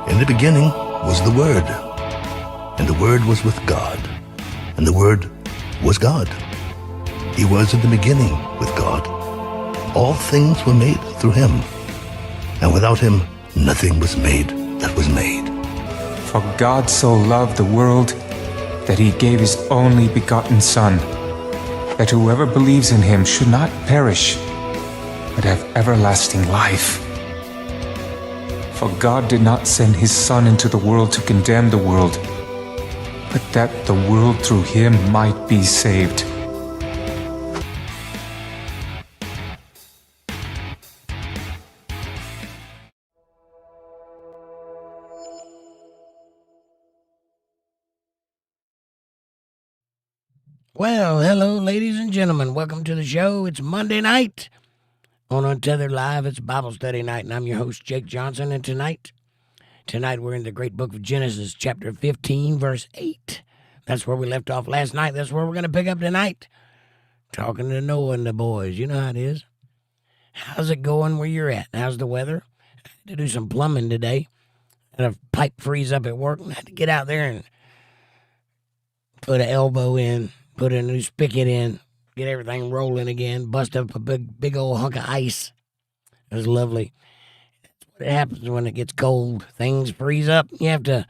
In the beginning was the Word, and the Word was with God, and the Word was God. He was in the beginning with God. All things were made through him, and without him nothing was made that was made. For God so loved the world that he gave his only begotten Son, that whoever believes in him should not perish, but have everlasting life. For God did not send his Son into the world to condemn the world, but that the world through him might be saved. Well, hello, ladies and gentlemen. Welcome to the show. It's Monday night on Untethered Live. It's Bible study night, and I'm your host, Jake Johnson. And tonight we're in the great book of Genesis, chapter 15, verse 8. That's where we left off last night. That's where we're going to pick up tonight. Talking to Noah and the boys. You know how it is. How's it going where you're at? How's the weather? I had to do some plumbing today. Had a pipe freeze up at work, and I had to get out there and put an elbow in. Put a new spigot in, get everything rolling again, bust up a big old hunk of ice. It was lovely. That's what happens when it gets cold. Things freeze up. You have to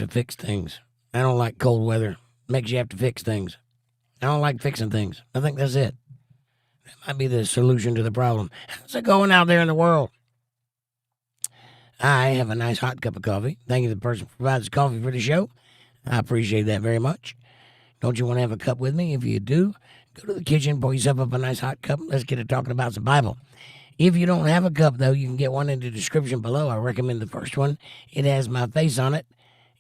fix things. I don't like cold weather. Makes you have to fix things. I don't like fixing things. I think that's it. That might be the solution to the problem. How's it going out there in the world? I have a nice hot cup of coffee. Thank you to the person who provides coffee for the show. I appreciate that very much. Don't you want to have a cup with me? If you do, go to the kitchen, pour yourself up a nice hot cup. Let's get to talking about some Bible. If you don't have a cup, though, you can get one in the description below. I recommend the first one. It has my face on it.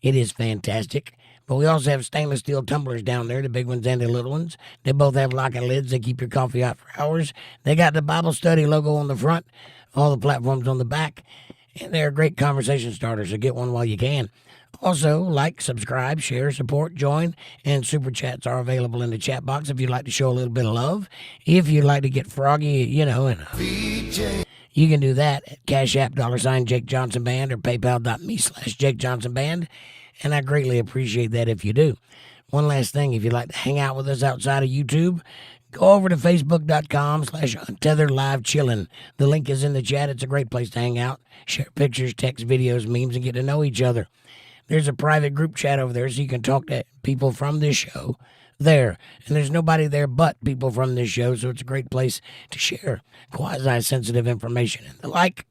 It is fantastic. But we also have stainless steel tumblers down there, the big ones and the little ones. They both have locking lids. They keep your coffee hot for hours. They got the Bible study logo on the front, all the platforms on the back, and they're a great conversation starter, so get one while you can. Also, like, subscribe, share, support, join, and super chats are available in the chat box if you'd like to show a little bit of love. If you'd like to get froggy, you can do that at CashApp, $JakeJohnsonBand, or PayPal.me/JakeJohnsonBand, and I greatly appreciate that if you do. One last thing, if you'd like to hang out with us outside of YouTube, go over to Facebook.com/UntetheredLiveChillin'. The link is in the chat. It's a great place to hang out, share pictures, text, videos, memes, and get to know each other. There's a private group chat over there so you can talk to people from this show there. And there's nobody there but people from this show, so it's a great place to share quasi-sensitive information and the like.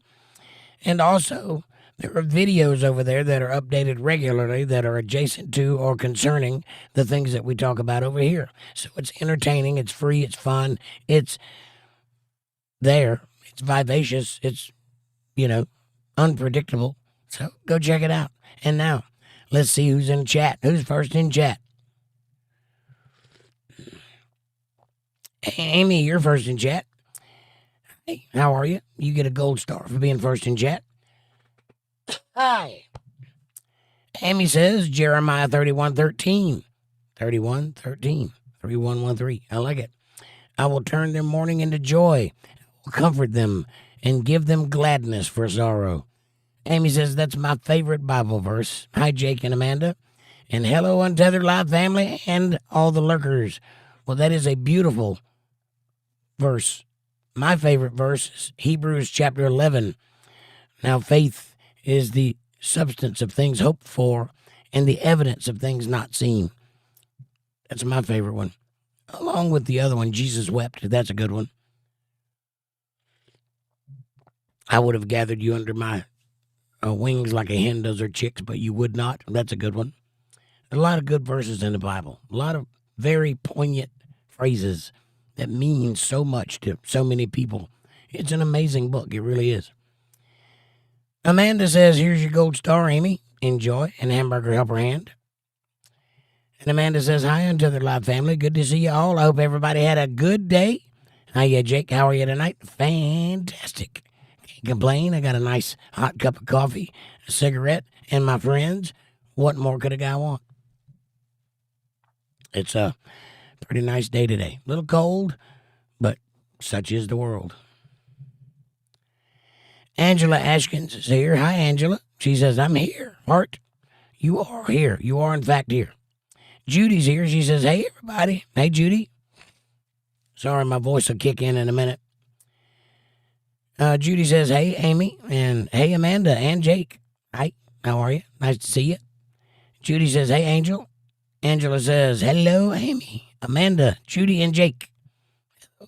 And also, there are videos over there that are updated regularly that are adjacent to or concerning the things that we talk about over here. So it's entertaining, it's free, it's fun, it's there, it's vivacious, it's, unpredictable. So go check it out. And now, let's see who's in chat. Who's first in chat? Amy, you're first in chat. Hey, how are you? You get a gold star for being first in chat. Hi. Amy says Jeremiah 31:13. 31:13. 3113. I like it. I will turn their mourning into joy. I will comfort them and give them gladness for sorrow. Amy says that's my favorite Bible verse. Hi, Jake and Amanda. And hello, Untethered Live family and all the lurkers. Well, that is a beautiful verse. My favorite verse is Hebrews chapter 11. Now, faith is the substance of things hoped for and the evidence of things not seen. That's my favorite one. Along with the other one, Jesus wept. That's a good one. I would have gathered you under my wings like a hen does her chicks, but you would not. That's a good one. A lot of good verses in the Bible. A lot of very poignant phrases that mean so much to so many people. It's an amazing book. It really is. Amanda says, here's your gold star, Amy. Enjoy. And hamburger helper hand. And Amanda says, hi, Untethered Live family. Good to see you all. I hope everybody had a good day. Hiya, Jake. How are you tonight? Fantastic. Can't complain. I got a nice hot cup of coffee, a cigarette, and my friends. What more could a guy want? It's a pretty nice day today. A little cold, but such is the world. Angela Ashkins is here. Hi, Angela. She says, I'm here. Heart, you are here. You are, in fact, here. Judy's here. She says, hey, everybody. Hey, Judy. Sorry, my voice will kick in a minute. Judy says, hey, Amy, and hey, Amanda, and Jake. Hi, how are you? Nice to see you. Judy says, hey, Angel. Angela says, hello, Amy, Amanda, Judy, and Jake.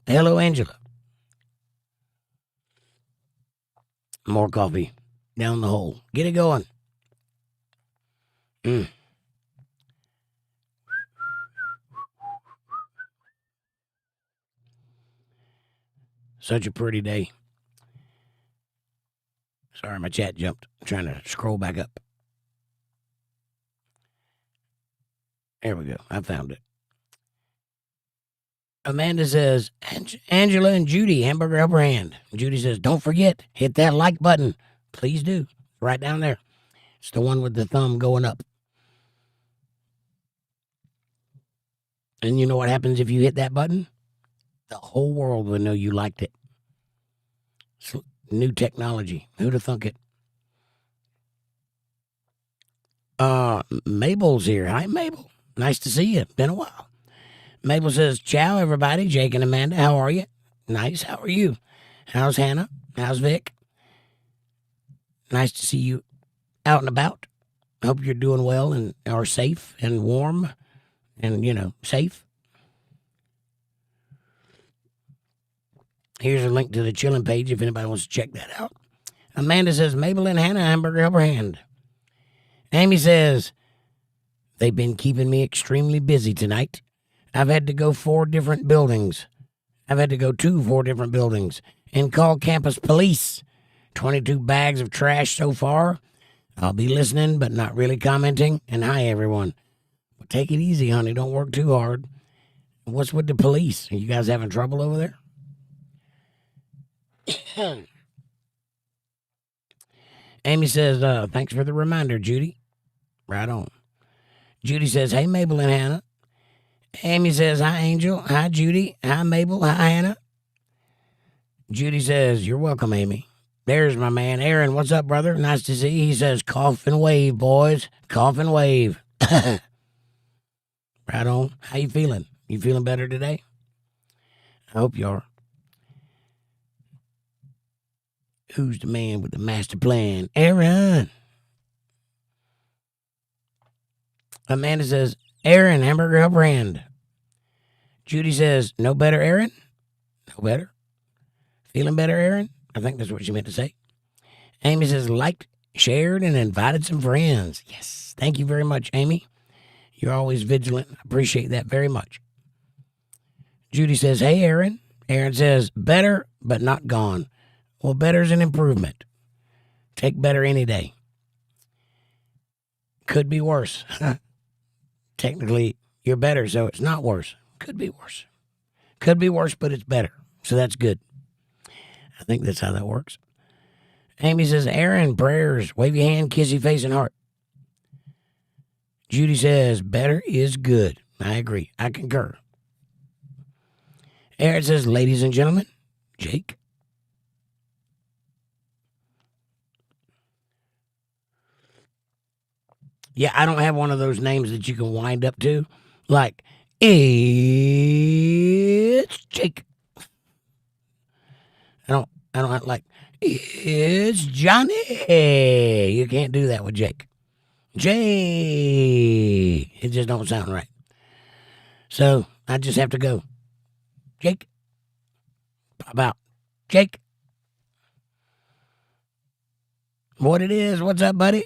Hello, Angela. More coffee down the hole. Get it going. Such a pretty day. Sorry, my chat jumped. I'm trying to scroll back up. There we go. I found it. Amanda says, Angela and Judy, hamburger upper hand. Judy says, don't forget, hit that like button. Please do. Right down there. It's the one with the thumb going up. And you know what happens if you hit that button? The whole world will know you liked it. It's new technology. Who'd have thunk it? Mabel's here. Hi, Mabel. Nice to see you. Been a while. Mabel says, ciao, everybody. Jake and Amanda, how are you? Nice. How are you? How's Hannah? How's Vic? Nice to see you out and about. Hope you're doing well and are safe and warm and, safe. Here's a link to the chilling page if anybody wants to check that out. Amanda says, Mabel and Hannah, hamburger upper hand. Amy says, they've been keeping me extremely busy tonight. I've had to go to 4 different buildings and call campus police. 22 bags of trash so far. I'll be listening, but not really commenting. And hi, everyone. Well, take it easy, honey. Don't work too hard. What's with the police? Are you guys having trouble over there? Amy says, thanks for the reminder, Judy. Right on. Judy says, hey, Mabel and Hannah. Amy says, hi, Angel. Hi, Judy. Hi, Mabel. Hi, Hannah. Judy says, you're welcome, Amy. There's my man, Aaron. What's up, brother? Nice to see you. He says, cough and wave, boys. Cough and wave. Right on. How you feeling? You feeling better today? I hope you are. Who's the man with the master plan? Aaron. Amanda says, Aaron, hamburger upper hand. Judy says, no better, Aaron? No better? Feeling better, Aaron? I think that's what she meant to say. Amy says, liked, shared, and invited some friends. Yes. Thank you very much, Amy. You're always vigilant. I appreciate that very much. Judy says, hey, Aaron. Aaron says, better, but not gone. Well, better's an improvement. Take better any day. Could be worse. Technically, you're better, so it's not worse. Could be worse. Could be worse, but it's better. So that's good. I think that's how that works. Amy says, Aaron, prayers, wave your hand, kissy face, and heart. Judy says, better is good. I agree. I concur. Aaron says, ladies and gentlemen, Jake. Yeah, I don't have one of those names that you can wind up to. Like, it's Jake. I don't have, like, it's Johnny. You can't do that with Jake. Jay. It just don't sound right. So I just have to go. Jake. Pop out. Jake. What it is? What's up, buddy?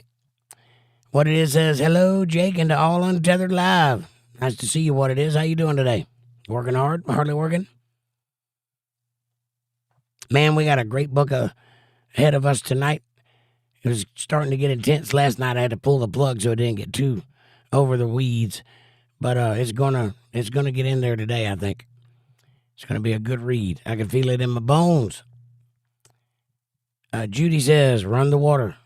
What it is says, hello, Jake, and to all Untethered Live. Nice to see you. What it is? How you doing today? Working hard? Hardly working? Man, we got a great book ahead of us tonight. It was starting to get intense last night. I had to pull the plug so it didn't get too over the weeds. But it's gonna get in there today, I think. It's gonna be a good read. I can feel it in my bones. Judy says, run the water.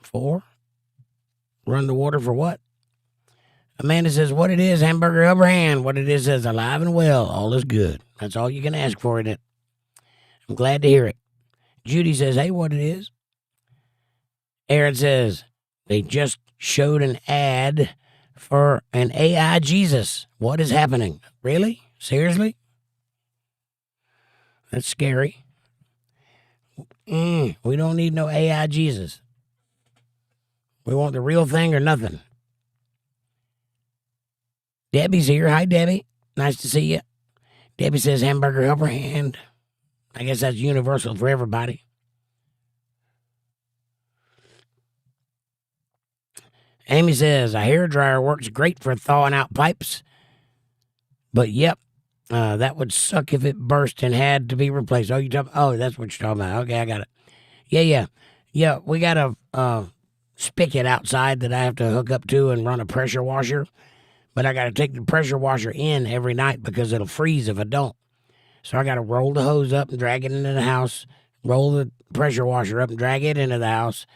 For? Run the water for what? Amanda says, what it is, hamburger upper hand. What it is says, alive and well. All is good. That's all you can ask for, isn't it? I'm glad to hear it. Judy says, hey, what it is. Aaron says, they just showed an ad for an AI Jesus. What is happening? Really? Seriously? That's scary. We don't need no AI Jesus. We want the real thing or nothing. Debbie's here. Hi, Debbie. Nice to see you. Debbie says hamburger upper hand. I guess that's universal for everybody. Amy says a hairdryer works great for thawing out pipes. But yep, that would suck if it burst and had to be replaced. Oh, that's what you're talking about. Okay, I got it. Yeah. We got a spigot outside that I have to hook up to and run a pressure washer. But I got to take the pressure washer in every night because it'll freeze if I don't. So I got to roll the hose up and drag it into the house, roll the pressure washer up and drag it into the house,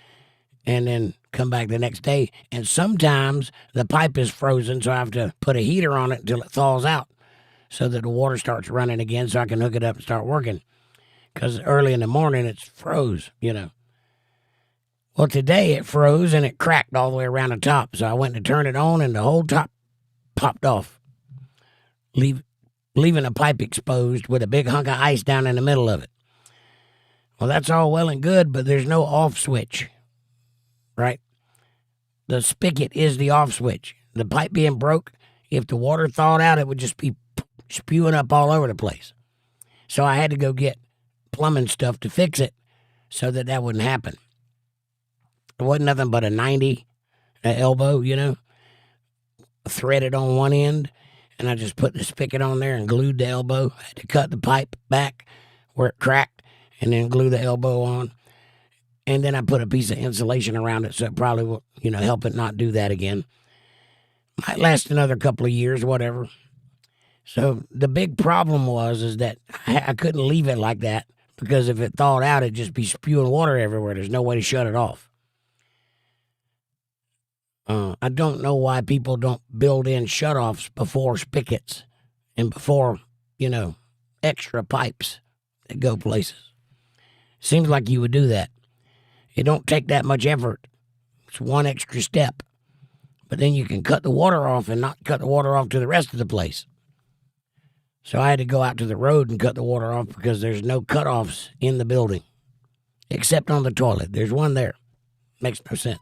and then come back the next day. And sometimes the pipe is frozen, so I have to put a heater on it until it thaws out so that the water starts running again so I can hook it up and start working. Because early in the morning, it's froze, Well, today it froze and it cracked all the way around the top. So I went to turn it on and the whole top popped off, leaving a pipe exposed with a big hunk of ice down in the middle of it. Well, that's all well and good, but there's no off switch, right? The spigot is the off switch. The pipe being broke, if the water thawed out, it would just be spewing up all over the place. So I had to go get plumbing stuff to fix it so that wouldn't happen. It wasn't nothing but a 90 elbow, threaded on one end, and I just put the spigot on there and glued the elbow. I had to cut the pipe back where it cracked and then glue the elbow on. And then I put a piece of insulation around it so it probably will, help it not do that again. Might last another couple of years, whatever. So the big problem is that I couldn't leave it like that because if it thawed out, it'd just be spewing water everywhere. There's no way to shut it off. I don't know why people don't build in shutoffs before spigots and before, extra pipes that go places. Seems like you would do that. It don't take that much effort. It's one extra step. But then you can cut the water off and not cut the water off to the rest of the place. So I had to go out to the road and cut the water off because there's no cutoffs in the building. Except on the toilet. There's one there. Makes no sense.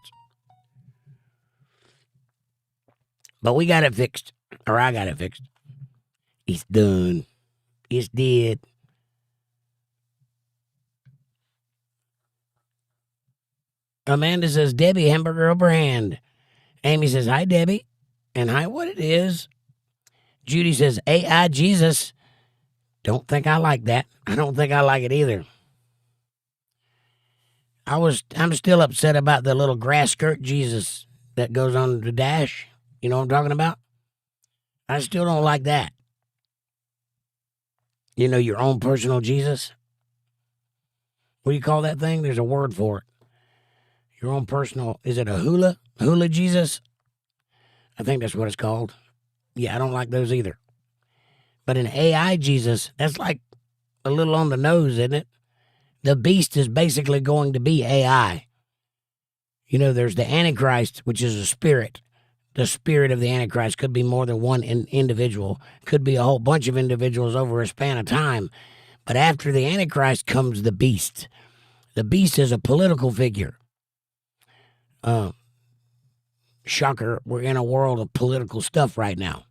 But we got it fixed. Or I got it fixed. It's done. It's dead. Amanda says, Debbie, hamburger upper hand. Amy says, hi, Debbie. And hi, what it is. Judy says, AI Jesus. Don't think I like that. I don't think I like it either. I'm still upset about the little grass skirt Jesus that goes on the dash. You know what I'm talking about? I still don't like that. Your own personal Jesus. What do you call that thing? There's a word for it. Your own personal, is it a hula Jesus? I think that's what it's called. Yeah, I don't like those either. But an AI Jesus, that's like a little on the nose, isn't it? The beast is basically going to be AI. There's the Antichrist, which is a spirit. The spirit of the Antichrist could be more than one individual. Could be a whole bunch of individuals over a span of time. But after the Antichrist comes the beast. The beast is a political figure. Shocker, we're in a world of political stuff right now.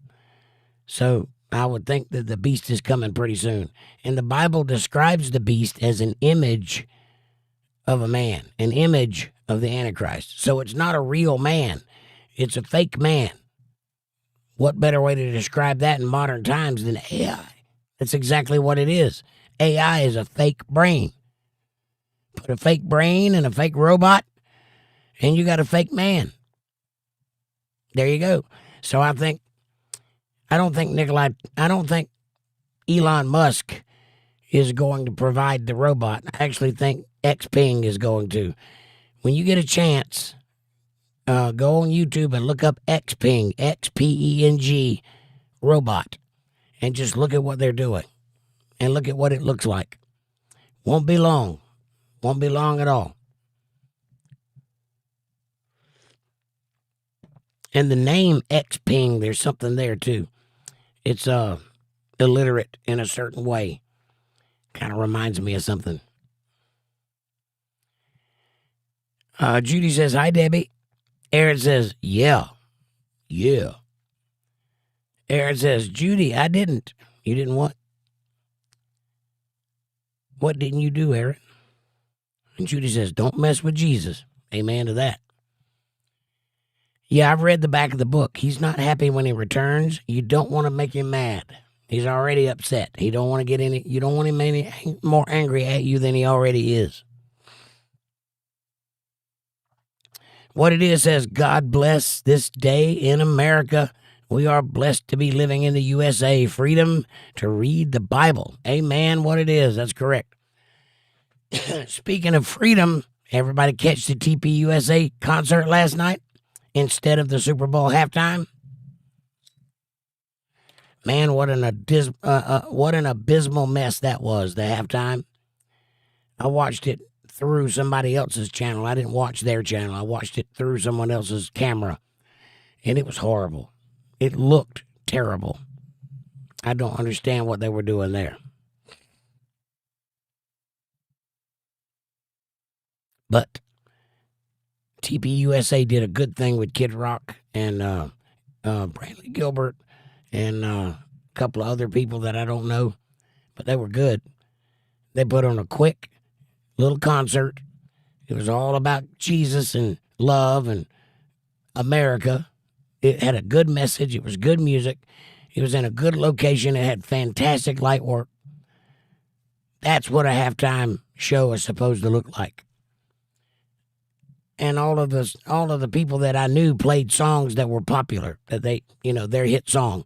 So I would think that the beast is coming pretty soon. And the Bible describes the beast as an image of a man, an image of the Antichrist. So it's not a real man. It's a fake man. What better way to describe that in modern times than AI? That's exactly what it is. AI is a fake brain. Put a fake brain in a fake robot, and you got a fake man. There you go. So I don't think Elon Musk is going to provide the robot. I actually think Xpeng is going to. When you get a chance, Go on YouTube and look up Xpeng, XPENG robot, and just look at what they're doing and look at what it looks like. Won't be long. Won't be long at all. And the name Xpeng, there's something there too. It's illiterate in a certain way. Kind of reminds me of something. Judy says, hi, Debbie. Aaron says, yeah. Aaron says, Judy, I didn't. You didn't what? What didn't you do, Aaron? And Judy says, don't mess with Jesus. Amen to that. Yeah, I've read the back of the book. He's not happy when he returns. You don't want to make him mad. He's already upset. You don't want him any more angry at you than he already is. What it is says, God bless this day in America. We are blessed to be living in the USA. Freedom to read the Bible. Amen. What it is. That's correct. Speaking of freedom, everybody catch the TPUSA concert last night instead of the Super Bowl halftime? Man, what an abysmal mess that was, the halftime. I watched it through somebody else's channel. I didn't watch their channel. I watched it through someone else's camera, and it was horrible. It looked terrible. I don't understand what they were doing there. But TPUSA did a good thing with Kid Rock and Brantley Gilbert and a couple of other people that I don't know, but they were good. They put on a quick little concert. It was all about Jesus and love and America. It had a good message. It was good music. It was in a good location. It had fantastic light work. That's what a halftime show is supposed to look like. And all of the people that I knew played songs that were popular, that they, their hit song.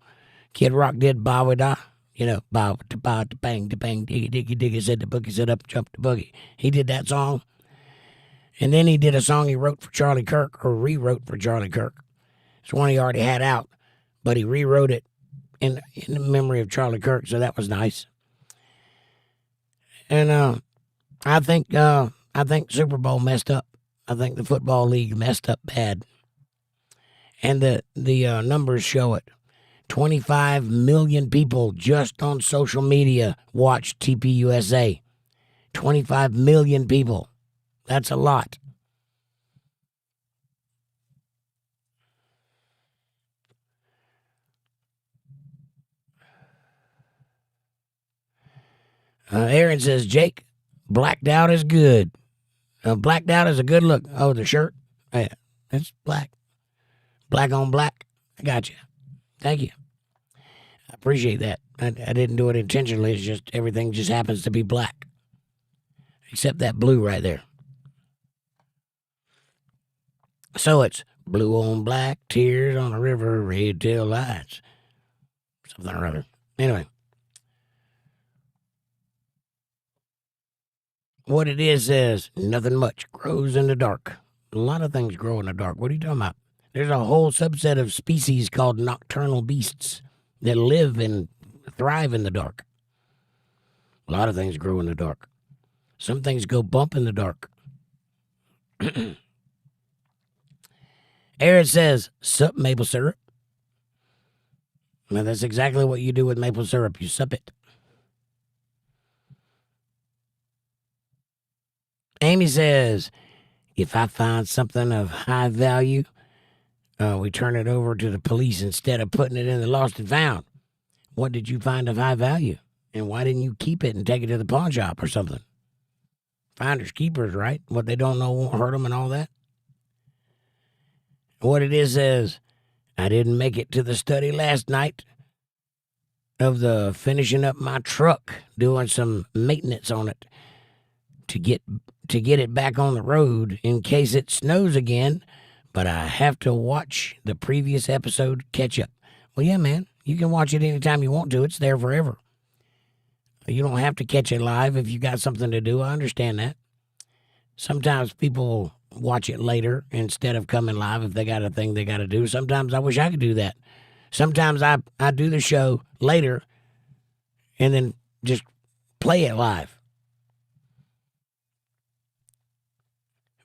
Kid Rock did Bow Da, bow to bow to bang to bang, diggy diggy diggy, said the boogie, said up, jump the boogie. He did that song. And then he did a song he wrote for Charlie Kirk, or rewrote for Charlie Kirk. It's one he already had out, but he rewrote it in the memory of Charlie Kirk, so that was nice. And I think Super Bowl messed up. I think the football league messed up bad. And the numbers show it. 25 million people just on social media watch TPUSA. 25 million people. That's a lot. Aaron says, Jake, blacked out is good. Blacked out is a good look. Oh, the shirt? Yeah, it's black. Black on black. I got you. Thank you. I appreciate that. I didn't do it intentionally. It's just everything just happens to be black. Except that blue right there. So it's blue on black, tears on a river, red tail lights. Something or other. Anyway. What it is nothing much grows in the dark. A lot of things grow in the dark. What are you talking about? There's a whole subset of species called nocturnal beasts that live and thrive in the dark. A lot of things grow in the dark. Some things go bump in the dark. Aaron says, sup maple syrup. Now that's exactly what you do with maple syrup. You sup it. Amy says, if I find something of high value, we turn it over to the police instead of putting it in the lost and found. What did you find of high value? And why didn't you keep it and take it to the pawn shop or something? Finders keepers, right? What they don't know won't hurt them and all that. What it is, I didn't make it to the study last night of the finishing up my truck, doing some maintenance on it to get it back on the road in case it snows again, but I have to watch the previous episode catch up. Well, yeah, man, you can watch it anytime you want to. It's there forever. You don't have to catch it live if you got something to do. I understand that. Sometimes people watch it later instead of coming live if they got a thing they got to do. Sometimes I wish I could do that. Sometimes I do the show later and then just play it live.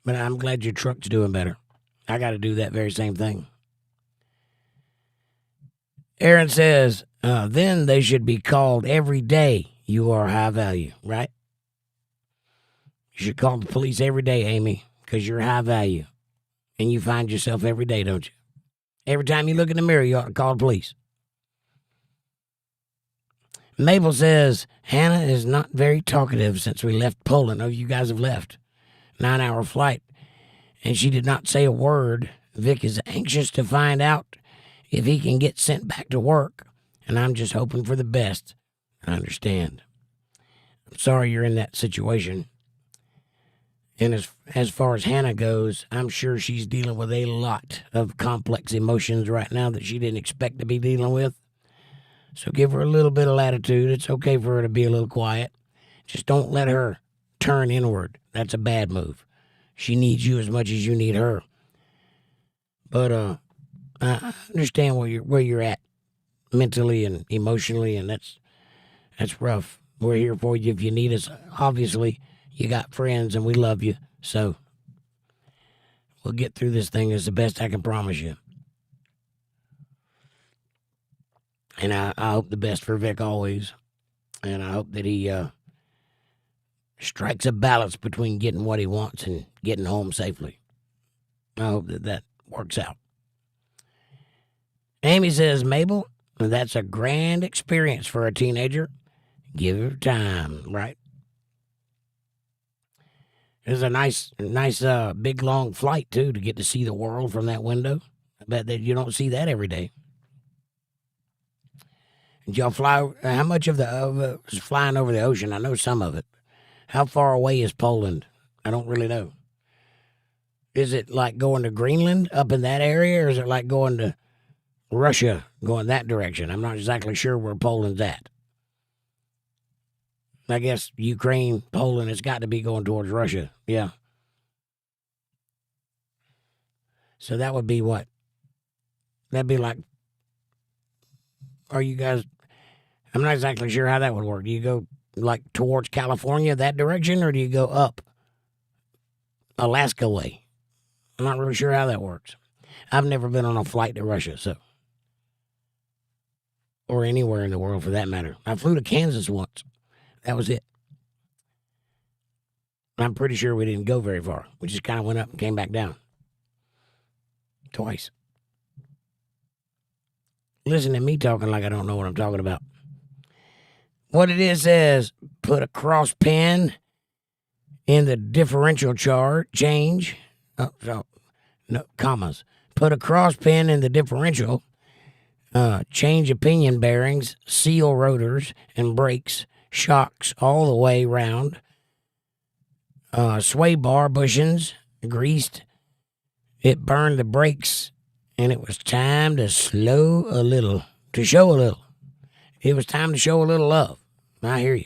But I'm glad your truck's doing better. I got to do that very same thing. Aaron says, then they should be called every day. You are high value, right? You should call the police every day, Amy, because you're high value. And you find yourself every day, don't you? Every time you look in the mirror, you ought to call the police. Mabel says, Hannah is not very talkative since we left Poland. Oh, you guys have left. 9-hour flight. And she did not say a word. Vic is anxious to find out if he can get sent back to work. And I'm just hoping for the best. I understand. I'm sorry you're in that situation. And as far as Hannah goes, I'm sure she's dealing with a lot of complex emotions right now that she didn't expect to be dealing with. So give her a little bit of latitude. It's okay for her to be a little quiet. Just don't let her turn inward. That's a bad move. She needs you as much as you need her. But I understand where you're at mentally and emotionally, and that's rough. We're here for you if you need us. Obviously, you got friends, and we love you. So we'll get through this thing as the best I can promise you. And I hope the best for Vic always. And I hope that he strikes a balance between getting what he wants and getting home safely. I hope that works out. Amy says, Mabel, that's a grand experience for a teenager. Give her time, right? It was a nice, big, long flight, too, to get to see the world from that window. I bet that you don't see that every day. Did y'all fly? How much of the was flying over the ocean? I know some of it. How far away is Poland? I don't really know. Is it like going to Greenland up in that area, or is it like going to Russia, going that direction? I'm not exactly sure where Poland's at. I guess Ukraine, Poland, it's got to be going towards Russia. Yeah. So that would be what? That'd be like, are you guys, I'm not exactly sure how that would work. Do you go like towards California, that direction, or do you go up Alaska way? I'm not really sure how that works. I've never been on a flight to Russia, so. Or anywhere in the world for that matter. I flew to Kansas once. That was it. I'm pretty sure we didn't go very far. We just kind of went up and came back down. Twice. Listen to me talking like I don't know what I'm talking about. What it is says, put a cross pin in the differential change. No, commas. Put a cross pin in the differential. Change opinion bearings, seal rotors and brakes, shocks all the way round. Sway bar bushings, greased. It burned the brakes, and it was time to show a little. It was time to show a little love. I hear you.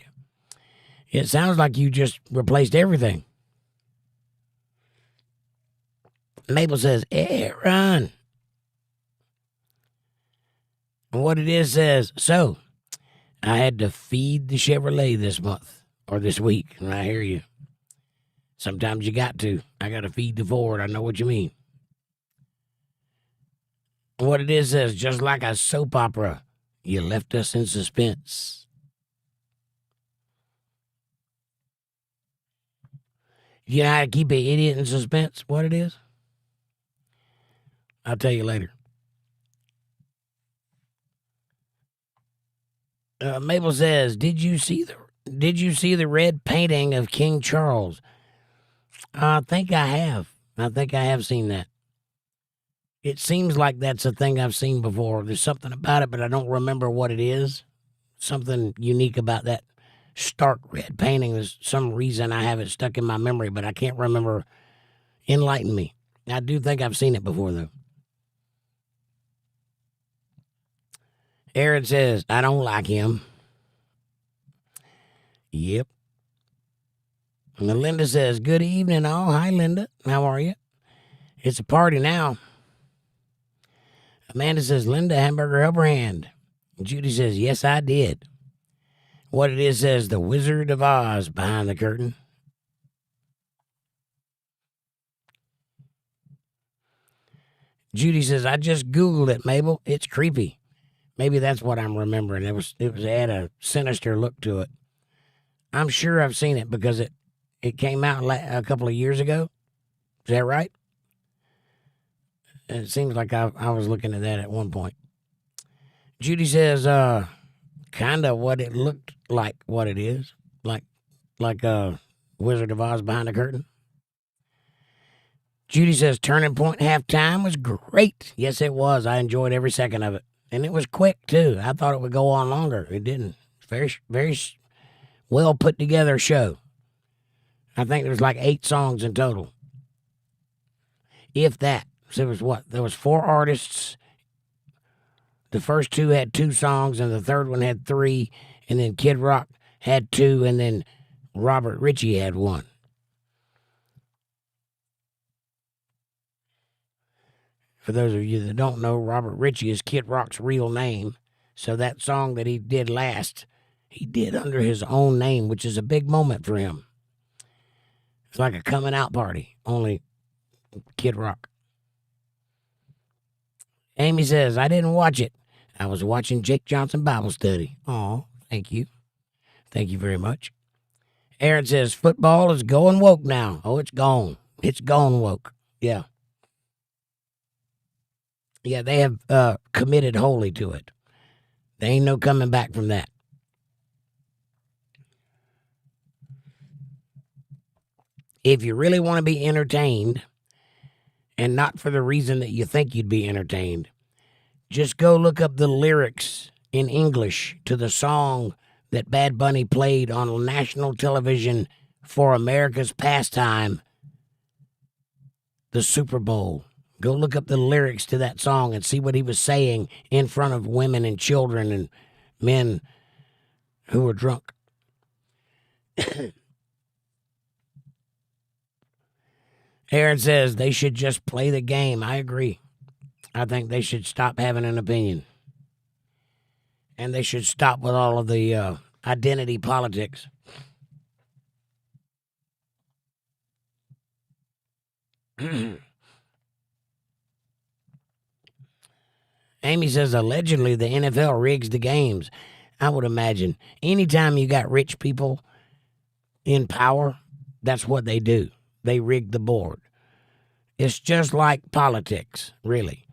It sounds like you just replaced everything. Mabel says, Aaron. And what it is says, so, I had to feed the Chevrolet this month, or this week, and I hear you. Sometimes you got to. I got to feed the Ford. I know what you mean. What it is says, just like a soap opera, you left us in suspense. You know how to keep an idiot in suspense? What it is? I'll tell you later. Mabel says, did you see the red painting of King Charles? I think I have. I think I have seen that. It seems like that's a thing I've seen before. There's something about it, but I don't remember what it is. Something unique about that stark red painting. There's some reason I have it stuck in my memory, but I can't remember. Enlighten me. I do think I've seen it before, though. Aaron says, I don't like him. Yep. And Linda says, good evening, all. Hi, Linda. How are you? It's a party now. Amanda says, Linda, hamburger upper hand. And Judy says, yes, I did. What it is says, the Wizard of Oz behind the curtain. Judy says, I just Googled it, Mabel. It's creepy. Maybe that's what I'm remembering. It had a sinister look to it. I'm sure I've seen it because it came out a couple of years ago. Is that right? It seems like I was looking at that at one point. Judy says, kind of what it looked like, what it is. Like Wizard of Oz behind the curtain. Judy says, Turning Point halftime was great. Yes, it was. I enjoyed every second of it. And it was quick, too. I thought it would go on longer. It didn't. Very, very well put together show. I think there was like 8 songs in total. If that. So it was what? There was 4 artists. The first 2 had 2 songs, and the third one had 3. And then Kid Rock had 2, and then Robert Ritchie had 1. For those of you that don't know, Robert Ritchie is Kid Rock's real name. So that song that he did last, he did under his own name, which is a big moment for him. It's like a coming out party, only Kid Rock. Amy says, I didn't watch it. I was watching Jake Johnson Bible study. Oh, thank you. Thank you very much. Aaron says, football is going woke now. Oh, it's gone. It's gone woke. Yeah. Yeah, they have committed wholly to it. There ain't no coming back from that. If you really want to be entertained, and not for the reason that you think you'd be entertained, just go look up the lyrics in English to the song that Bad Bunny played on national television for America's pastime, the Super Bowl. Go look up the lyrics to that song and see what he was saying in front of women and children and men who were drunk. Aaron says they should just play the game. I agree. I think they should stop having an opinion. And they should stop with all of the identity politics. Amy says, allegedly, the NFL rigs the games. I would imagine. Anytime you got rich people in power, that's what they do. They rig the board. It's just like politics, really.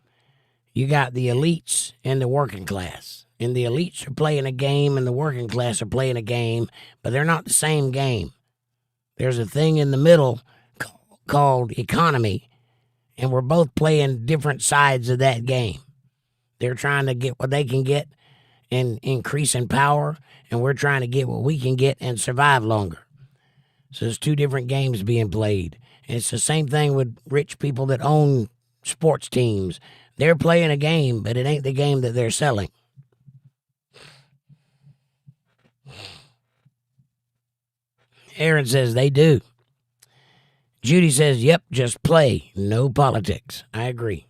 You got the elites and the working class. And the elites are playing a game and the working class are playing a game, but they're not the same game. There's a thing in the middle called economy, and we're both playing different sides of that game. They're trying to get what they can get and increase in power, and we're trying to get what we can get and survive longer. So there's 2 different games being played. And it's the same thing with rich people that own sports teams. They're playing a game, but it ain't the game that they're selling. Aaron says they do. Judy says, yep, just play. No politics. I agree.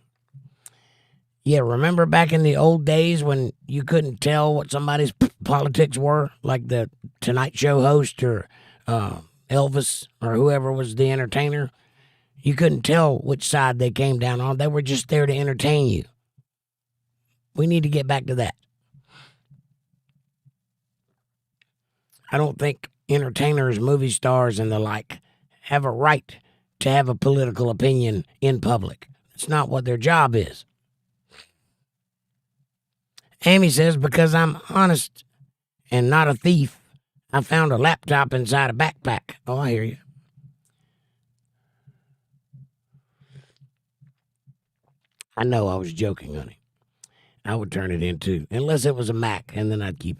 Yeah, remember back in the old days when you couldn't tell what somebody's politics were? Like the Tonight Show host or Elvis or whoever was the entertainer? You couldn't tell which side they came down on. They were just there to entertain you. We need to get back to that. I don't think entertainers, movie stars, and the like have a right to have a political opinion in public. It's not what their job is. Amy says, because I'm honest and not a thief, I found a laptop inside a backpack. Oh, I hear you. I know I was joking, honey. I would turn it in too, unless it was a Mac, and then I'd keep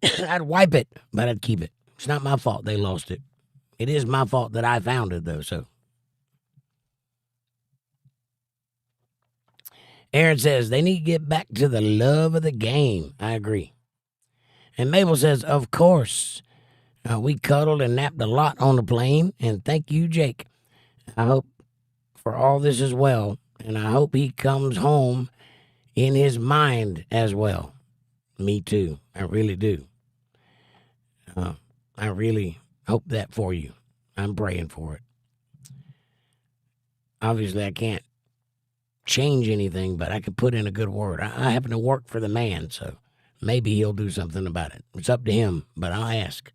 it. I'd wipe it, but I'd keep it. It's not my fault they lost it. It is my fault that I found it, though, so. Aaron says, they need to get back to the love of the game. I agree. And Mabel says, of course. We cuddled and napped a lot on the plane, and thank you, Jake. I hope for all this as well, and I hope he comes home in his mind as well. Me too. I really do. I really hope that for you. I'm praying for it. Obviously, I can't change anything, but I could put in a good word. I happen to work for the man, so maybe he'll do something about it. It's up to him, but I'll ask.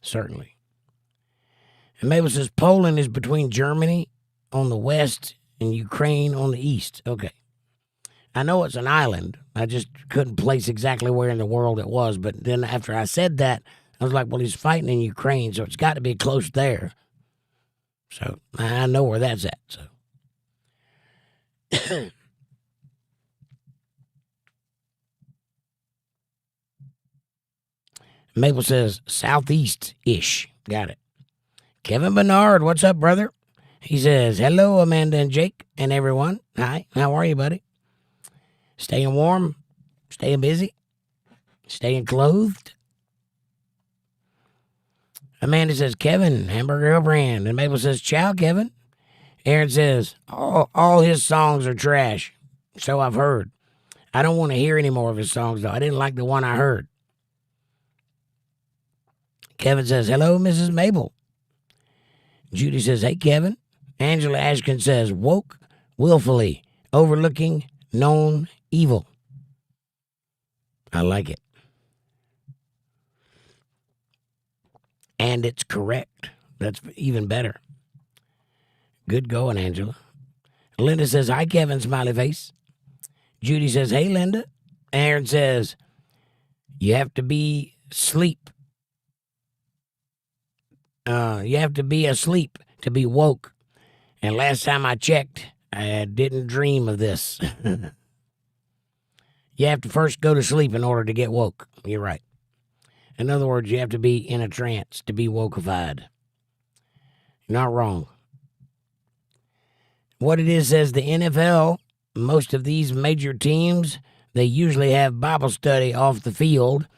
Certainly. And Mabel says Poland is between Germany on the west and Ukraine on the east. Okay. I know it's an island. I just couldn't place exactly where in the world it was. But then after I said that, I was like, well, he's fighting in Ukraine, so it's got to be close there. So I know where that's at. So Mabel says southeast-ish. Got it. Kevin Bernard, what's up, brother? He says, hello, Amanda and Jake and everyone. Hi, how are you, buddy? Staying warm? Staying busy? Staying clothed? Amanda says, Kevin, Hamburger Brand. And Mabel says, ciao, Kevin. Aaron says, all his songs are trash. So I've heard. I don't want to hear any more of his songs, though. I didn't like the one I heard. Kevin says, hello, Mrs. Mabel. Judy says, hey, Kevin. Angela Ashkin says, woke, willfully, overlooking known evil. I like it. And it's correct. That's even better. Good going, Angela. Linda says, hi, Kevin, smiley face. Judy says, hey, Linda. Aaron says, you have to be asleep. You have to be asleep to be woke. And last time I checked, I didn't dream of this. You have to first go to sleep in order to get woke. You're right. In other words, you have to be in a trance to be wokeified. You're not wrong. What it is says the NFL, most of these major teams, they usually have Bible study off the field.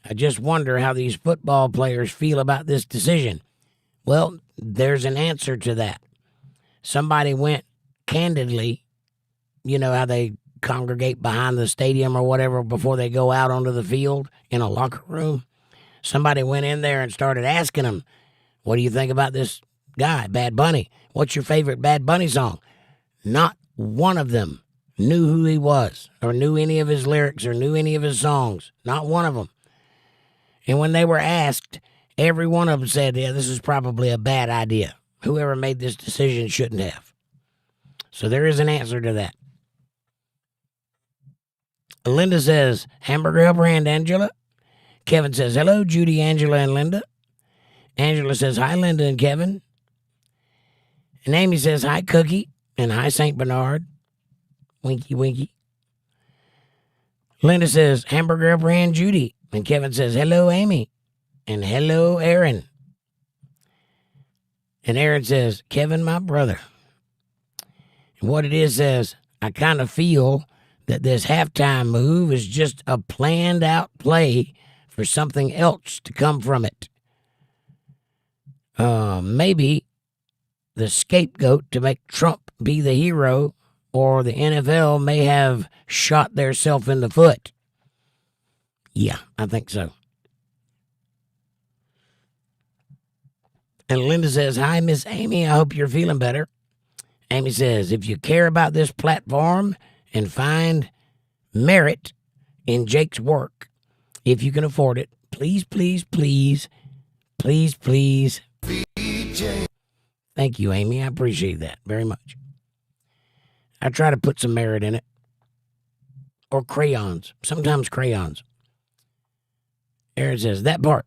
I just wonder how these football players feel about this decision. Well, there's an answer to that. Somebody went candidly, you know how they congregate behind the stadium or whatever before they go out onto the field in a locker room. Somebody went in there and started asking them, what do you think about this guy, Bad Bunny? What's your favorite Bad Bunny song? Not one of them knew who he was or knew any of his lyrics or knew any of his songs. Not one of them. And when they were asked, every one of them said, yeah, this is probably a bad idea. Whoever made this decision shouldn't have. So there is an answer to that. Linda says, Hamburger Brand, Angela. Kevin says, hello, Judy, Angela, and Linda. Angela says, hi, Linda and Kevin. And Amy says, hi, Cookie, and hi, St. Bernard. Winky, winky. Linda says, Hamburger Brand, Judy. And Kevin says, hello, Amy. And hello, Aaron. And Aaron says, Kevin, my brother. And what it is says, I kind of feel that this halftime move is just a planned out play for something else to come from it. Maybe the scapegoat to make Trump be the hero, or the NFL may have shot theirself in the foot. Yeah, I think so. And Linda says, hi, Miss Amy. I hope you're feeling better. Amy says, if you care about this platform and find merit in Jake's work, if you can afford it, please, please, please, please, please. Thank you, Amy. I appreciate that very much. I try to put some merit in it. Or crayons. Sometimes crayons. Aaron says, that part.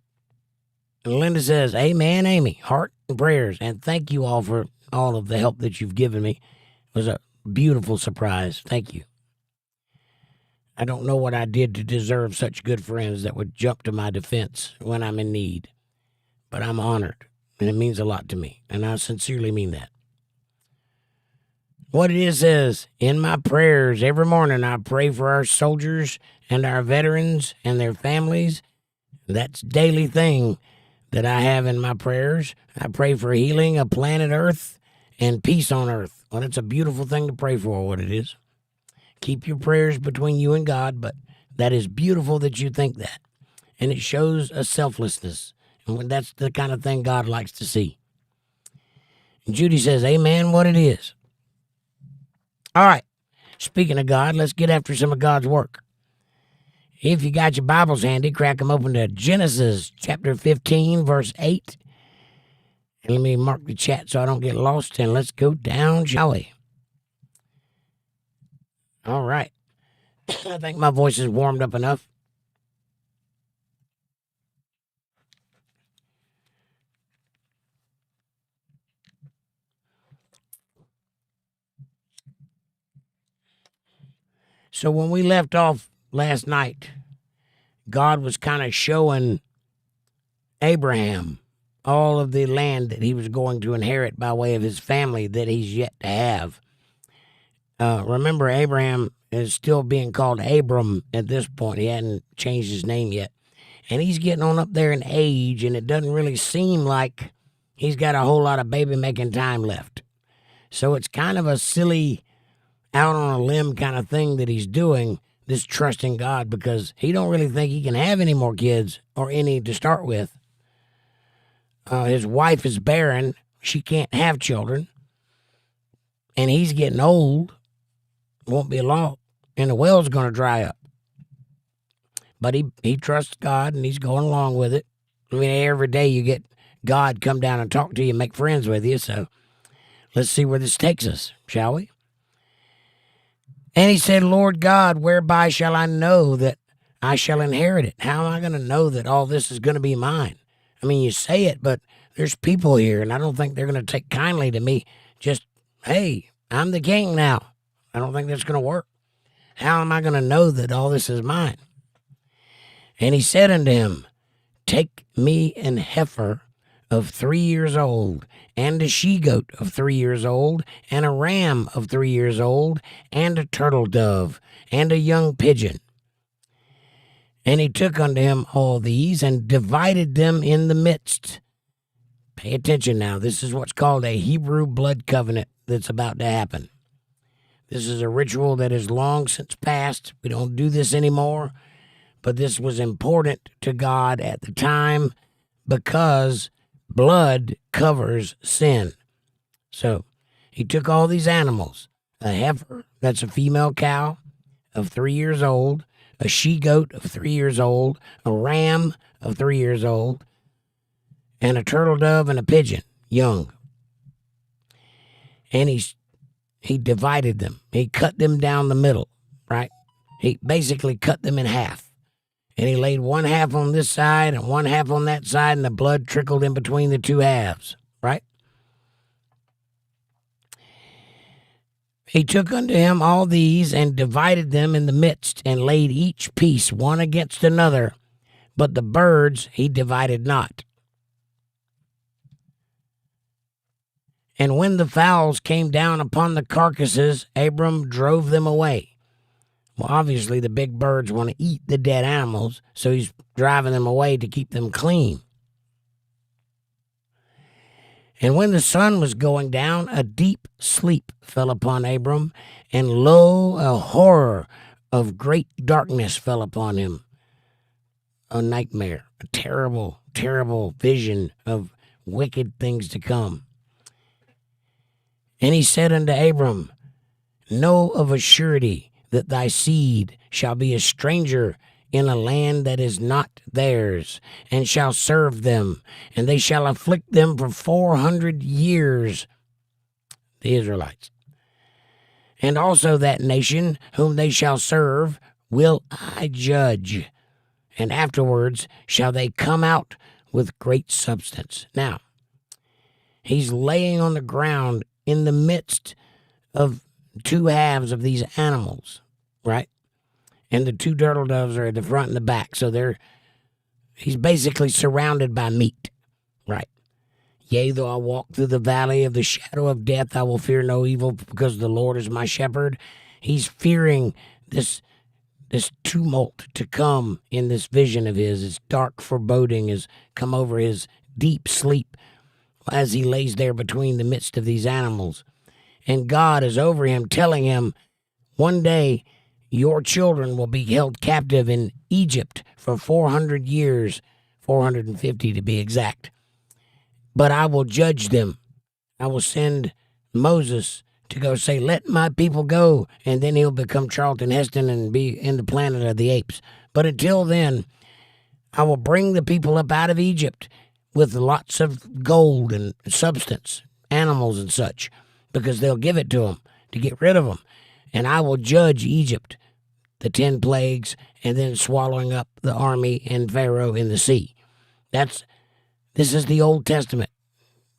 And Linda says, amen, Amy. Heart and prayers. And thank you all for all of the help that you've given me. It was a beautiful surprise. Thank you. I don't know what I did to deserve such good friends that would jump to my defense when I'm in need. But I'm honored, and it means a lot to me. And I sincerely mean that. What it is says, in my prayers every morning, I pray for our soldiers and our veterans and their families. That's a daily thing. that I have in my prayers. I pray for healing of planet Earth and peace on earth. Well, it's a beautiful thing to pray for, what it is. Keep your prayers between you and God, but that is beautiful that you think that. And it shows a selflessness. And that's the kind of thing God likes to see. And Judy says, amen, what it is. All right. Speaking of God, let's get after some of God's work. If you got your Bibles handy, crack them open to Genesis chapter 15, verse 8. And let me mark the chat so I don't get lost, and let's go down, shall we? All right. I think my voice is warmed up enough. So when we left off last night, God was kind of showing Abraham all of the land that he was going to inherit by way of his family that he's yet to have. Remember, Abraham is still being called Abram at this point. He hadn't changed his name yet. And he's getting on up there in age, and it doesn't really seem like he's got a whole lot of baby-making time left. So it's kind of a silly, out on a limb kind of thing that he's doing, this trusting God, because he don't really think he can have any more kids or any to start with. His wife is barren. She can't have children. And he's getting old. Won't be long. And the well's going to dry up. But he trusts God, and he's going along with it. I mean, every day you get God come down and talk to you, make friends with you. So let's see where this takes us, shall we? And he said, Lord God, whereby shall I know that I shall inherit it? How am I going to know that all this is going to be mine? I mean, you say it, but there's people here, and I don't think they're going to take kindly to me. Just, hey, I'm the king now. I don't think that's going to work. How am I going to know that all this is mine? And he said unto him, take me an heifer of 3 years old, and a she-goat of 3 years old, and a ram of 3 years old, and a turtle dove, and a young pigeon. And he took unto him all these, and divided them in the midst. Pay attention now. This is what's called a Hebrew blood covenant that's about to happen. This is a ritual that is long since past. We don't do this anymore. But this was important to God at the time because blood covers sin. So he took all these animals, a heifer, that's a female cow of 3 years old, a she-goat of 3 years old, a ram of 3 years old, and a turtle dove and a pigeon, young. And he divided them. He cut them down the middle, right? He basically cut them in half. And he laid one half on this side and one half on that side, and the blood trickled in between the two halves, right? He took unto him all these and divided them in the midst, and laid each piece one against another, but the birds he divided not. And when the fowls came down upon the carcasses, Abram drove them away. Well, obviously, the big birds want to eat the dead animals, so he's driving them away to keep them clean. And when the sun was going down, a deep sleep fell upon Abram, and lo, a horror of great darkness fell upon him. A nightmare, a terrible, terrible vision of wicked things to come. And he said unto Abram, know of a surety that thy seed shall be a stranger in a land that is not theirs, and shall serve them, and they shall afflict them for 400 years, the Israelites. And also that nation whom they shall serve will I judge, and afterwards shall they come out with great substance. Now, he's laying on the ground in the midst of two halves of these animals, right? And the two turtle doves are at the front and the back. So he's basically surrounded by meat, right? Yea, though I walk through the valley of the shadow of death, I will fear no evil because the Lord is my shepherd. He's fearing this tumult to come in this vision of his. This dark foreboding has come over his deep sleep as he lays there between the midst of these animals. And God is over him, telling him, one day your children will be held captive in Egypt for 400 years, 450 to be exact. But I will judge them. I will send Moses to go say, let my people go. And then he'll become Charlton Heston and be in the Planet of the Apes. But until then, I will bring the people up out of Egypt with lots of gold and substance, animals and such, because they'll give it to them to get rid of them. And I will judge Egypt, the 10 plagues, and then swallowing up the army and Pharaoh in the sea. This is the Old Testament.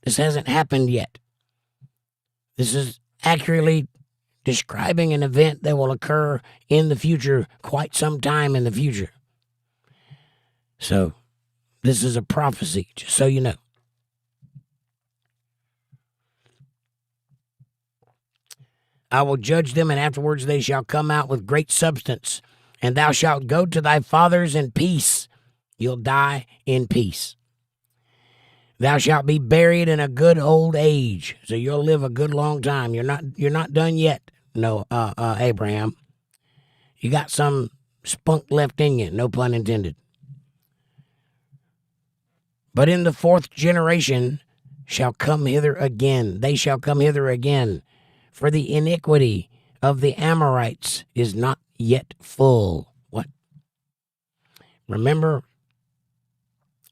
This hasn't happened yet. This is accurately describing an event that will occur in the future, quite some time in the future. So, this is a prophecy, just so you know. I will judge them, and afterwards they shall come out with great substance, and thou shalt go to thy fathers in peace. You'll die in peace. Thou shalt be buried in a good old age, so you'll live a good long time. You're not done yet, no, Abraham. You got some spunk left in you, no pun intended. But in the fourth generation shall come hither again. They shall come hither again. For the iniquity of the Amorites is not yet full. What? Remember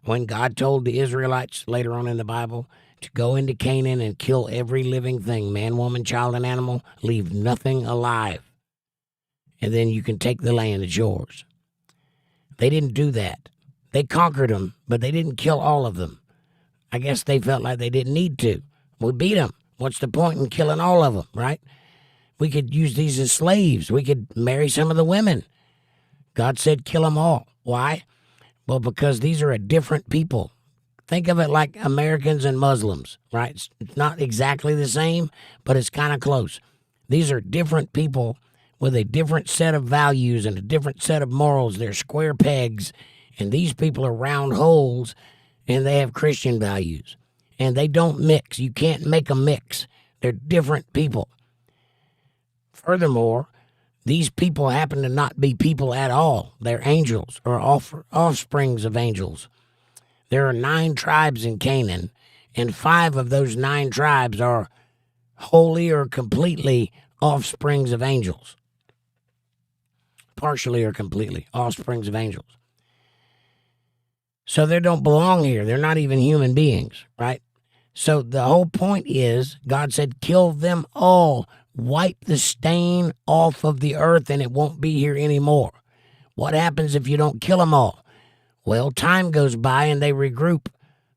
when God told the Israelites later on in the Bible to go into Canaan and kill every living thing, man, woman, child, and animal, leave nothing alive. And then you can take the land, it's yours. They didn't do that. They conquered them, but they didn't kill all of them. I guess they felt like they didn't need to. We beat them. What's the point in killing all of them, right? We could use these as slaves. We could marry some of the women. God said kill them all. Why? Well, because these are a different people. Think of it like Americans and Muslims, right? It's not exactly the same, but it's kind of close. These are different people with a different set of values and a different set of morals. They're square pegs, and these people are round holes, and they have Christian values. And they don't mix. You can't make them mix. They're different people. Furthermore, these people happen to not be people at all. They're angels or offsprings of angels. There are 9 tribes in Canaan, and 5 of those 9 tribes are wholly or completely offsprings of angels. Partially or completely offsprings of angels. So they don't belong here. They're not even human beings, right? So the whole point is, God said, kill them all. Wipe the stain off of the earth and it won't be here anymore. What happens if you don't kill them all? Well, time goes by and they regroup.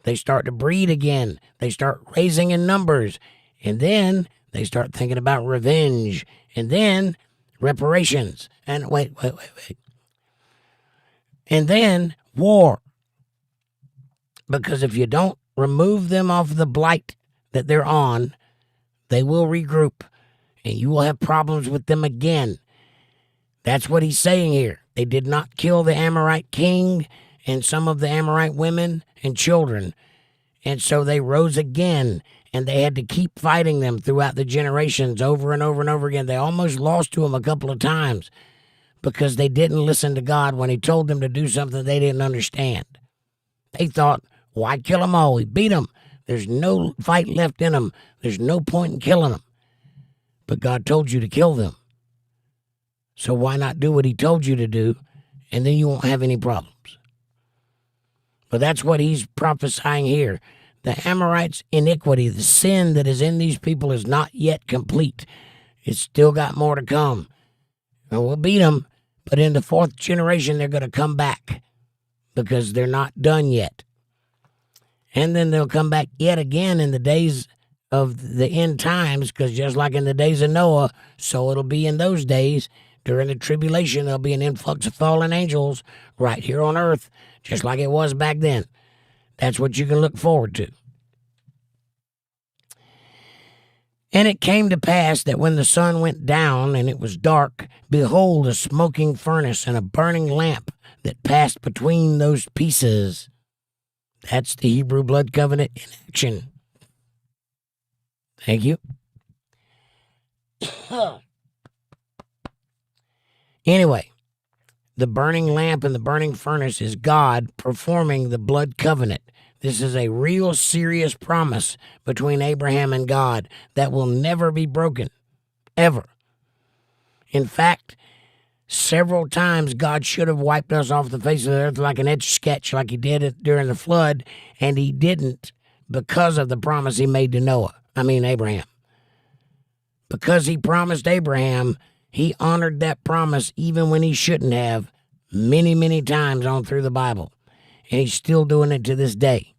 They start to breed again. They start raising in numbers. And then they start thinking about revenge. And then reparations. And wait. And then war. Because if you don't remove them off the blight that they're on, they will regroup, and you will have problems with them again. That's what he's saying here. They did not kill the Amorite king and some of the Amorite women and children, and so they rose again, and they had to keep fighting them throughout the generations over and over and over again. They almost lost to them a couple of times because they didn't listen to God when he told them to do something they didn't understand. They thought, why kill them all? We beat them. There's no fight left in them. There's no point in killing them. But God told you to kill them. So why not do what he told you to do, and then you won't have any problems? But that's what he's prophesying here. The Amorites' iniquity, the sin that is in these people is not yet complete. It's still got more to come. And we'll beat them, but in the 4th generation, they're going to come back because they're not done yet. And then they'll come back yet again in the days of the end times, because just like in the days of Noah, so it'll be in those days. During the tribulation, there'll be an influx of fallen angels right here on earth, just like it was back then. That's what you can look forward to. And it came to pass that when the sun went down and it was dark, behold, a smoking furnace and a burning lamp that passed between those pieces. That's the Hebrew blood covenant in action. Thank you. Anyway, the burning lamp and the burning furnace is God performing the blood covenant. This is a real serious promise between Abraham and God that will never be broken, ever. In fact, several times God should have wiped us off the face of the earth like an etch-a-sketch, like he did during the flood, and he didn't because of the promise he made to Abraham. Because he promised Abraham, he honored that promise even when he shouldn't have, many, many times on through the Bible. And he's still doing it to this day.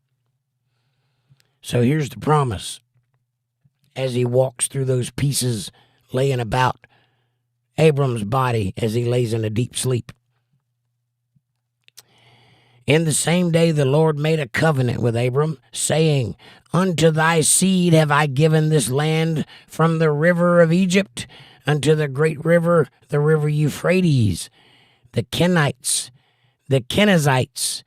So here's the promise. As he walks through those pieces laying about Abram's body as he lays in a deep sleep. In the same day the Lord made a covenant with Abram, saying, Unto thy seed have I given this land from the river of Egypt unto the great river, the river Euphrates, the Kenites, the Kenizzites,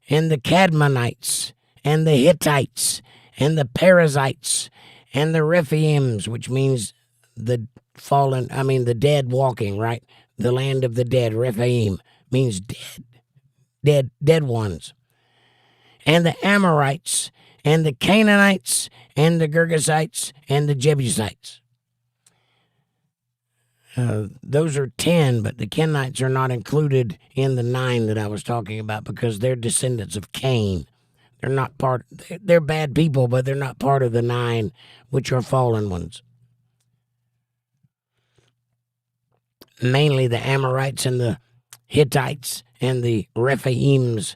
and the Cadmonites, and the Hittites, and the Perizzites, and the Rephaims, which means the dead walking, right? The land of the dead. Rephaim means dead ones. And the Amorites, and the Canaanites, and the Girgashites, and the Jebusites. Those are 10, but the Kenites are not included in the 9 that I was talking about because they're descendants of Cain. They're not they're bad people, but they're not part of the 9, which are fallen ones. Mainly the Amorites and the Hittites and the Rephaims.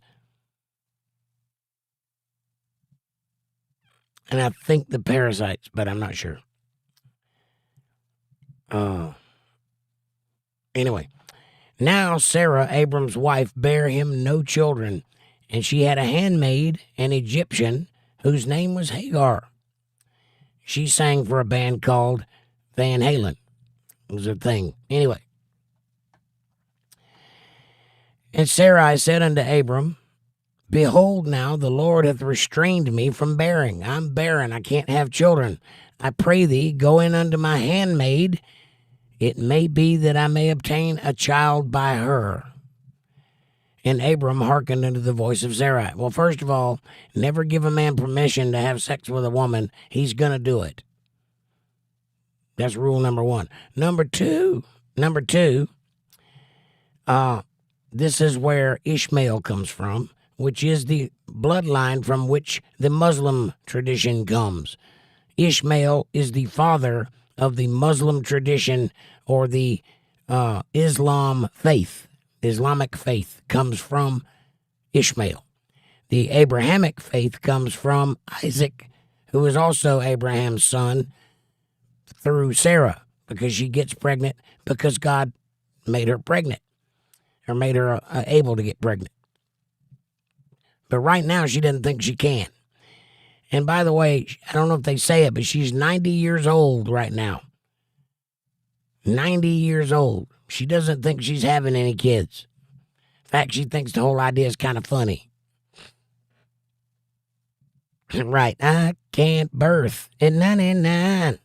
And I think the Perizzites, but I'm not sure. Anyway, now Sarah, Abram's wife, bare him no children, and she had a handmaid, an Egyptian, whose name was Hagar. She sang for a band called Van Halen. It was a thing. Anyway. And Sarai said unto Abram, Behold now, the Lord hath restrained me from bearing. I'm barren, I can't have children. I pray thee, go in unto my handmaid. It may be that I may obtain a child by her. And Abram hearkened unto the voice of Sarai. Well, first of all, never give a man permission to have sex with a woman. He's going to do it. That's rule number 1. Number two, this is where Ishmael comes from, which is the bloodline from which the Muslim tradition comes. Ishmael is the father of the Muslim tradition, or the Islam faith. The Islamic faith comes from Ishmael. The Abrahamic faith comes from Isaac, who is also Abraham's son, through Sarah, because she gets pregnant because God made her pregnant, or made her able to get pregnant. But right now she doesn't think she can. And by the way, I don't know if they say it, but she's 90 years old right now. 90 years old. She doesn't think she's having any kids. In fact, she thinks the whole idea is kind of funny. Right. I can't birth at 99.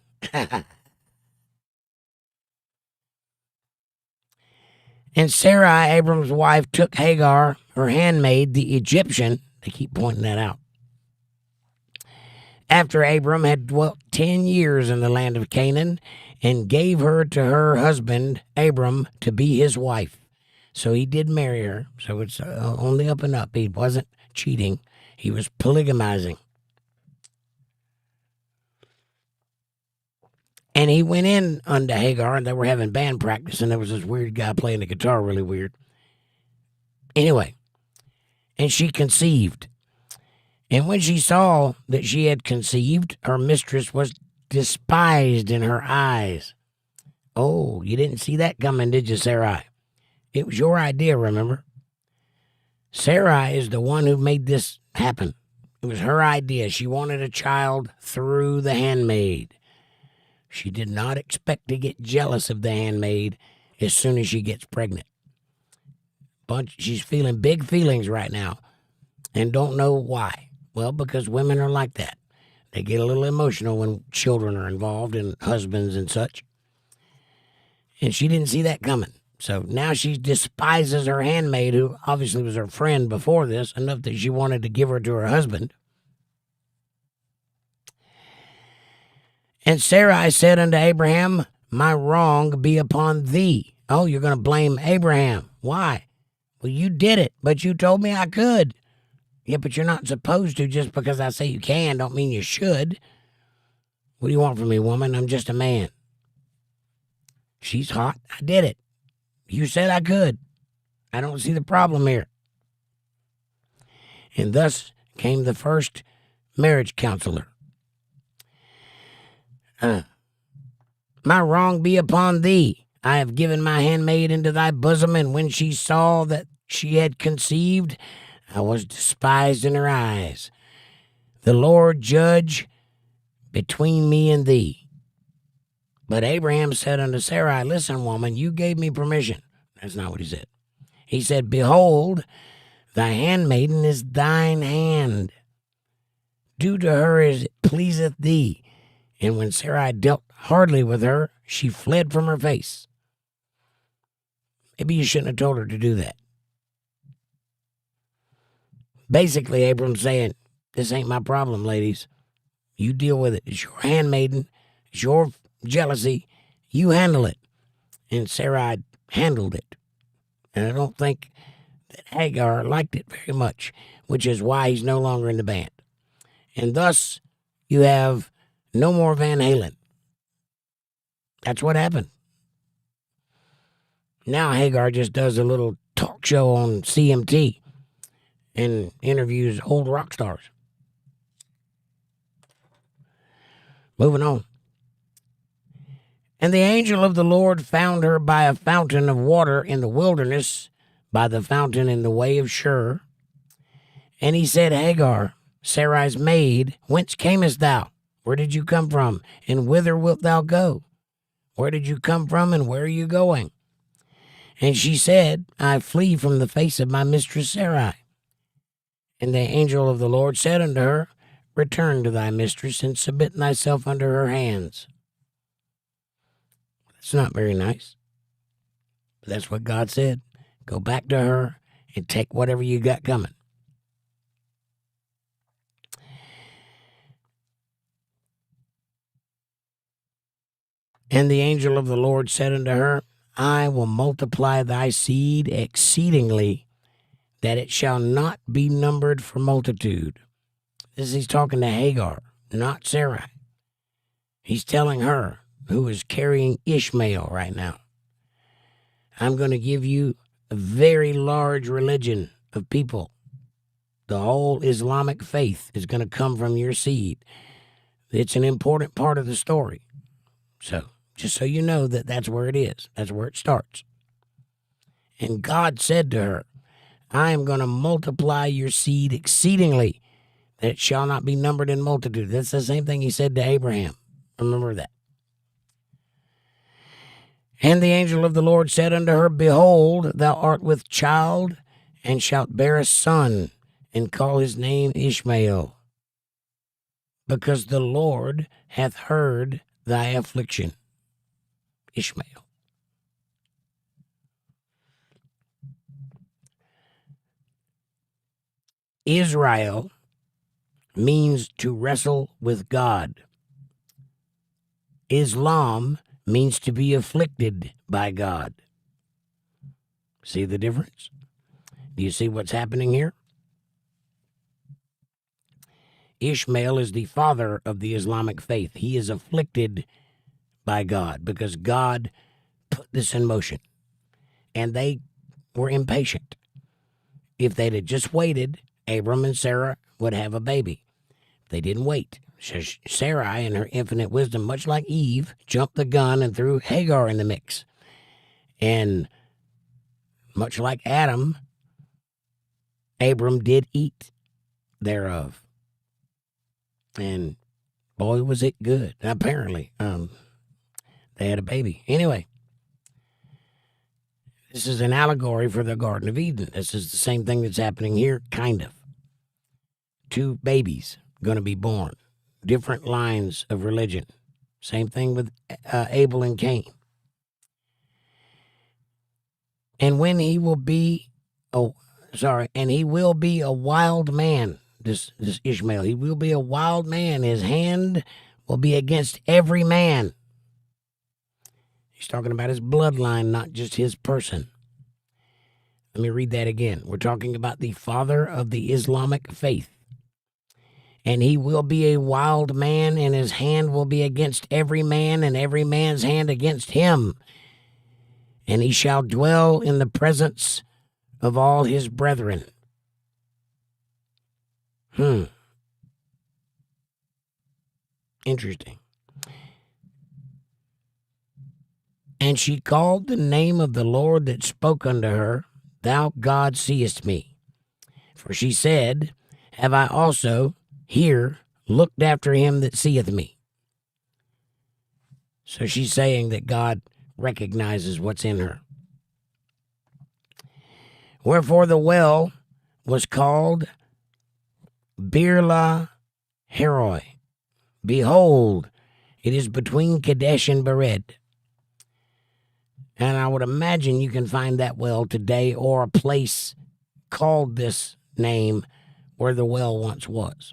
And Sarai, Abram's wife, took Hagar, her handmaid, the Egyptian. They keep pointing that out. After Abram had dwelt 10 years in the land of Canaan, and gave her to her husband, Abram, to be his wife. So he did marry her. So it's on the up and up. He wasn't cheating. He was polygamizing. And he went in unto Hagar, and they were having band practice, and there was this weird guy playing the guitar really weird. Anyway, and she conceived. And when she saw that she had conceived, her mistress was despised in her eyes. Oh, you didn't see that coming, did you, Sarai? It was your idea, remember? Sarai is the one who made this happen. It was her idea. She wanted a child through the handmaid. She did not expect to get jealous of the handmaid as soon as she gets pregnant. She's feeling big feelings right now. and don't know why. Well, because women are like that. They get a little emotional when children are involved and husbands and such. And she didn't see that coming. So now she despises her handmaid, who obviously was her friend before this, enough that she wanted to give her to her husband. And Sarai said unto Abraham, my wrong be upon thee. Oh, you're going to blame Abraham. Why? Well, you did it, but you told me I could. Yeah, but you're not supposed to. Just because I say you can don't mean you should. What do you want from me, woman? I'm just a man. She's hot. I did it. You said I could. I don't see the problem here. And thus came the first marriage counselor. My wrong be upon thee. I have given my handmaid into thy bosom, and when she saw that she had conceived, I was despised in her eyes. The Lord judge between me and thee. But Abraham said unto Sarai, listen, woman, you gave me permission. That's not what he said. He said, behold, thy handmaiden is thine hand. Do to her as it pleaseth thee. And when Sarai dealt hardly with her, she fled from her face. Maybe you shouldn't have told her to do that. Basically, Abram's saying, this ain't my problem, ladies. You deal with it. It's your handmaiden. It's your jealousy. You handle it. And Sarai handled it. And I don't think that Hagar liked it very much, which is why he's no longer in the band. And thus, you have no more Van Halen. That's what happened. Now Hagar just does a little talk show on CMT and interviews old rock stars. Moving on. And the angel of the Lord found her by a fountain of water in the wilderness, by the fountain in the way of Shur. And he said, Hagar, Sarai's maid, whence camest thou? Where did you come from? And whither wilt thou go? Where did you come from, and where are you going? And she said, I flee from the face of my mistress Sarai. And the angel of the Lord said unto her, return to thy mistress, and submit thyself under her hands. It's not very nice. But that's what God said. Go back to her and take whatever you got coming. And the angel of the Lord said unto her, I will multiply thy seed exceedingly, that it shall not be numbered for multitude. He's talking to Hagar, not Sarai. He's telling her, who is carrying Ishmael right now, I'm going to give you a very large religion of people. The whole Islamic faith is going to come from your seed. It's an important part of the story. So, just so you know that that's where it is. That's where it starts. And God said to her, I am going to multiply your seed exceedingly, that it shall not be numbered in multitude. That's the same thing he said to Abraham. Remember that. And the angel of the Lord said unto her, behold, thou art with child, and shalt bear a son, and call his name Ishmael, because the Lord hath heard thy affliction. Ishmael. Israel means to wrestle with God. Islam means to be afflicted by God. See the difference? Do you see what's happening here? Ishmael is the father of the Islamic faith. He is afflicted by God because God put this in motion. And they were impatient. If they'd have just waited, Abram and Sarah would have a baby. They didn't wait. Sarai, in her infinite wisdom, much like Eve, jumped the gun and threw Hagar in the mix. And much like Adam, Abram did eat thereof. And boy, was it good. Apparently, they had a baby. Anyway, this is an allegory for the Garden of Eden. This is the same thing that's happening here, kind of. two babies going to be born, different lines of religion. Same thing with Abel and Cain. And when he will be, and he will be a wild man, this Ishmael, he will be a wild man. His hand will be against every man. He's talking about his bloodline, not just his person. Let me read that again. We're talking about the father of the Islamic faith. And he will be a wild man, and his hand will be against every man, and every man's hand against him. And he shall dwell in the presence of all his brethren. Interesting. And she called the name of the Lord that spoke unto her, Thou God seest me. For she said, Have I also here looked after him that seeth me? So she's saying that God recognizes what's in her. Wherefore the well was called 𝕊𝕦𝕪𝕪. Behold, it is between Kadesh and Bered. And I would imagine you can find that well today, or a place called this name where the well once was.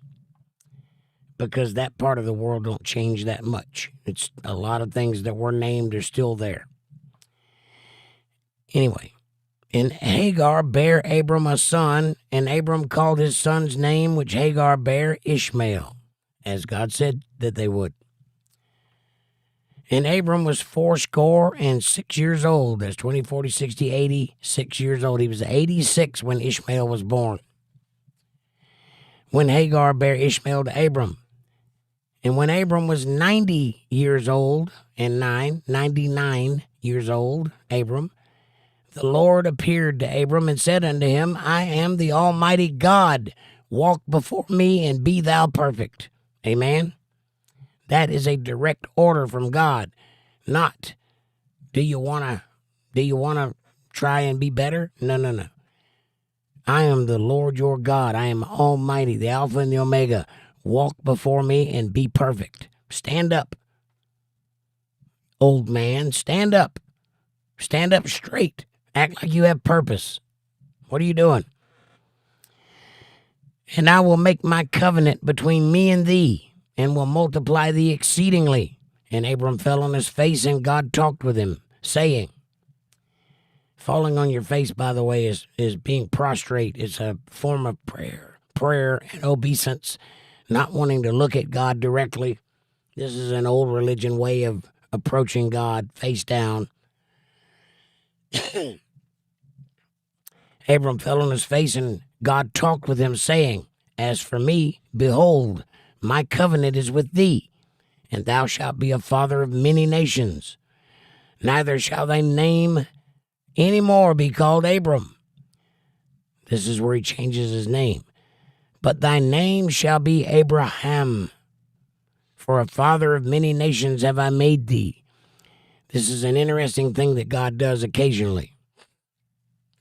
Because that part of the world don't change that much. It's a lot of things that were named are still there. Anyway, and Hagar bare Abram a son, and Abram called his son's name, which Hagar bare, Ishmael, as God said that they would. And Abram was 86 years old. That's 20, 40, 60, 86 years old. He was 86 when Ishmael was born. When Hagar bare Ishmael to Abram. And when Abram was 90 years old, 99 years old, Abram, the Lord appeared to Abram and said unto him, I am the Almighty God. Walk before me and be thou perfect. Amen. That is a direct order from God. Not, do you want to try and be better? No. I am the Lord your God. I am Almighty, the Alpha and the Omega. Walk before me and be perfect. Stand up. Old man, stand up. Stand up straight. Act like you have purpose. What are you doing? And I will make my covenant between me and thee, and will multiply thee exceedingly. And Abram fell on his face, and God talked with him, saying, falling on your face, by the way, is being prostrate. It's a form of prayer and obeisance, not wanting to look at God directly. This is an old religion way of approaching God face down. Abram fell on his face, and God talked with him, saying, As for me, behold, my covenant is with thee, and thou shalt be a father of many nations. Neither shall thy name any more be called Abram. This is where he changes his name. But thy name shall be Abraham, for a father of many nations have I made thee. This is an interesting thing that God does occasionally.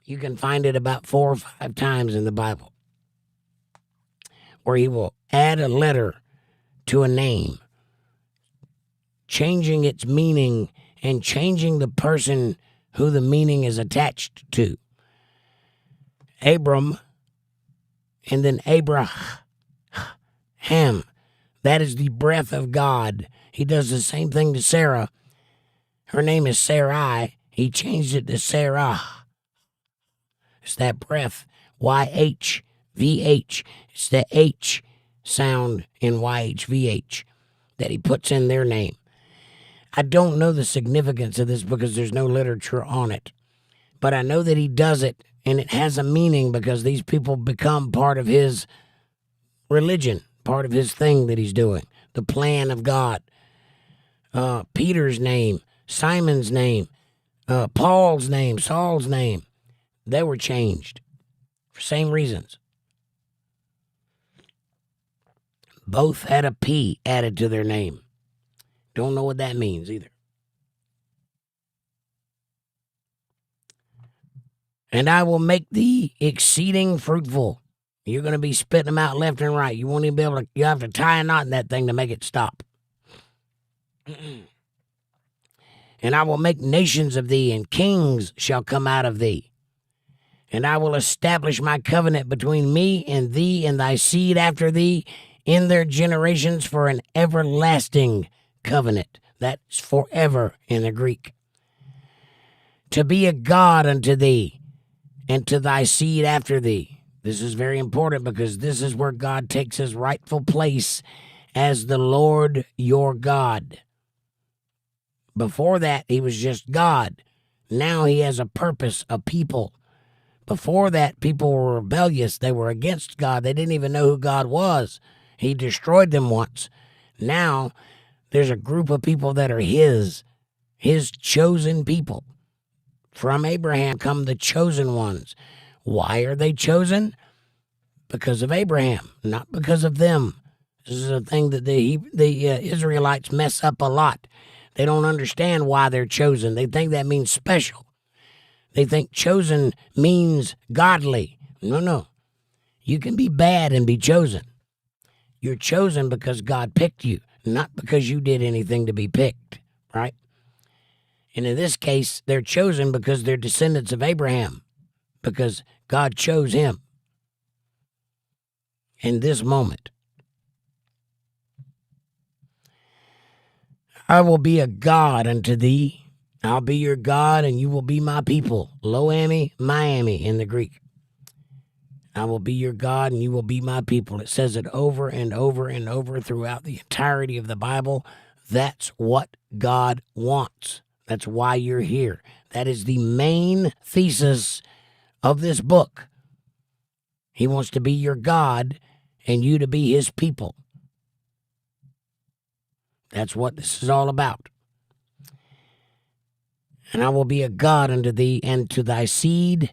You can find it about 4 or 5 times in the Bible, where he will add a letter to a name, changing its meaning and changing the person who the meaning is attached to. Abram, and then Abraham. That is the breath of God. He does the same thing to Sarah. Her name is Sarai. He changed it to Sarah. It's that breath. YHVH. It's the H sound in YHVH that he puts in their name. I don't know the significance of this because there's no literature on it. But I know that he does it, and it has a meaning because these people become part of his religion, part of his thing that he's doing, the plan of God. Peter's name, Simon's name, Paul's name, Saul's name, they were changed for same reasons. Both had a P added to their name. Don't know what that means either. And I will make thee exceeding fruitful. You're going to be spitting them out left and right. You won't even be able to, you have to tie a knot in that thing to make it stop. And I will make nations of thee, and kings shall come out of thee. And I will establish my covenant between me and thee and thy seed after thee in their generations for an everlasting covenant. That's forever in the Greek. To be a God unto thee and to thy seed after thee. This is very important because this is where God takes his rightful place as the Lord your God. Before that, he was just God. Now he has a purpose, a people. Before that, people were rebellious. They were against God. They didn't even know who God was. He destroyed them once. Now, there's a group of people that are his chosen people. From Abraham come the chosen ones. Why are they chosen? Because of Abraham, not because of them. This is a thing that the Israelites mess up a lot. They don't understand why they're chosen. They think that means special. They think chosen means godly. No. You can be bad and be chosen. You're chosen because God picked you, not because you did anything to be picked, right? And in this case, they're chosen because they're descendants of Abraham, because God chose him in this moment. I will be a God unto thee. I'll be your God, and you will be my people. Lo-Ami, Miami in the Greek. I will be your God, and you will be my people. It says it over and over and over throughout the entirety of the Bible. That's what God wants. That's why you're here. That is the main thesis of this book. He wants to be your God, and you to be his people. That's what this is all about. And I will be a God unto thee and to thy seed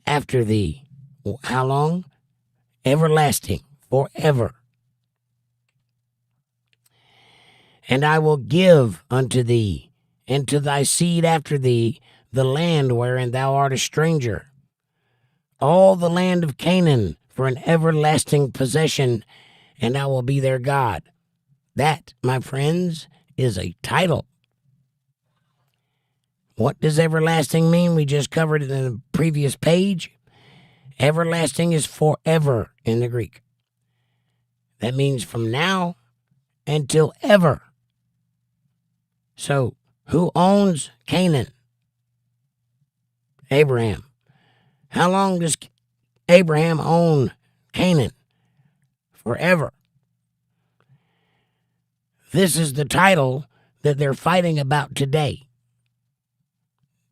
after thee. How long? Everlasting, forever. And I will give unto thee and to thy seed after thee the land wherein thou art a stranger, all the land of Canaan for an everlasting possession, and I will be their God. That, my friends, is a title. What does everlasting mean? We just covered it in the previous page. Everlasting is forever in the Greek. That means from now until ever. So, who owns Canaan? Abraham. How long does Abraham own Canaan? Forever. This is the title that they're fighting about today.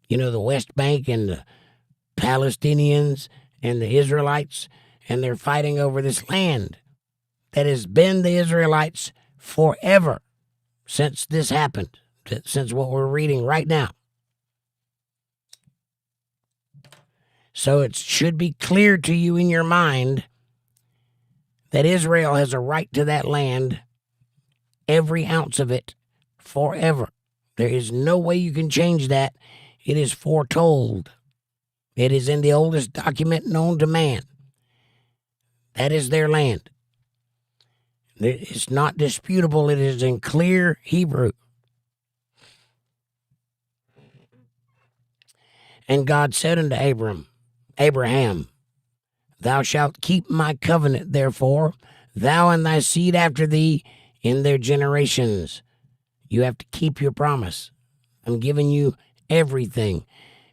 You know, the West Bank and the Palestinians and the Israelites, and they're fighting over this land that has been the Israelites forever since this happened, since what we're reading right now. So it should be clear to you in your mind that Israel has a right to that land, every ounce of it, forever. There is no way you can change that. It is foretold. It is in the oldest document known to man. That is their land. It's not disputable. It is in clear Hebrew. And God said unto Abraham, thou shalt keep my covenant, therefore, thou and thy seed after thee in their generations. You have to keep your promise. I'm giving you everything,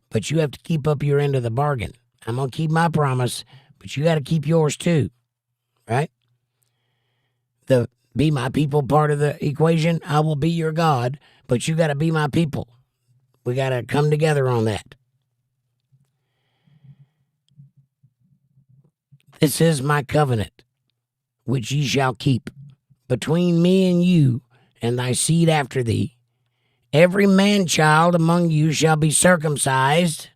but you have to keep up your end of the bargain. I'm going to keep my promise, but you got to keep yours too, right? The be my people part of the equation, I will be your God, but you got to be my people. We got to come together on that. This is my covenant, which ye shall keep, between me and you and thy seed after thee. Every man-child among you shall be circumcised,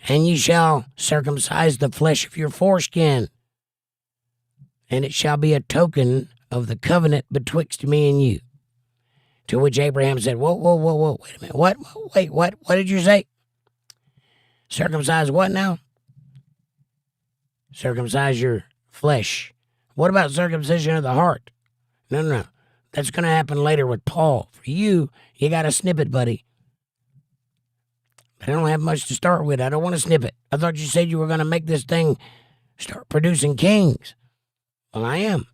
and ye shall circumcise the flesh of your foreskin, and it shall be a token of the covenant betwixt me and you. To which Abraham said, whoa, wait a minute, what? Wait, what did you say? Circumcise what now? circumcise your flesh. What about circumcision of the heart? No. That's going to happen later with Paul. For you got to snip it, buddy. I don't have much to start with. I don't want to snip it. I thought you said you were going to make this thing start producing kings. Well, I am.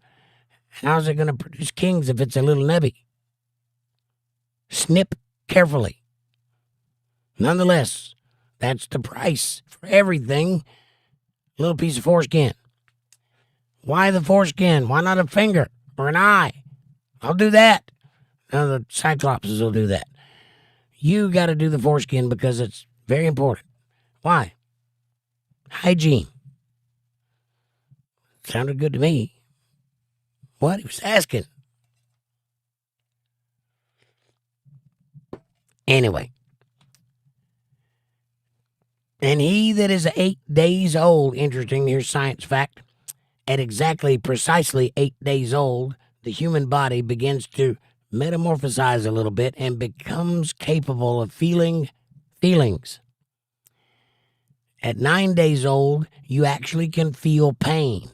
How's it going to produce kings if it's a little nebby? Snip carefully. Nonetheless, that's the price for everything. A little piece of foreskin. Why the foreskin? Why not a finger or an eye? I'll do that. Now the Cyclopses will do that. You got to do the foreskin because it's very important. Why? Hygiene. Sounded good to me. What? He was asking. Anyway. And he that is 8 days old, interesting, here's science fact, at exactly precisely 8 days old, the human body begins to metamorphosize a little bit and becomes capable of feeling feelings. At 9 days old, you actually can feel pain.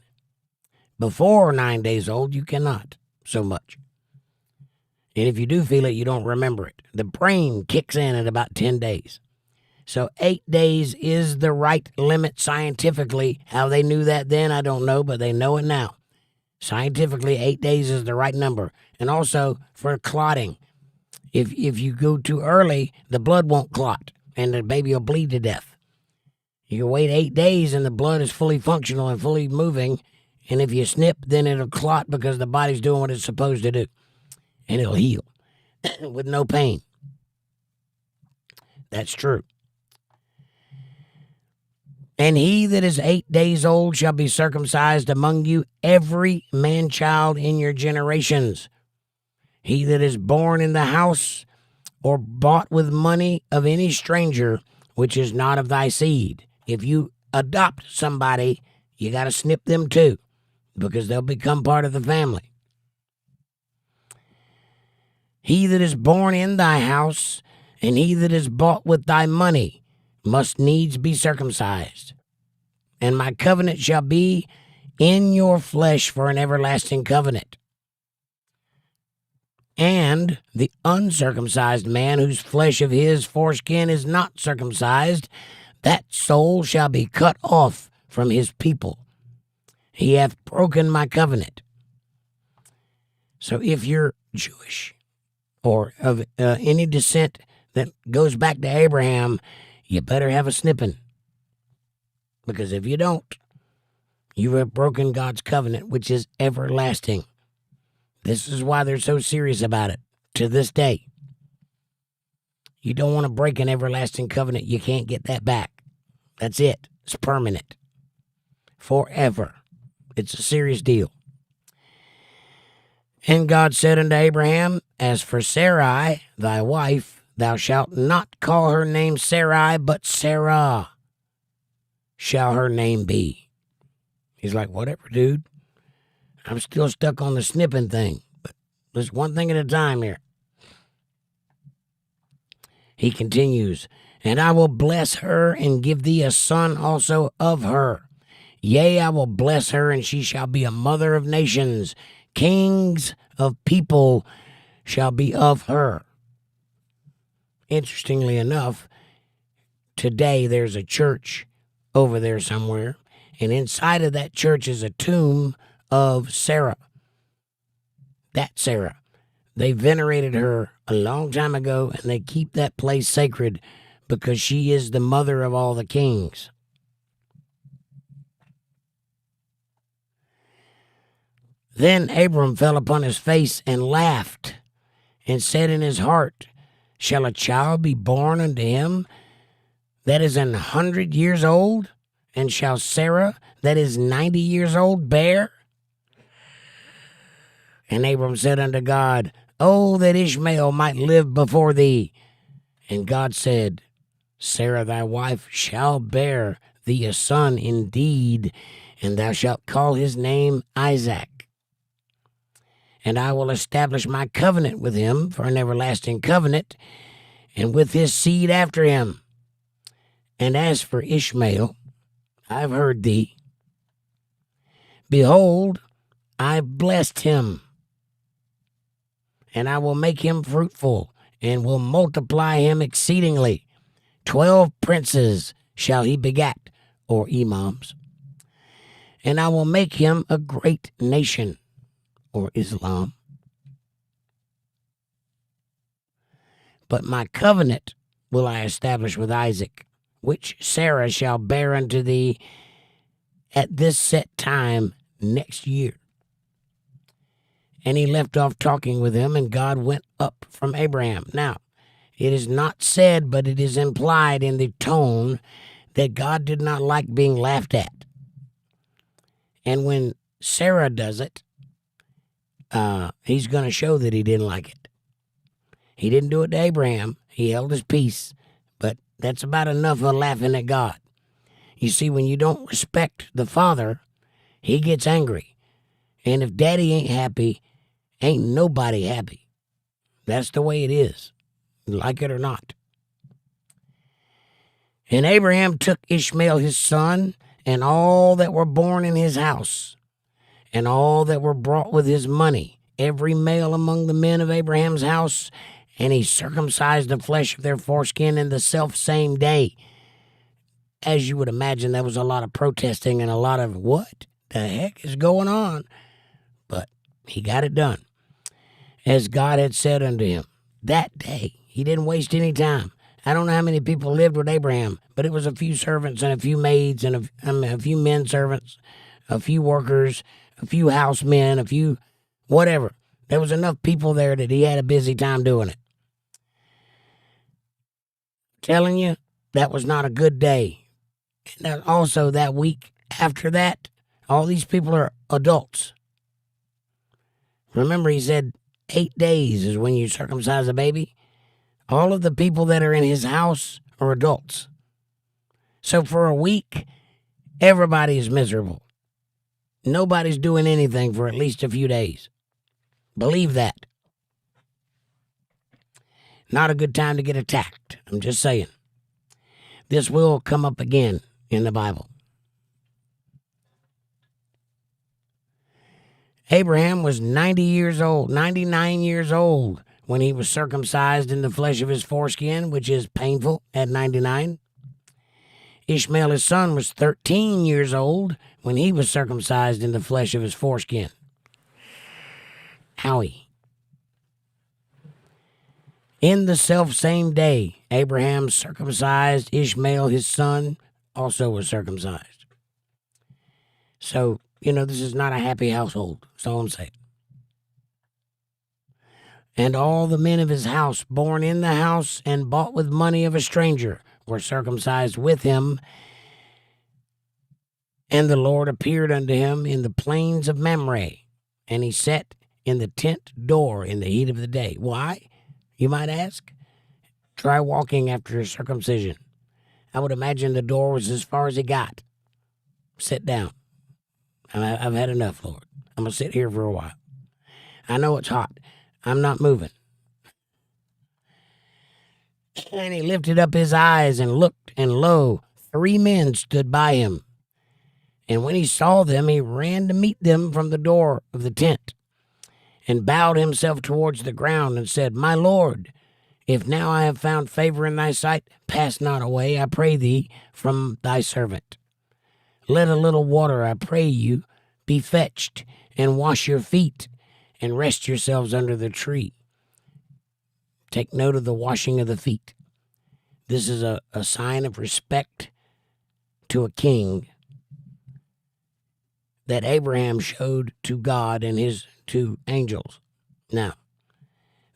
Before 9 days old, you cannot so much. And if you do feel it, you don't remember it. The brain kicks in at about 10 days. So 8 days is the right limit scientifically. How they knew that then, I don't know, but they know it now. Scientifically, 8 days is the right number. And also for clotting. If you go too early, the blood won't clot, and the baby will bleed to death. You can wait 8 days, and the blood is fully functional and fully moving. And if you snip, then it'll clot because the body's doing what it's supposed to do. And it'll heal with no pain. That's true. And he that is 8 days old shall be circumcised among you, every man-child in your generations. He that is born in the house or bought with money of any stranger, which is not of thy seed. If you adopt somebody, you got to snip them too, because they'll become part of the family. He that is born in thy house, and he that is bought with thy money, must needs be circumcised. And my covenant shall be in your flesh for an everlasting covenant. And the uncircumcised man, whose flesh of his foreskin is not circumcised, that soul shall be cut off from his people. He hath broken my covenant. So if you're Jewish or of any descent that goes back to Abraham, you better have a snipping. Because if you don't, you have broken God's covenant, which is everlasting. This is why they're so serious about it to this day. You don't want to break an everlasting covenant. You can't get that back. That's it. It's permanent. Forever. It's a serious deal. And God said unto Abraham, as for Sarai, thy wife, thou shalt not call her name Sarai, but Sarah shall her name be. He's like, whatever, dude. I'm still stuck on the snipping thing, but there's one thing at a time here. He continues, and I will bless her and give thee a son also of her. Yea, I will bless her, and she shall be a mother of nations. Kings of people shall be of her. Interestingly enough, today there's a church over there somewhere, and inside of that church is a tomb of Sarah. That Sarah. They venerated her a long time ago, and they keep that place sacred because she is the mother of all the kings. Then Abram fell upon his face and laughed, and said in his heart, shall a child be born unto him that is 100 years old? And shall Sarah that is 90 years old bear? And Abram said unto God, oh, that Ishmael might live before thee. And God said, Sarah thy wife shall bear thee a son indeed, and thou shalt call his name Isaac. And I will establish my covenant with him for an everlasting covenant, and with his seed after him. And as for Ishmael, I've heard thee. Behold, I blessed him, and I will make him fruitful, and will multiply him exceedingly. 12 princes shall he begat, or imams, and I will make him a great nation, or Islam. But my covenant will I establish with Isaac, which Sarah shall bear unto thee at this set time next year. And he left off talking with him, and God went up from Abraham. Now, it is not said, but it is implied in the tone that God did not like being laughed at. And when Sarah does it, he's going to show that he didn't like it. He didn't do it to Abraham. He held his peace. But that's about enough of laughing at God. You see, when you don't respect the Father, he gets angry. And if Daddy ain't happy, ain't nobody happy. That's the way it is, like it or not. And Abraham took Ishmael his son, and all that were born in his house, and all that were brought with his money, every male among the men of Abraham's house, and he circumcised the flesh of their foreskin in the selfsame day. As you would imagine, there was a lot of protesting and a lot of, what the heck is going on? But he got it done, as God had said unto him. That day, he didn't waste any time. I don't know how many people lived with Abraham, but it was a few servants and a few maids and a few men servants, a few workers, a few housemen, a few whatever. There was enough people there that he had a busy time doing it. Telling you, that was not a good day. And also that week after that, all these people are adults. Remember, he said 8 days is when you circumcise a baby. All of the people that are in his house are adults. So for a week, everybody is miserable. Nobody's doing anything for at least a few days. Believe that. Not a good time to get attacked. I'm just saying. This will come up again in the Bible. Abraham was 99 years old, when he was circumcised in the flesh of his foreskin, which is painful at 99. Ishmael, his son, was 13 years old when he was circumcised in the flesh of his foreskin. Owie. In the selfsame day, Abraham circumcised Ishmael, his son, also was circumcised. So, this is not a happy household. That's all I'm saying. And all the men of his house, born in the house and bought with money of a stranger, were circumcised with him. And the Lord appeared unto him in the plains of Mamre, and he sat in the tent door in the heat of the day. Why, you might ask? Try walking after circumcision. I would imagine the door was as far as he got. Sit down. I've had enough, Lord. I'm going to sit here for a while. I know it's hot. I'm not moving. And he lifted up his eyes and looked, and lo, 3 men stood by him. And when he saw them, he ran to meet them from the door of the tent, and bowed himself towards the ground, and said, My Lord, if now I have found favor in thy sight, pass not away, I pray thee, from thy servant. Let a little water, I pray you, be fetched, and wash your feet, and rest yourselves under the tree. Take note of the washing of the feet. This is a sign of respect to a king that Abraham showed to God and his 2 angels. Now,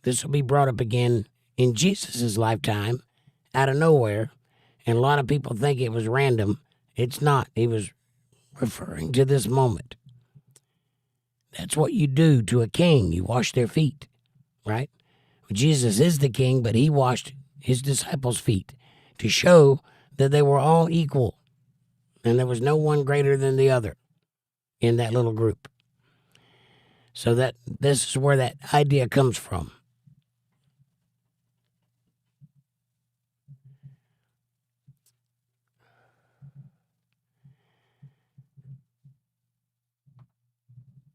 this will be brought up again in Jesus' lifetime, out of nowhere, and a lot of people think it was random. It's not. He was referring to this moment. That's what you do to a king. You wash their feet, right? Jesus is the king, but he washed his disciples' feet to show that they were all equal and there was no one greater than the other in that little group. So that this is where that idea comes from.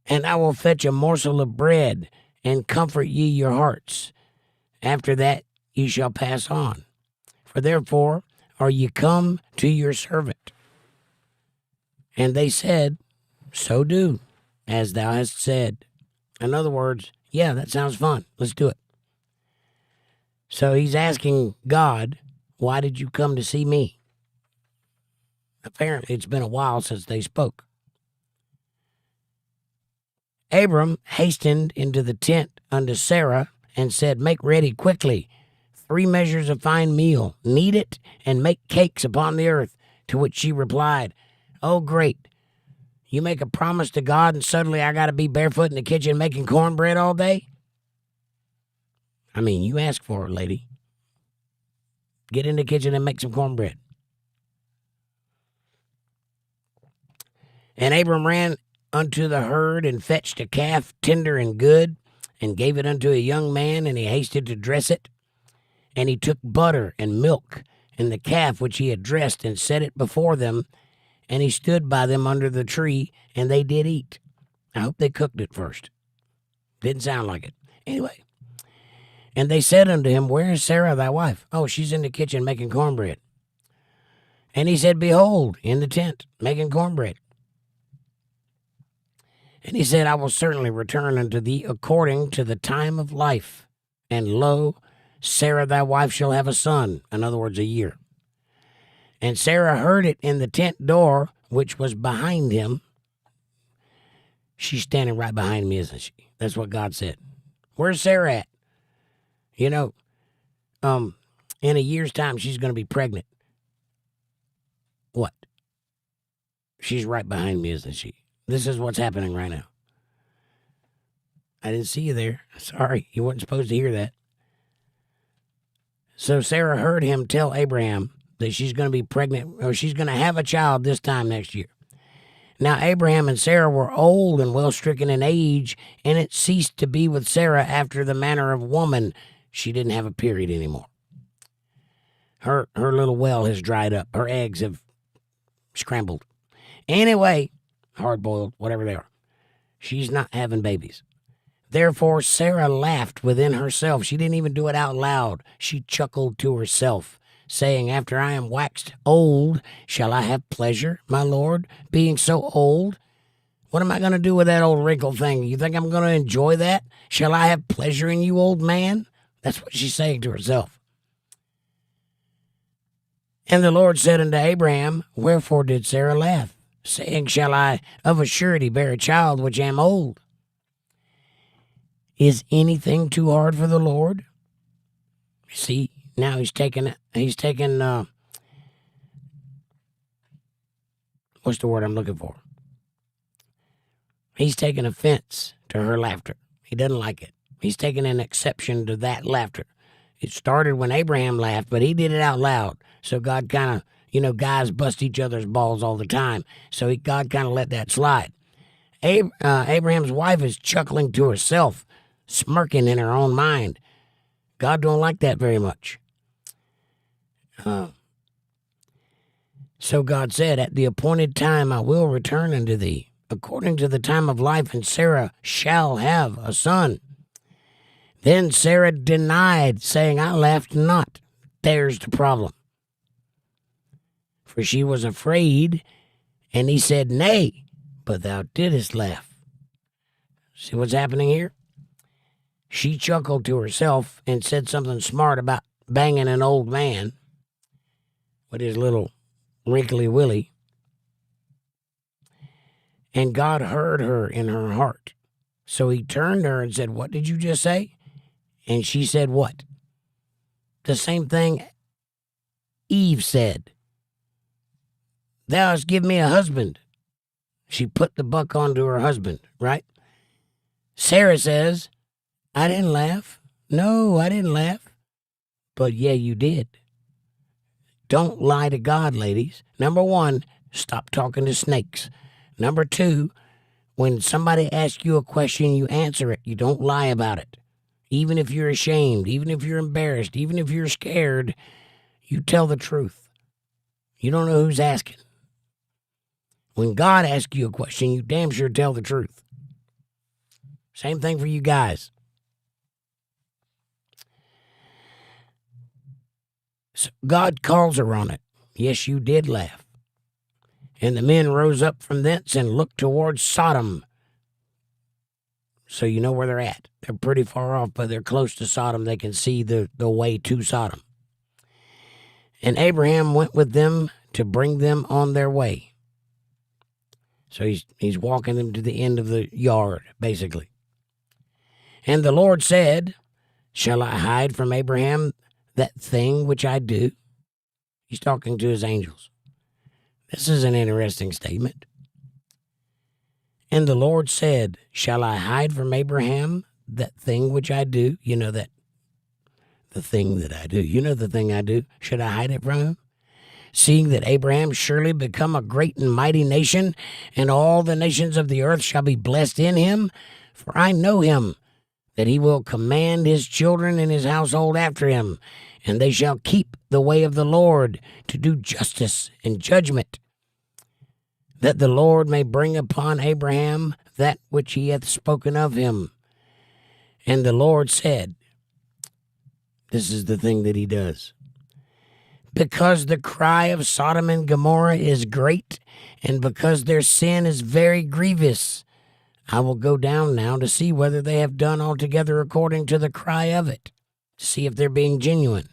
and I will fetch a morsel of bread, and comfort ye your hearts. After that ye shall pass on. For therefore are ye come to your servant. And they said, So do, as thou hast said. In other words, yeah, that sounds fun. Let's do it. So he's asking God, why did you come to see me? Apparently it's been a while since they spoke. Abram hastened into the tent unto Sarah and said, Make ready quickly 3 measures of fine meal, knead it, and make cakes upon the earth. To which she replied, Oh, great. You make a promise to God and suddenly I got to be barefoot in the kitchen making cornbread all day? I mean, you ask for it, lady. Get in the kitchen and make some cornbread. And Abram ran unto the herd and fetched a calf tender and good, and gave it unto a young man, and he hasted to dress it. And he took butter and milk and the calf which he had dressed, and set it before them, and he stood by them under the tree, and they did eat. I hope they cooked it first. Didn't sound like it. Anyway. And they said unto him, Where is Sarah thy wife? Oh, she's in the kitchen making cornbread. And he said, Behold, in the tent, making cornbread. And he said, I will certainly return unto thee according to the time of life. And lo, Sarah thy wife shall have a son. In other words, a year. And Sarah heard it in the tent door, which was behind him. She's standing right behind me, isn't she? That's what God said. Where's Sarah at? You know, in a year's time, she's going to be pregnant. What? She's right behind me, isn't she? This is what's happening right now. I didn't see you there. Sorry, you weren't supposed to hear that. So Sarah heard him tell Abraham that she's going to be pregnant, or she's going to have a child this time next year. Now Abraham and Sarah were old and well stricken in age, and it ceased to be with Sarah after the manner of woman. She didn't have a period anymore. Her little well has dried up. Her eggs have scrambled. Anyway, hard-boiled, whatever they are. She's not having babies. Therefore Sarah laughed within herself. She didn't even do it out loud. She chuckled to herself, saying, After I am waxed old, shall I have pleasure, my Lord, being so old? What am I going to do with that old wrinkled thing? You think I'm going to enjoy that? Shall I have pleasure in you, old man? That's what she's saying to herself. And the Lord said unto Abraham, Wherefore did Sarah laugh, saying, Shall I of a surety bear a child which am old? Is anything too hard for the Lord? See, now he's taking what's the word I'm looking for? He's taking offense to her laughter. He doesn't like it. He's taking an exception to that laughter. It started when Abraham laughed, but he did it out loud. So God kind of, guys bust each other's balls all the time. So God kind of let that slide. Abraham's wife is chuckling to herself, smirking in her own mind. God don't like that very much. So God said, At the appointed time I will return unto thee, according to the time of life, and Sarah shall have a son. Then Sarah denied, saying, I laughed not. There's the problem. For she was afraid, and he said, Nay, but thou didst laugh. See what's happening here? She chuckled to herself and said something smart about banging an old man with his little wrinkly willy. And God heard her in her heart. So he turned to her and said, What did you just say? And she said what? The same thing Eve said. Thou hast given me a husband. She put the buck onto her husband, right? Sarah says, I didn't laugh. No, I didn't laugh. But yeah, you did. Don't lie to God, ladies. Number one, stop talking to snakes. Number two, when somebody asks you a question, you answer it. You don't lie about it. Even if you're ashamed, even if you're embarrassed, even if you're scared, you tell the truth. You don't know who's asking. When God asks you a question, you damn sure tell the truth. Same thing for you guys. So God calls her on it. Yes, you did laugh. And the men rose up from thence and looked towards Sodom. So you know where they're at. They're pretty far off, but they're close to Sodom. They can see the way to Sodom. And Abraham went with them to bring them on their way. So he's walking them to the end of the yard, basically. And the Lord said, shall I hide from Abraham that thing which I do? He's talking to his angels. This is an interesting statement. And the Lord said, shall I hide from Abraham that thing which I do? You know that, the thing that I do. You know the thing I do. Should I hide it from him? Seeing that Abraham surely become a great and mighty nation, and all the nations of the earth shall be blessed in him. For I know him, that he will command his children and his household after him, and they shall keep the way of the Lord to do justice and judgment, that the Lord may bring upon Abraham that which he hath spoken of him. And the Lord said, this is the thing that he does. Because the cry of Sodom and Gomorrah is great, and because their sin is very grievous, I will go down now to see whether they have done altogether according to the cry of it, to see if they're being genuine,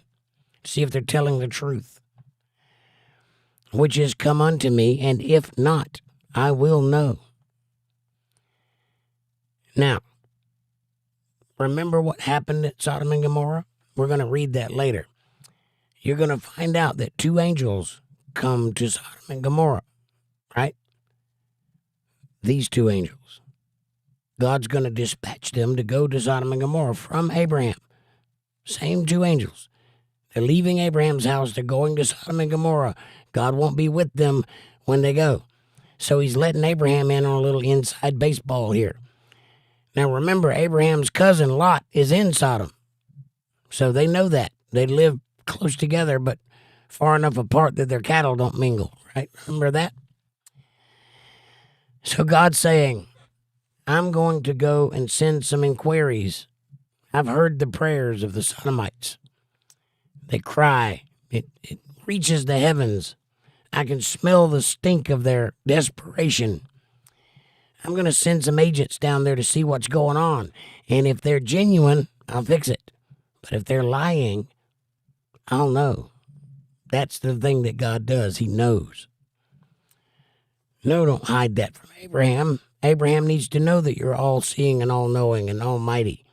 to see if they're telling the truth, which is come unto me, and if not, I will know. Now, remember what happened at Sodom and Gomorrah? We're going to read that later. You're going to find out that two angels come to Sodom and Gomorrah, right? These two angels. God's going to dispatch them to go to Sodom and Gomorrah from Abraham. Same two angels. They're leaving Abraham's house. They're going to Sodom and Gomorrah. God won't be with them when they go. So he's letting Abraham in on a little inside baseball here. Now remember, Abraham's cousin Lot is in Sodom. So they know that. They live close together, but far enough apart that their cattle don't mingle, right? Remember that? So God's saying, I'm going to go and send some inquiries. I've heard the prayers of the Sodomites. They cry. It reaches the heavens. I can smell the stink of their desperation. I'm going to send some agents down there to see what's going on. And if they're genuine, I'll fix it. But if they're lying, I'll know. That's the thing that God does. He knows. No, don't hide that from Abraham. Abraham needs to know that you're all-seeing and all-knowing and almighty.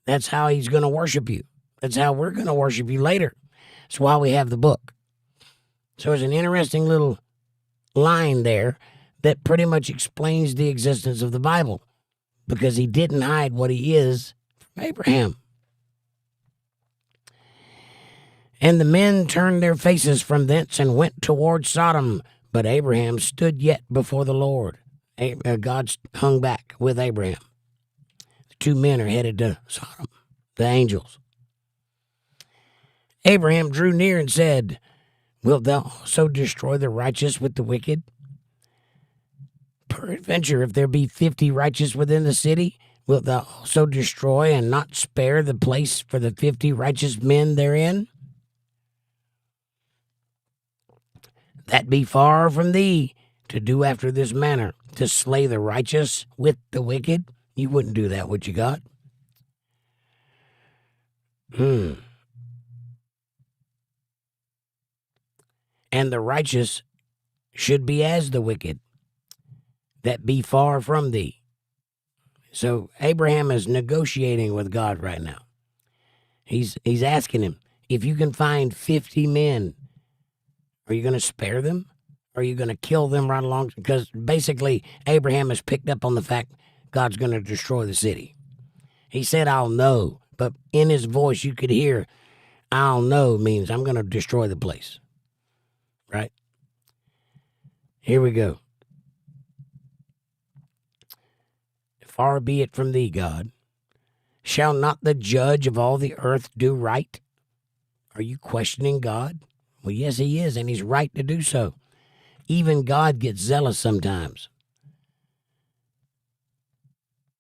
That's how he's going to worship you. That's how we're going to worship you later. That's why we have the book. So it's an interesting little line there that pretty much explains the existence of the Bible, because he didn't hide what he is from Abraham. And the men turned their faces from thence and went toward Sodom, but Abraham stood yet before the Lord. God hung back with Abraham. The two men are headed to Sodom, the angels. Abraham drew near and said, wilt thou also destroy the righteous with the wicked? Peradventure, if there be 50 righteous within the city, wilt thou also destroy and not spare the place for the 50 righteous men therein? That be far from thee to do after this manner, to slay the righteous with the wicked. You wouldn't do that, would you, God? And the righteous should be as the wicked, that be far from thee. So Abraham is negotiating with God right now. He's asking him, if you can find 50 men, are you going to spare them? Or are you going to kill them right along? Because basically, Abraham has picked up on the fact God's going to destroy the city. He said, I'll know. But in his voice, you could hear, I'll know means I'm going to destroy the place. Right? Here we go. Far be it from thee, God. Shall not the judge of all the earth do right? Are you questioning God? Well, yes, he is, and he's right to do so. Even God gets zealous sometimes.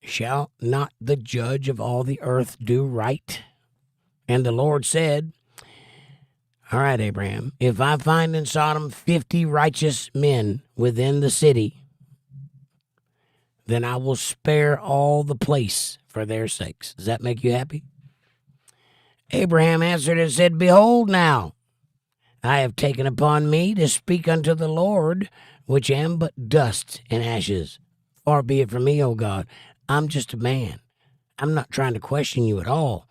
shall not the judge of all the earth do right? And the Lord said, all right, Abraham, if I find in Sodom 50 righteous men within the city, then I will spare all the place for their sakes. Does that make you happy? Abraham answered and said, behold now, I have taken upon me to speak unto the Lord, which am but dust and ashes. Far be it from me, O God. I'm just a man. I'm not trying to question you at all.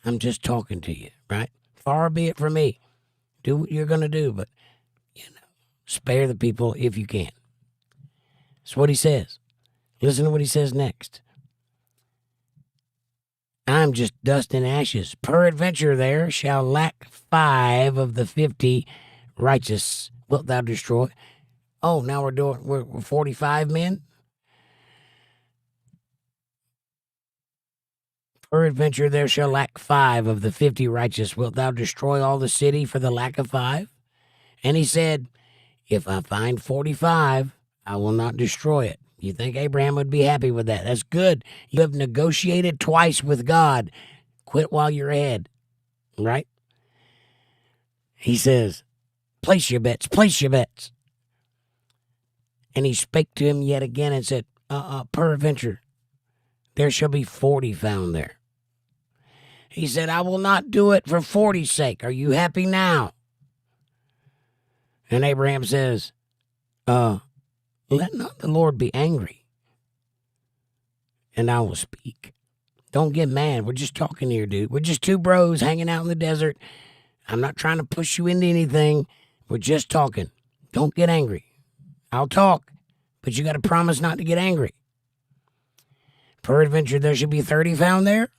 I'm just talking to you, right? Far be it from me. Do what you're going to do, but, spare the people if you can. That's what he says. Listen to what he says next. I'm just dust and ashes. Peradventure there shall lack 5 of the 50 righteous. Wilt thou destroy? Oh, now we're 45 men? Peradventure there shall lack 5 of the 50 righteous. Wilt thou destroy all the city for the lack of 5? And he said, if I find 45, I will not destroy it. You think Abraham would be happy with that? That's good. You have negotiated twice with God. Quit while you're ahead, right? He says, place your bets, place your bets. And he spake to him yet again and said, peradventure, there shall be 40 found there. He said, I will not do it for 40's sake. Are you happy now? And Abraham says, let not the Lord be angry, and I will speak. Don't get mad. We're just talking here, dude. We're just two bros hanging out in the desert. I'm not trying to push you into anything. We're just talking. Don't get angry. I'll talk, but you got to promise not to get angry. Peradventure, there should be 30 found there.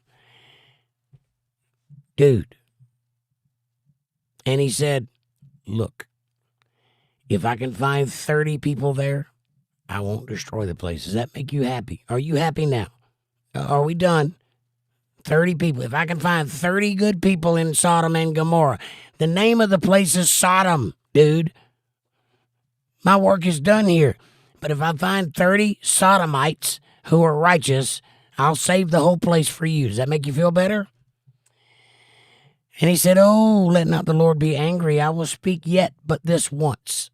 Dude. And he said, look, if I can find 30 people there, I won't destroy the place. Does that make you happy? Are you happy now? Are we done? 30 people. If I can find 30 good people in Sodom and Gomorrah, the name of the place is Sodom, dude. My work is done here. But if I find 30 Sodomites who are righteous, I'll save the whole place for you. Does that make you feel better? And he said, oh, let not the Lord be angry. I will speak yet but this once.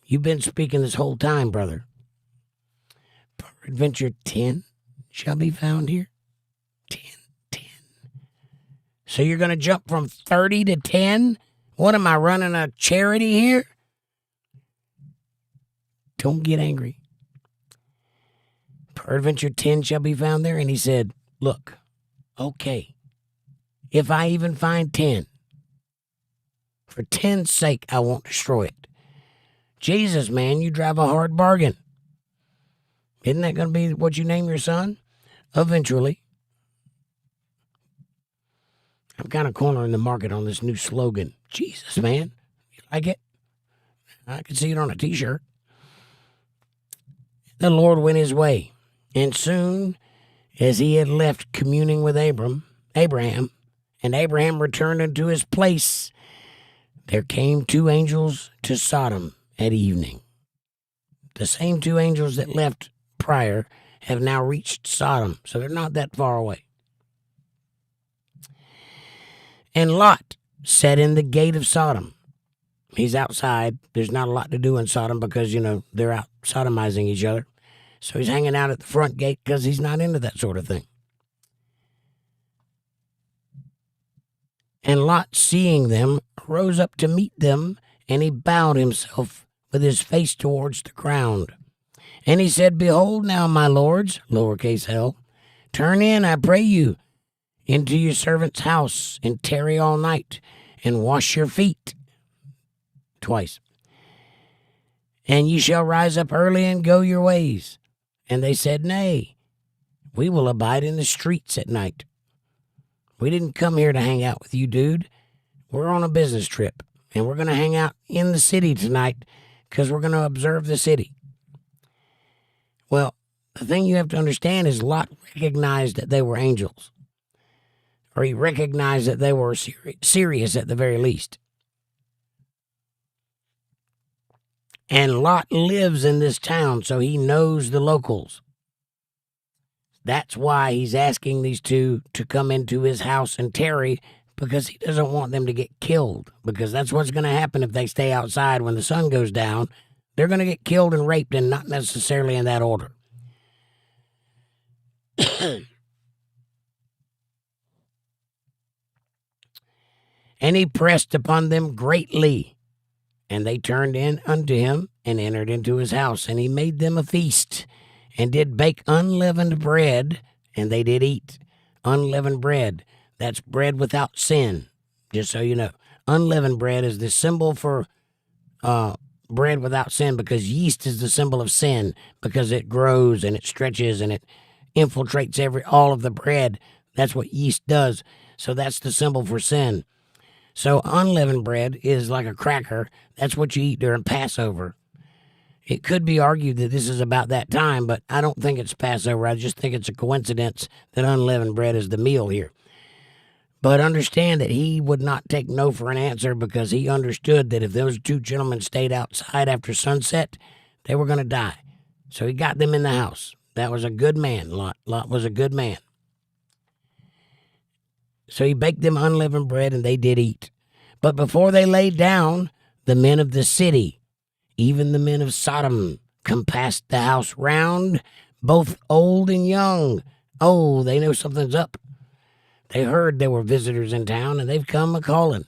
You've been speaking this whole time, brother. Peradventure 10 shall be found here. 10. So you're going to jump from 30 to 10? What am I, running a charity here? Don't get angry. Peradventure 10 shall be found there. And he said, look, okay, if I even find 10, for 10's sake, I won't destroy it. Jesus, man, you drive a hard bargain. Isn't that going to be what you name your son? Eventually. I'm kind of cornering the market on this new slogan. Jesus, man. You like it? I can see it on a t-shirt. The Lord went his way, and soon as he had left communing with Abraham, and Abraham returned unto his place, there came 2 angels to Sodom at evening. The same 2 angels that left prior have now reached Sodom, so they're not that far away. And Lot sat in the gate of Sodom. He's outside. There's not a lot to do in Sodom because, they're out sodomizing each other. So he's hanging out at the front gate because he's not into that sort of thing. And Lot, seeing them, rose up to meet them, and he bowed himself with his face towards the ground. And he said, behold now, my lords, lowercase l, turn in, I pray you, into your servant's house, and tarry all night, and wash your feet. Twice. And ye shall rise up early and go your ways. And they said, nay, we will abide in the streets at night. We didn't come here to hang out with you, dude. We're on a business trip, and we're going to hang out in the city tonight because we're going to observe the city. Well, the thing you have to understand is Lot recognized that they were angels, or he recognized that they were serious at the very least. And Lot lives in this town, so he knows the locals. That's why he's asking these two to come into his house and tarry, because he doesn't want them to get killed, because that's what's going to happen if they stay outside when the sun goes down. They're going to get killed and raped, and not necessarily in that order. And he pressed upon them greatly, and they turned in unto him and entered into his house, and he made them a feast, and did bake unleavened bread, and they did eat. Unleavened bread, that's bread without sin, just so you know. Unleavened bread is the symbol for bread without sin, because yeast is the symbol of sin, because it grows and it stretches and it infiltrates all of the bread. That's what yeast does. So that's the symbol for sin. So unleavened bread is like a cracker. That's what you eat during Passover. It could be argued that this is about that time, but I don't think it's Passover. I just think it's a coincidence that unleavened bread is the meal here. But understand that he would not take no for an answer, because he understood that if those two gentlemen stayed outside after sunset, they were going to die. So he got them in the house. That was a good man. Lot was a good man. So he baked them unleavened bread, and they did eat. But before they laid down, the men of the city, even the men of Sodom, compassed the house round, both old and young. Oh, they know something's up. They heard there were visitors in town, and they've come a-calling.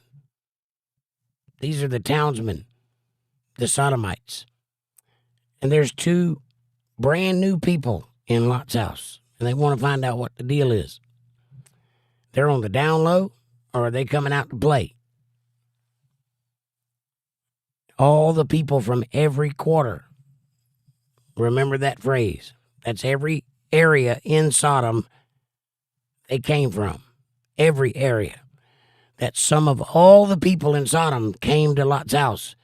These are the townsmen, the Sodomites. And there's two brand new people in Lot's house, and they want to find out what the deal is. They're on the down low, or are they coming out to play? All the people from every quarter. Remember that phrase. That's every area in Sodom they came from. Every area. That some of all the people in Sodom came to Lot's house.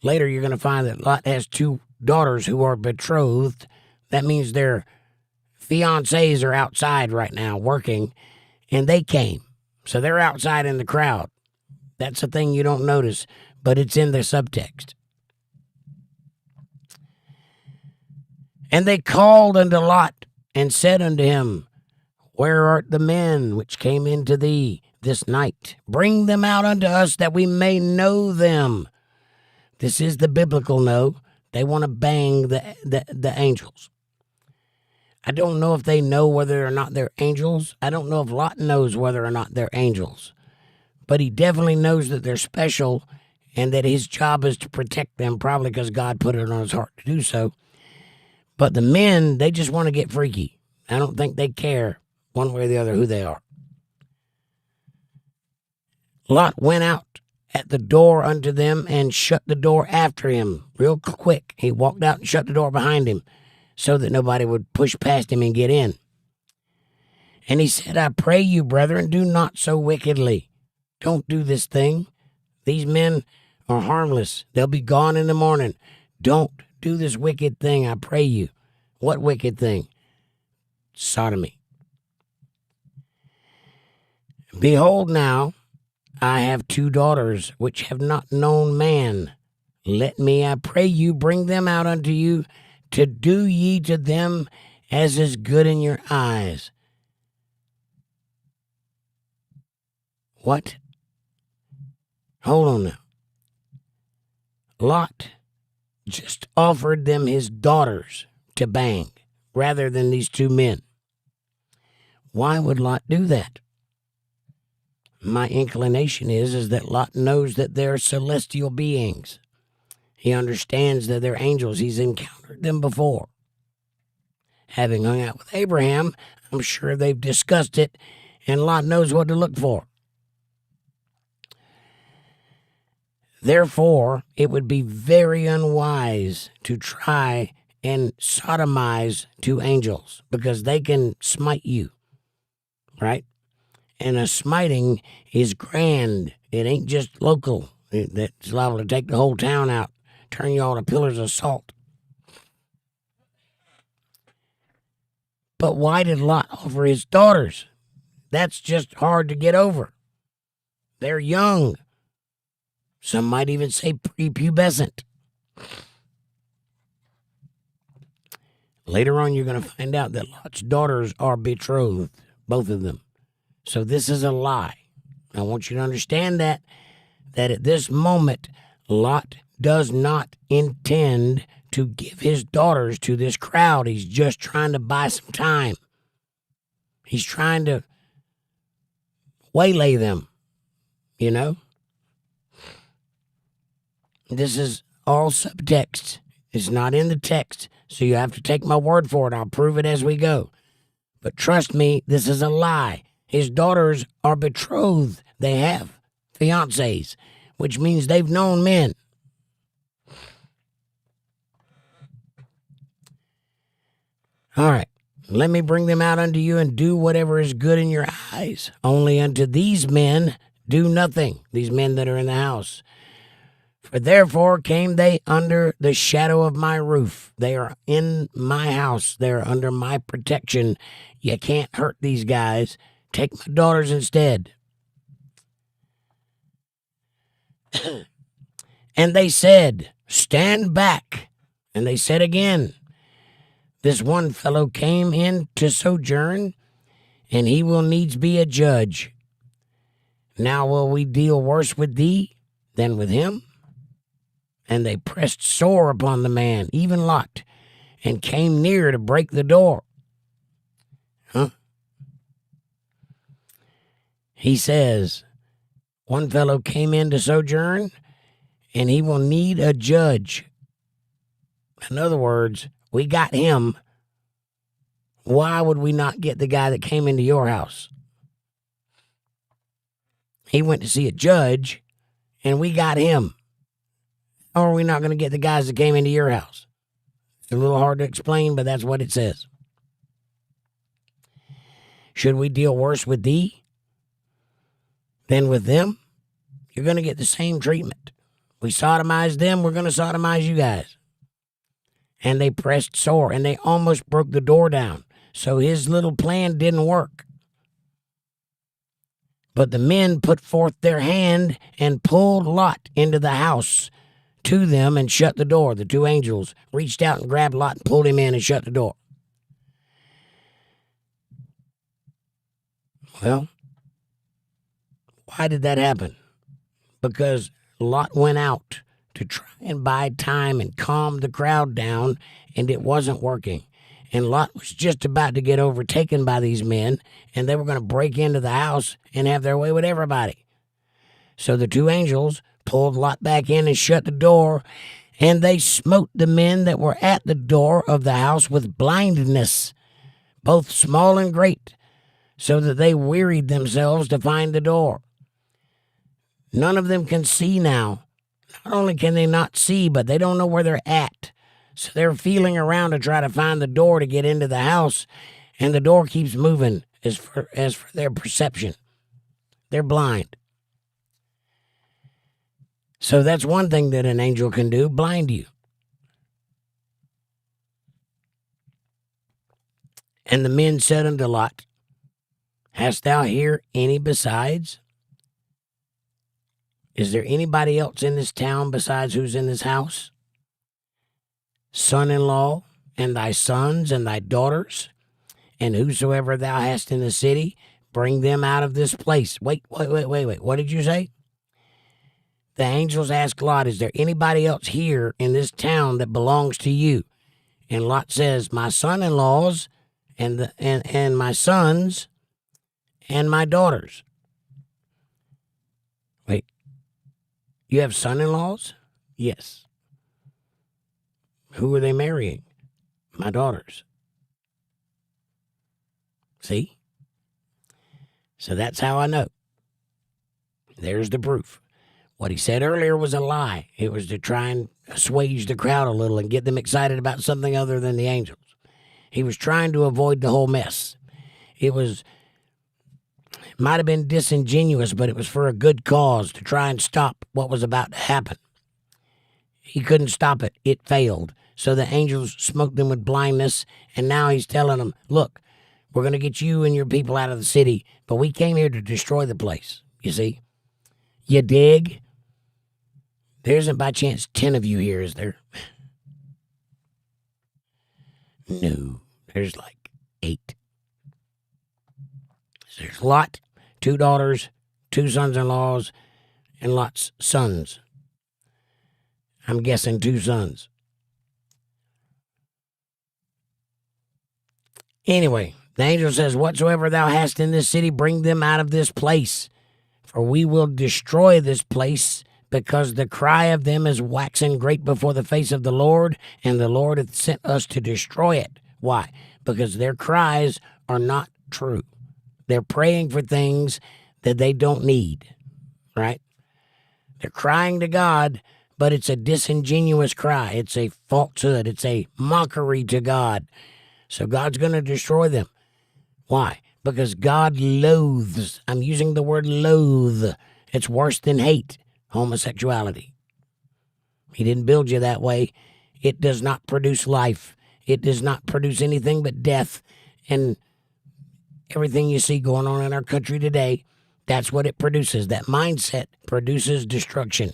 Later you're going to find that Lot has two daughters who are betrothed. That means their fiancés are outside right now working, and they came. So they're outside in the crowd. That's a thing you don't notice, but it's in the subtext. And they called unto Lot and said unto him, Where art the men which came into thee this night? Bring them out unto us, that we may know them. This is the biblical know. They want to bang the angels. I don't know if they know whether or not they're angels. I don't know if Lot knows whether or not they're angels. But he definitely knows that they're special, and that his job is to protect them, probably because God put it on his heart to do so. But the men, they just want to get freaky. I don't think they care one way or the other who they are. Lot went out at the door unto them and shut the door after him real quick. He walked out and shut the door behind him so that nobody would push past him and get in. And he said, I pray you, brethren, do not so wickedly. Don't do this thing. These men are harmless. They'll be gone in the morning. Don't do this wicked thing, I pray you. What wicked thing? Sodomy. Behold now, I have two daughters which have not known man. Let me, I pray you, bring them out unto you, to do ye to them as is good in your eyes. What? Hold on now. Lot just offered them his daughters to bang rather than these two men. Why would Lot do that? My inclination is that Lot knows that they're celestial beings. He understands that they're angels. He's encountered them before. Having hung out with Abraham, I'm sure they've discussed it, and Lot knows what to look for. Therefore, it would be very unwise to try and sodomize two angels, because they can smite you, right? And a smiting is grand. It ain't just local. That's liable to take the whole town out, turn you all to pillars of salt. But why did Lot offer his daughters? That's just hard to get over. They're young. Some might even say prepubescent. Later on, you're going to find out that Lot's daughters are betrothed, both of them. So this is a lie. I want you to understand that at this moment, Lot does not intend to give his daughters to this crowd. He's just trying to buy some time. He's trying to waylay them, you know? This is all subtext. It's not in the text, so you have to take my word for it. I'll prove it as we go. But trust me, this is a lie. His daughters are betrothed. They have fiancés, which means they've known men. All right, let me bring them out unto you and do whatever is good in your eyes. Only unto these men do nothing, these men that are in the house. For therefore came they under the shadow of my roof. They are in my house. They are under my protection. You can't hurt these guys. Take my daughters instead. And they said, stand back. And they said again, this one fellow came in to sojourn, and he will needs be a judge. Now will we deal worse with thee than with him? And they pressed sore upon the man, even Lot, and came near to break the door. He says, one fellow came in to sojourn, and he will need a judge. In other words, we got him. Why would we not get the guy that came into your house? He went to see a judge, and we got him. Or are we not going to get the guys that came into your house? It's a little hard to explain, but that's what it says. Should we deal worse with thee than with them? You're going to get the same treatment. We sodomized them, we're going to sodomize you guys. And they pressed sore, and they almost broke the door down. So his little plan didn't work. But the men put forth their hand and pulled Lot into the house to them and shut the door. The two angels reached out and grabbed Lot and pulled him in and shut the door. Well, why did that happen? Because Lot went out to try and buy time and calm the crowd down, and it wasn't working. And Lot was just about to get overtaken by these men, and they were going to break into the house and have their way with everybody. So the two angels pulled Lot back in and shut the door, and they smote the men that were at the door of the house with blindness, both small and great, so that they wearied themselves to find the door. None of them can see now. Not only can they not see, but they don't know where they're at. So they're feeling around to try to find the door to get into the house, and the door keeps moving as for their perception. They're blind. So that's one thing that an angel can do, blind you. And the men said unto Lot, hast thou here any besides? Is there anybody else in this town besides who's in this house? Son-in-law, and thy sons, and thy daughters, and whosoever thou hast in the city, bring them out of this place. Wait. What did you say? The angels asked Lot, is there anybody else here in this town that belongs to you? And Lot says, my son-in-laws, and my sons, and my daughters. Wait. You have son-in-laws? Yes. Who are they marrying? My daughters. See? So that's how I know. There's the proof. What he said earlier was a lie. It was to try and assuage the crowd a little and get them excited about something other than the angels. He was trying to avoid the whole mess. It might have been disingenuous, but it was for a good cause, to try and stop what was about to happen. He couldn't stop it. It failed. So the angels smote them with blindness, and now he's telling them, look, we're going to get you and your people out of the city, but we came here to destroy the place, you see. You dig? There isn't by chance 10 of you here, is there? No, there's like 8. There's Lot, 2 daughters, 2 sons-in-laws, and Lot's sons. I'm guessing 2 sons. Anyway, the angel says, whatsoever thou hast in this city, bring them out of this place. For we will destroy this place, because the cry of them is waxing great before the face of the Lord, and the Lord hath sent us to destroy it. Why? Because their cries are not true. They're praying for things that they don't need, right? They're crying to God, but it's a disingenuous cry. It's a falsehood. It's a mockery to God. So God's going to destroy them. Why? Because God loathes. I'm using the word loathe. It's worse than hate, homosexuality. He didn't build you that way. It does not produce life. It does not produce anything but death. And everything you see going on in our country today, that's what it produces. That mindset produces destruction.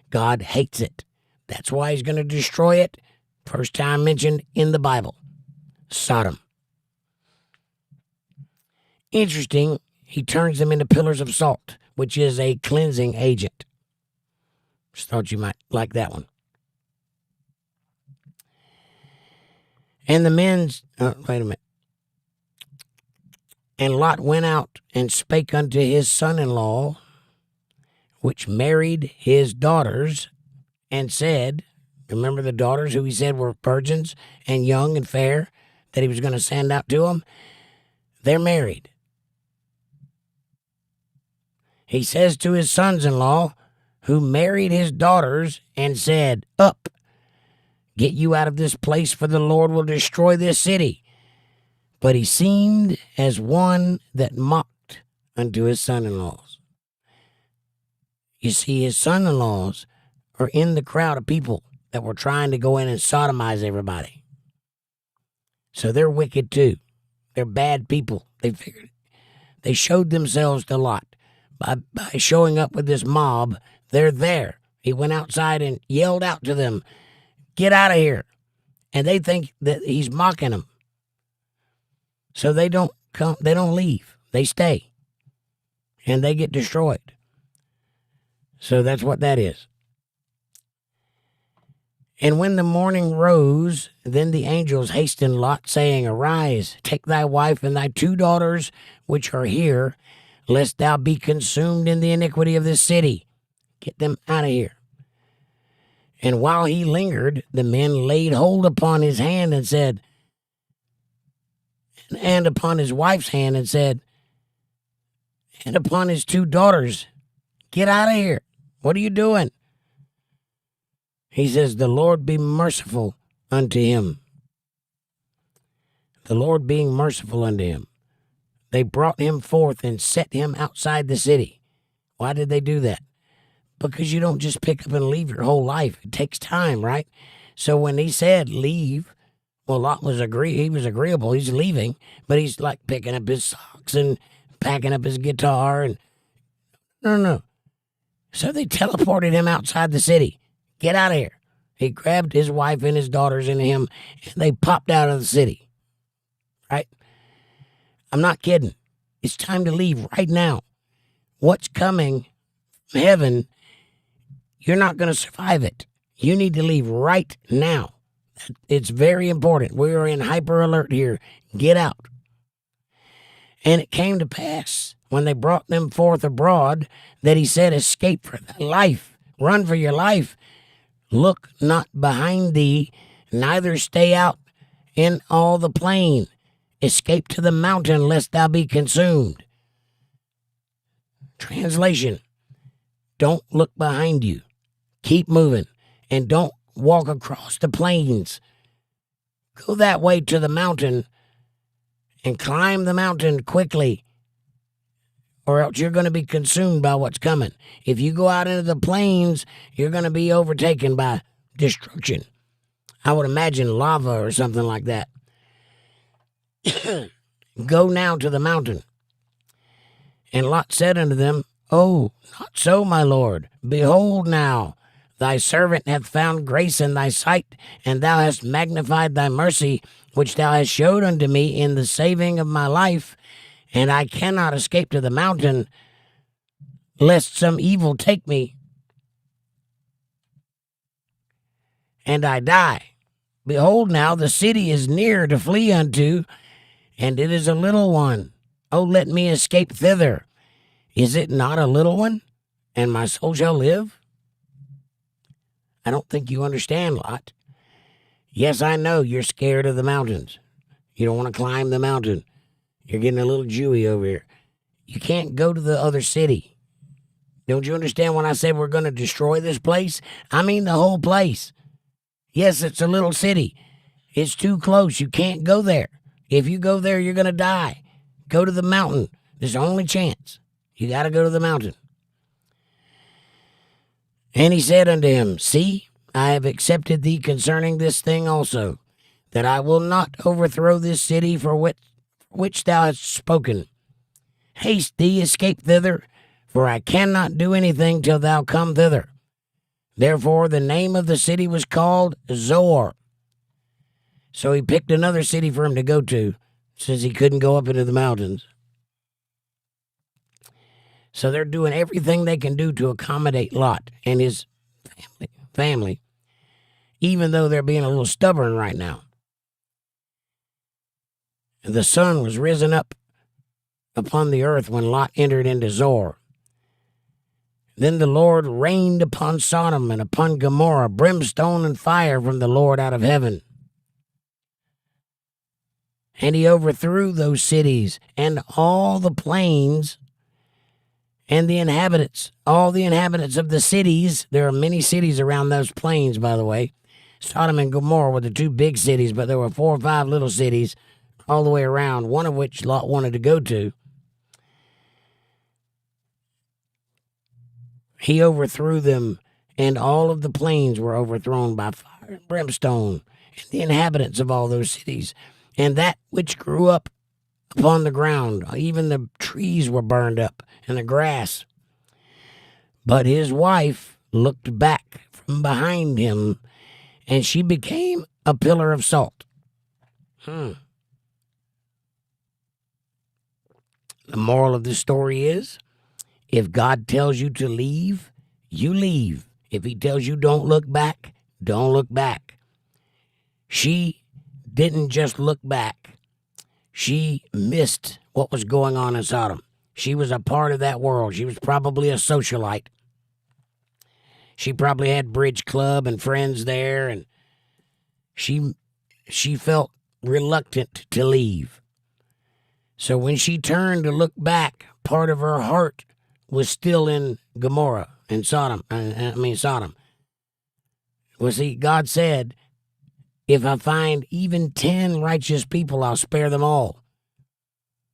God hates it. That's why he's going to destroy it. First time mentioned in the Bible. Sodom. Interesting, he turns them into pillars of salt, which is a cleansing agent. Just thought you might like that one. And the men's, wait a minute. And Lot went out and spake unto his son-in-law, which married his daughters, and said, remember the daughters who he said were virgins and young and fair, that he was going to send out to them? They're married. He says to his sons-in-law, who married his daughters, and said, up, get you out of this place, for the Lord will destroy this city. But he seemed as one that mocked unto his son-in-laws. You see, his son-in-laws are in the crowd of people that were trying to go in and sodomize everybody. So they're wicked too. They're bad people. They figured it. They showed themselves to Lot. By showing up with this mob, they're there. He went outside and yelled out to them, get out of here. And they think that he's mocking them. So they don't come, they don't leave. They stay. And they get destroyed. So that's what that is. And when the morning rose, then the angels hastened Lot, saying, arise, take thy wife and thy 2 daughters, which are here, lest thou be consumed in the iniquity of this city. Get them out of here. And while he lingered, the men laid hold upon his hand and said, and upon his wife's hand and said, and upon his 2 daughters, get out of here. What are you doing? He says, the Lord be merciful unto him. The Lord being merciful unto him. They brought him forth and set him outside the city. Why did they do that? Because you don't just pick up and leave your whole life. It takes time, right? So when he said leave, well, Lot was he was agreeable. He's leaving, but he's like picking up his socks and packing up his guitar. And no. So they teleported him outside the city. Get out of here. He grabbed his wife and his daughters and him, and they popped out of the city. Right? I'm not kidding. It's time to leave right now. What's coming from heaven, you're not going to survive it. You need to leave right now. It's very important. We are in hyper alert here. Get out. And it came to pass, when they brought them forth abroad, that he said, escape for thy life. Run for your life. Look not behind thee, neither stay out in all the plain. Escape to the mountain, lest thou be consumed. Translation, don't look behind you. Keep moving, and don't walk across the plains. Go that way to the mountain and climb the mountain quickly, or else you're going to be consumed by what's coming. If you go out into the plains, you're going to be overtaken by destruction. I would imagine lava or something like that. Go now to the mountain. And Lot said unto them, oh, not so, my lord. Behold now, Thy servant hath found grace in thy sight, and thou hast magnified thy mercy, which thou hast showed unto me in the saving of my life. And I cannot escape to the mountain, lest some evil take me, and I die. Behold, now the city is near to flee unto, and it is a little one. Oh, let me escape thither. Is it not a little one, and my soul shall live? I don't think you understand, Lot. Yes, I know you're scared of the mountains. You don't want to climb the mountain. You're getting a little Jewy over here. You can't go to the other city. Don't you understand when I said we're going to destroy this place? I mean the whole place. Yes, it's a little city. It's too close. You can't go there. If you go there, you're going to die. Go to the mountain. There's the only chance. You got to go to the mountain. And he said unto him, See, I have accepted thee concerning this thing also, that I will not overthrow this city for which thou hast spoken. Haste thee, escape thither, for I cannot do anything till thou come thither. Therefore the name of the city was called Zoar. So he picked another city for him to go to, since he couldn't go up into the mountains. So they're doing everything they can do to accommodate Lot and his family, even though they're being a little stubborn right now. The sun was risen up upon the earth when Lot entered into Zoar. Then the Lord rained upon Sodom and upon Gomorrah brimstone and fire from the Lord out of heaven. And he overthrew those cities and all the plains and the inhabitants, all the inhabitants of the cities. There are many cities around those plains, by the way. Sodom and Gomorrah were the two big cities, but there were 4 or 5 little cities all the way around, one of which Lot wanted to go to. He overthrew them, and all of the plains were overthrown by fire and brimstone, and the inhabitants of all those cities. And that which grew up upon the ground, even the trees were burned up, and the grass. But his wife looked back from behind him, and she became a pillar of salt. The moral of this story is, if God tells you to leave, you leave. If he tells you don't look back, don't look back. She didn't just look back. She missed what was going on in Sodom. She was a part of that world. She was probably a socialite. She probably had bridge club and friends there, and she felt reluctant to leave. So when she turned to look back, part of her heart was still in Gomorrah and Sodom. Sodom. Well, see, God said, if I find even 10 righteous people, I'll spare them all.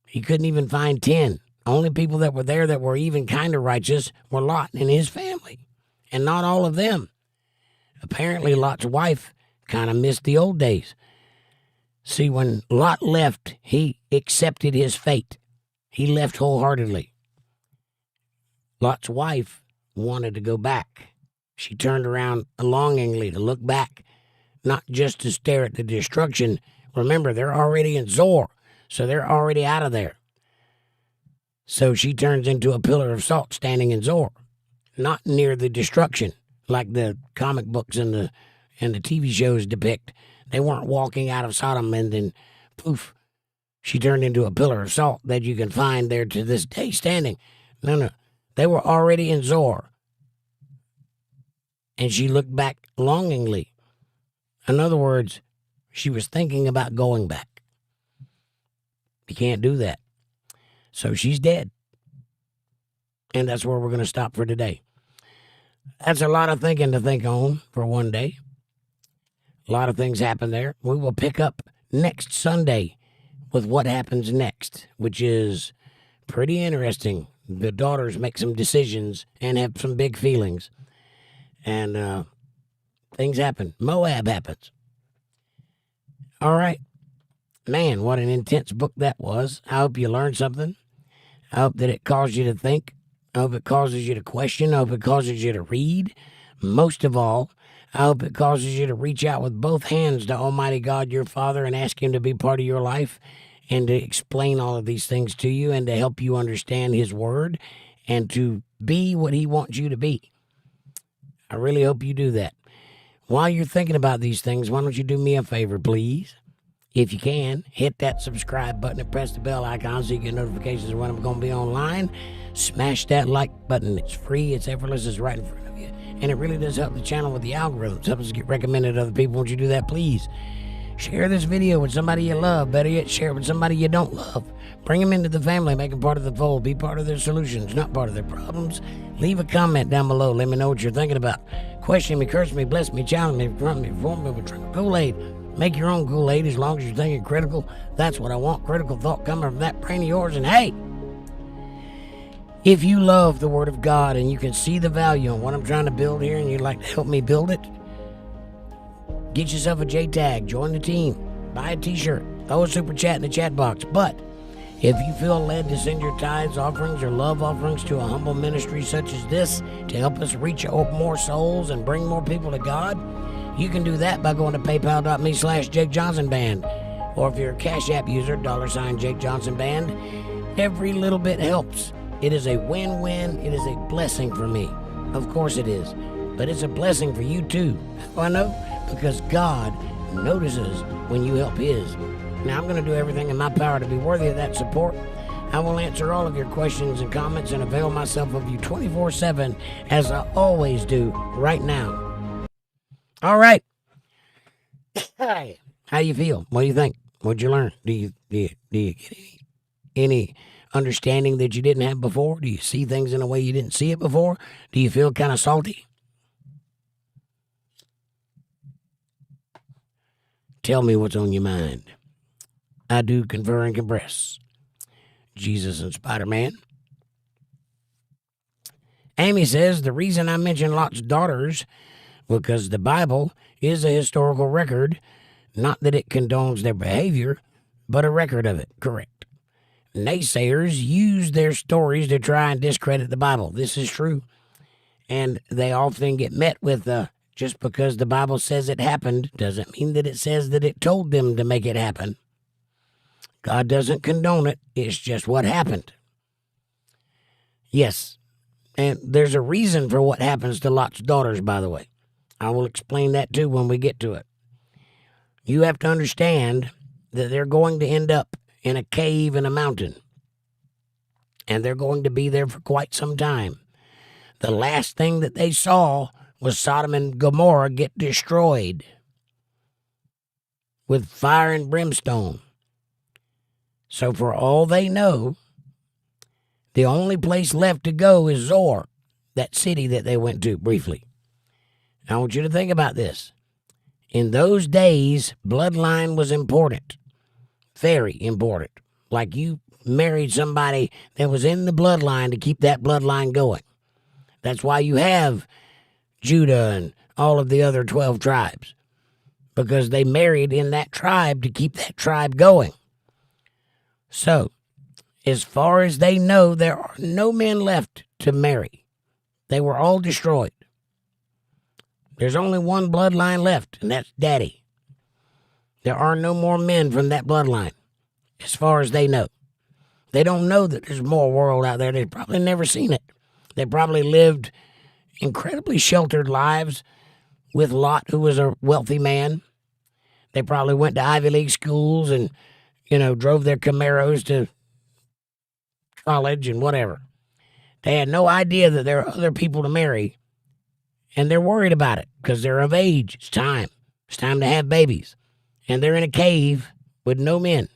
He couldn't even find 10. Only people that were there that were even kind of righteous were Lot and his family, and not all of them. Apparently, Lot's wife kind of missed the old days. See, when Lot left, he accepted his fate. He left wholeheartedly. Lot's wife wanted to go back. She turned around longingly to look back, not just to stare at the destruction. Remember, they're already in Zoar, so they're already out of there. So she turns into a pillar of salt standing in Zoar, not near the destruction like the comic books and the TV shows depict. They weren't walking out of Sodom and then, poof, she turned into a pillar of salt that you can find there to this day standing. No. They were already in Zoar. And she looked back longingly. In other words, she was thinking about going back. You can't do that. So she's dead. And that's where we're going to stop for today. That's a lot of thinking to think on for one day. A lot of things happen there. We will pick up next Sunday with what happens next, which is pretty interesting. The daughters make some decisions and have some big feelings. And things happen. Moab happens. All right. Man, what an intense book that was. I hope you learned something. I hope that it caused you to think. I hope it causes you to question. I hope it causes you to read. Most of all, I hope it causes you to reach out with both hands to Almighty God, your Father, and ask Him to be part of your life and to explain all of these things to you and to help you understand His Word and to be what He wants you to be. I really hope you do that. While you're thinking about these things, why don't you do me a favor, please? If you can, hit that subscribe button and press the bell icon so you get notifications of when I'm going to be online. Smash that like button. It's free, it's effortless, it's right in front of you. And it really does help the channel with the algorithms. Help us get recommended to other people. Won't you do that, please? Share this video with somebody you love. Better yet, share it with somebody you don't love. Bring them into the family. Make them part of the fold. Be part of their solutions, not part of their problems. Leave a comment down below. Let me know what you're thinking about. Question me, curse me, bless me, challenge me, confront me, inform me, drink Kool-Aid. Make your own Kool-Aid as long as you're thinking critical. That's what I want. Critical thought coming from that brain of yours. And hey, if you love the Word of God and you can see the value in what I'm trying to build here and you'd like to help me build it, get yourself a J-tag, join the team, buy a t-shirt, throw a super chat in the chat box. But if you feel led to send your tithes, offerings, or love offerings to a humble ministry such as this to help us reach more souls and bring more people to God, you can do that by going to paypal.me/jakejohnsonband. Or if you're a Cash App user, $jakejohnsonband. Every little bit helps. It is a win-win. It is a blessing for me. Of course it is. But it's a blessing for you too. How do I know? Because God notices when you help His. Now, I'm going to do everything in my power to be worthy of that support. I will answer all of your questions and comments and avail myself of you 24/7, as I always do right now. All right. Hi. How you feel? What do you think? What'd you learn? Do you get any understanding that you didn't have before? Do you see things in a way you didn't see it before? Do you feel kind of salty? Tell me what's on your mind. I do confer and compress. Jesus and Spider-Man. Amy says, the reason I mention Lot's daughters, because the Bible is a historical record, not that it condones their behavior, but a record of it. Correct. Naysayers use their stories to try and discredit the Bible. This is true. And they often get met with, just because the Bible says it happened doesn't mean that it says that it told them to make it happen. God doesn't condone it. It's just what happened. Yes. And there's a reason for what happens to Lot's daughters, by the way. I will explain that too when we get to it. You have to understand that they're going to end up in a cave in a mountain. And they're going to be there for quite some time. The last thing that they saw was Sodom and Gomorrah get destroyed with fire and brimstone. So for all they know, the only place left to go is Zoar, that city that they went to briefly. Now, I want you to think about this. In those days, bloodline was important, very important. Like you married somebody that was in the bloodline to keep that bloodline going. That's why you have Judah and all of the other 12 tribes, because they married in that tribe to keep that tribe going. So, as far as they know, there are no men left to marry. They were all destroyed. There's only one bloodline left, and that's Daddy. There are no more men from that bloodline, as far as they know. They don't know that there's more world out there. They've probably never seen it. They probably lived incredibly sheltered lives with Lot, who was a wealthy man. They probably went to Ivy League schools and, drove their Camaros to college and whatever. They had no idea that there are other people to marry, and they're worried about it because they're of age. It's time. It's time to have babies. And they're in a cave with no men.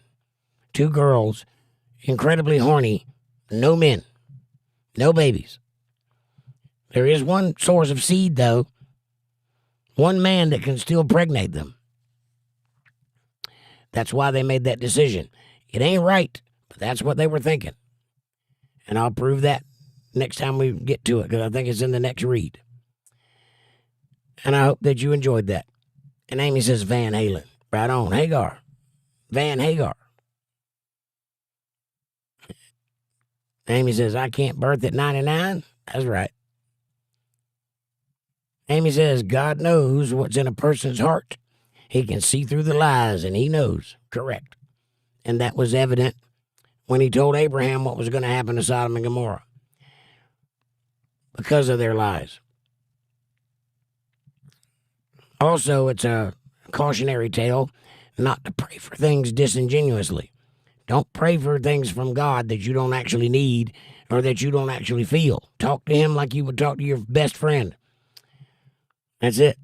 2 girls, incredibly horny, no men, no babies. There is one source of seed, though. One man that can still pregnate them. That's why they made that decision. It ain't right, but that's what they were thinking. And I'll prove that next time we get to it, because I think it's in the next read. And I hope that you enjoyed that. And Amy says Van Halen. Right on. Hagar. Van Hagar. Amy says, I can't birth at 99. That's right. Amy says, God knows what's in a person's heart. He can see through the lies, and he knows. Correct. And that was evident when he told Abraham what was going to happen to Sodom and Gomorrah because of their lies. Also, it's a cautionary tale not to pray for things disingenuously. Don't pray for things from God that you don't actually need or that you don't actually feel. Talk to him like you would talk to your best friend. That's it.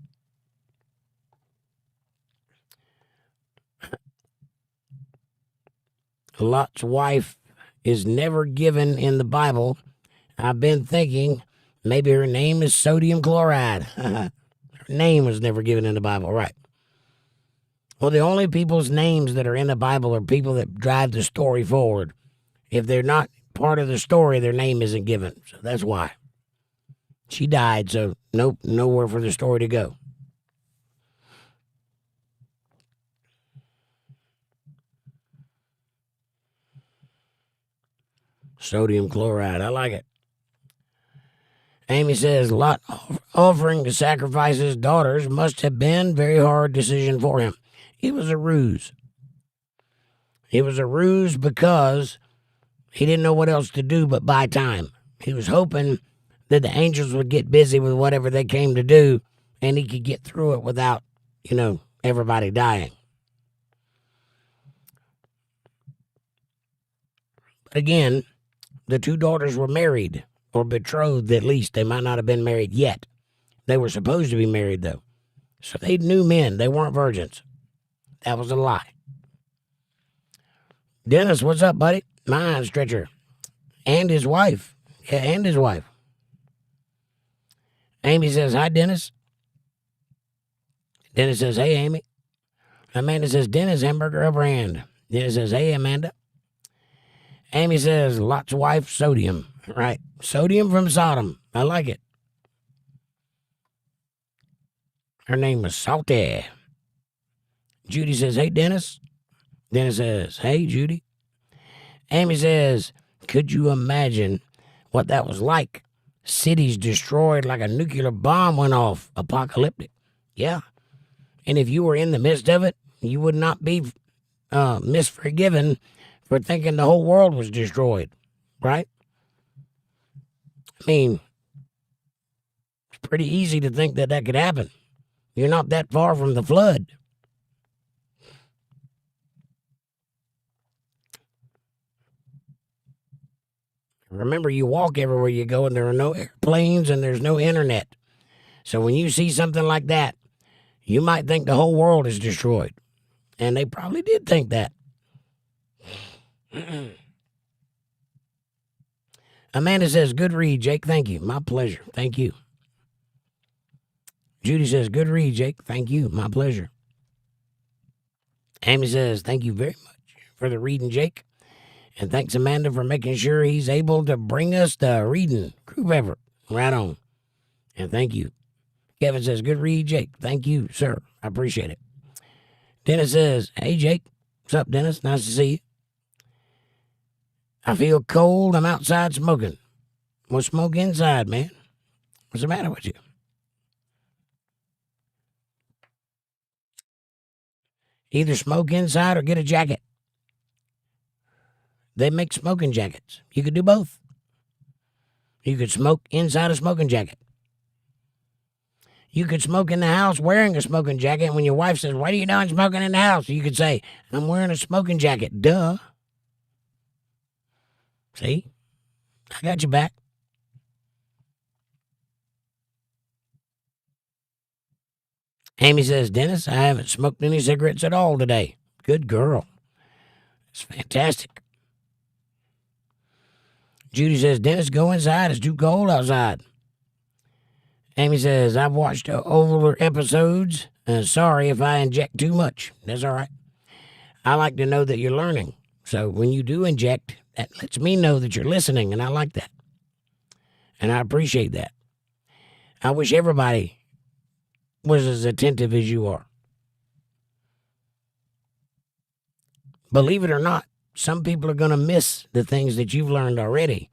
Lot's wife is never given in the Bible. I've been thinking maybe her name is sodium chloride. Her name was never given in the Bible, right? Well, the only people's names that are in the Bible are people that drive the story forward. If they're not part of the story, their name isn't given. So that's why. She died, so nowhere for the story to go. Sodium chloride, I like it. Amy says, Lot offering to sacrifice his daughters must have been a very hard decision for him. It was a ruse. It was a ruse because he didn't know what else to do but buy time. He was hoping that the angels would get busy with whatever they came to do and he could get through it without, everybody dying. But again, the two daughters were married, or betrothed at least. They might not have been married yet. They were supposed to be married, though. So they knew men. They weren't virgins. That was a lie. Dennis, what's up, buddy? Mind stretcher. And his wife. Yeah, and his wife. Amy says, hi, Dennis. Dennis says, hey, Amy. Amanda says, Dennis, hamburger a brand. Dennis says, hey, Amanda. Amy says, Lot's wife, sodium. Right. Sodium from Sodom. I like it. Her name was Salty. Judy says, hey, Dennis. Dennis says, hey, Judy. Amy says, could you imagine what that was like? Cities destroyed like a nuclear bomb went off. Apocalyptic. Yeah. And if you were in the midst of it, you would not be misforgiven for thinking the whole world was destroyed. Right? I mean, it's pretty easy to think that could happen. You're not that far from the flood. Remember, you walk everywhere you go, and there are no airplanes and there's no internet. So when you see something like that, you might think the whole world is destroyed. And they probably did think that. Amanda says, good read, Jake. Thank you. My pleasure. Thank you. Judy says, good read, Jake. Thank you. My pleasure. Amy says, thank you very much for the reading, Jake. And thanks, Amanda, for making sure he's able to bring us the reading. Group effort. Right on. And thank you. Kevin says, good read, Jake. Thank you, sir. I appreciate it. Dennis says, hey, Jake. What's up, Dennis? Nice to see you. I feel cold. I'm outside smoking. Well, smoke inside, man. What's the matter with you? Either smoke inside or get a jacket. They make smoking jackets. You could do both. You could smoke inside a smoking jacket. You could smoke in the house wearing a smoking jacket. And when your wife says, what are you doing smoking in the house? You could say, I'm wearing a smoking jacket. Duh. See? I got you back. Amy says, Dennis, I haven't smoked any cigarettes at all today. Good girl. It's fantastic. Judy says, Dennis, go inside. It's too cold outside. Amy says, I've watched older episodes. Sorry if I inject too much. That's all right. I like to know that you're learning. So when you do inject, that lets me know that you're listening, and I like that. And I appreciate that. I wish everybody was as attentive as you are. Believe it or not, some people are going to miss the things that you've learned already.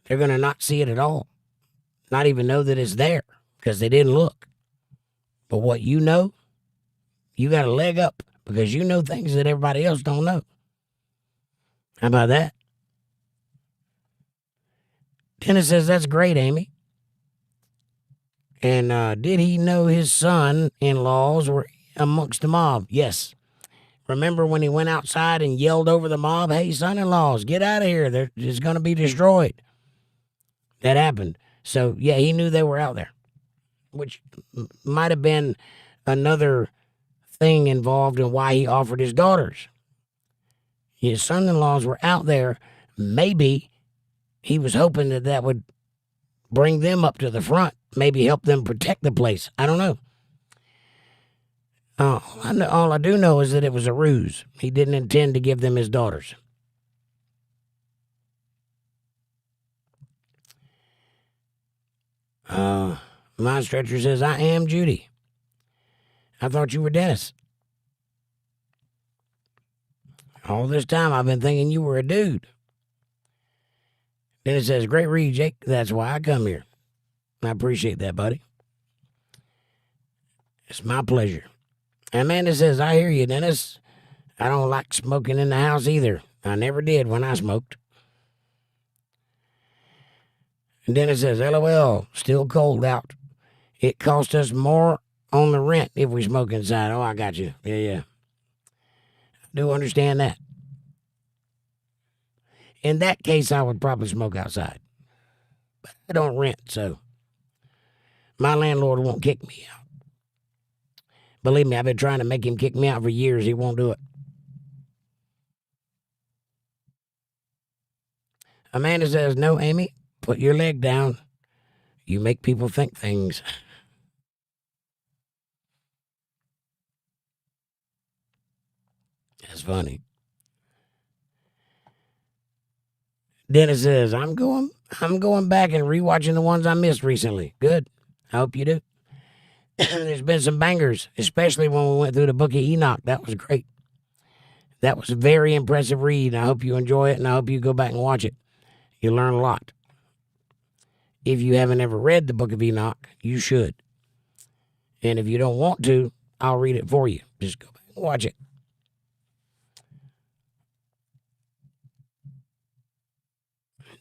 They're going to not see it at all, not even know that it's there, because they didn't look. But what you know, you got a leg up because you know things that everybody else don't know. How about that? Dennis says, that's great, Amy. And did he know his son-in-laws were amongst the mob? Yes. Remember when he went outside and yelled over the mob, hey, son-in-laws, get out of here. It's going to be destroyed. That happened. So, yeah, he knew they were out there, which might have been another thing involved in why he offered his daughters. His son-in-laws were out there. Maybe he was hoping that would bring them up to the front, maybe help them protect the place. I don't know. All I do know is that it was a ruse. He didn't intend to give them his daughters. My stretcher says, I am Judy. I thought you were Dennis. All this time I've been thinking you were a dude. Dennis says, great read, Jake. That's why I come here. I appreciate that, buddy. It's my pleasure. Amanda says, I hear you, Dennis. I don't like smoking in the house either. I never did when I smoked. And Dennis says, LOL, still cold out. It cost us more on the rent if we smoke inside. Oh, I got you. Yeah. I do understand that. In that case, I would probably smoke outside. But I don't rent, so my landlord won't kick me out. Believe me, I've been trying to make him kick me out for years. He won't do it. Amanda says, no, Amy, put your leg down. You make people think things. That's funny. Dennis says, I'm going back and rewatching the ones I missed recently. Good. I hope you do. There's been some bangers, especially when we went through the book of Enoch. That was great. That was a very impressive read. I hope you enjoy it, and I hope you go back and watch it. You'll learn a lot. If you haven't ever read the book of Enoch, you should. And if you don't want to, I'll read it for you. Just go back and watch it.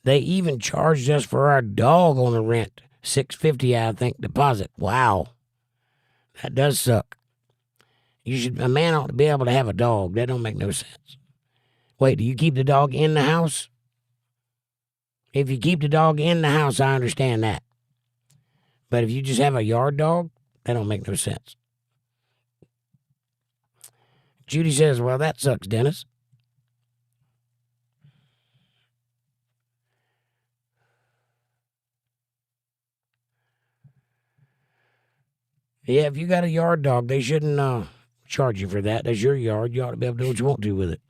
They even charged us for our dog on the rent. $650, I think, deposit. Wow. That does suck. A man ought to be able to have a dog. That don't make no sense. Wait, do you keep the dog in the house? If you keep the dog in the house, I understand that. But if you just have a yard dog, that don't make no sense. Judy says, well, that sucks, Dennis. Yeah, if you got a yard dog, they shouldn't charge you for that. That's your yard. You ought to be able to do what you want to with it.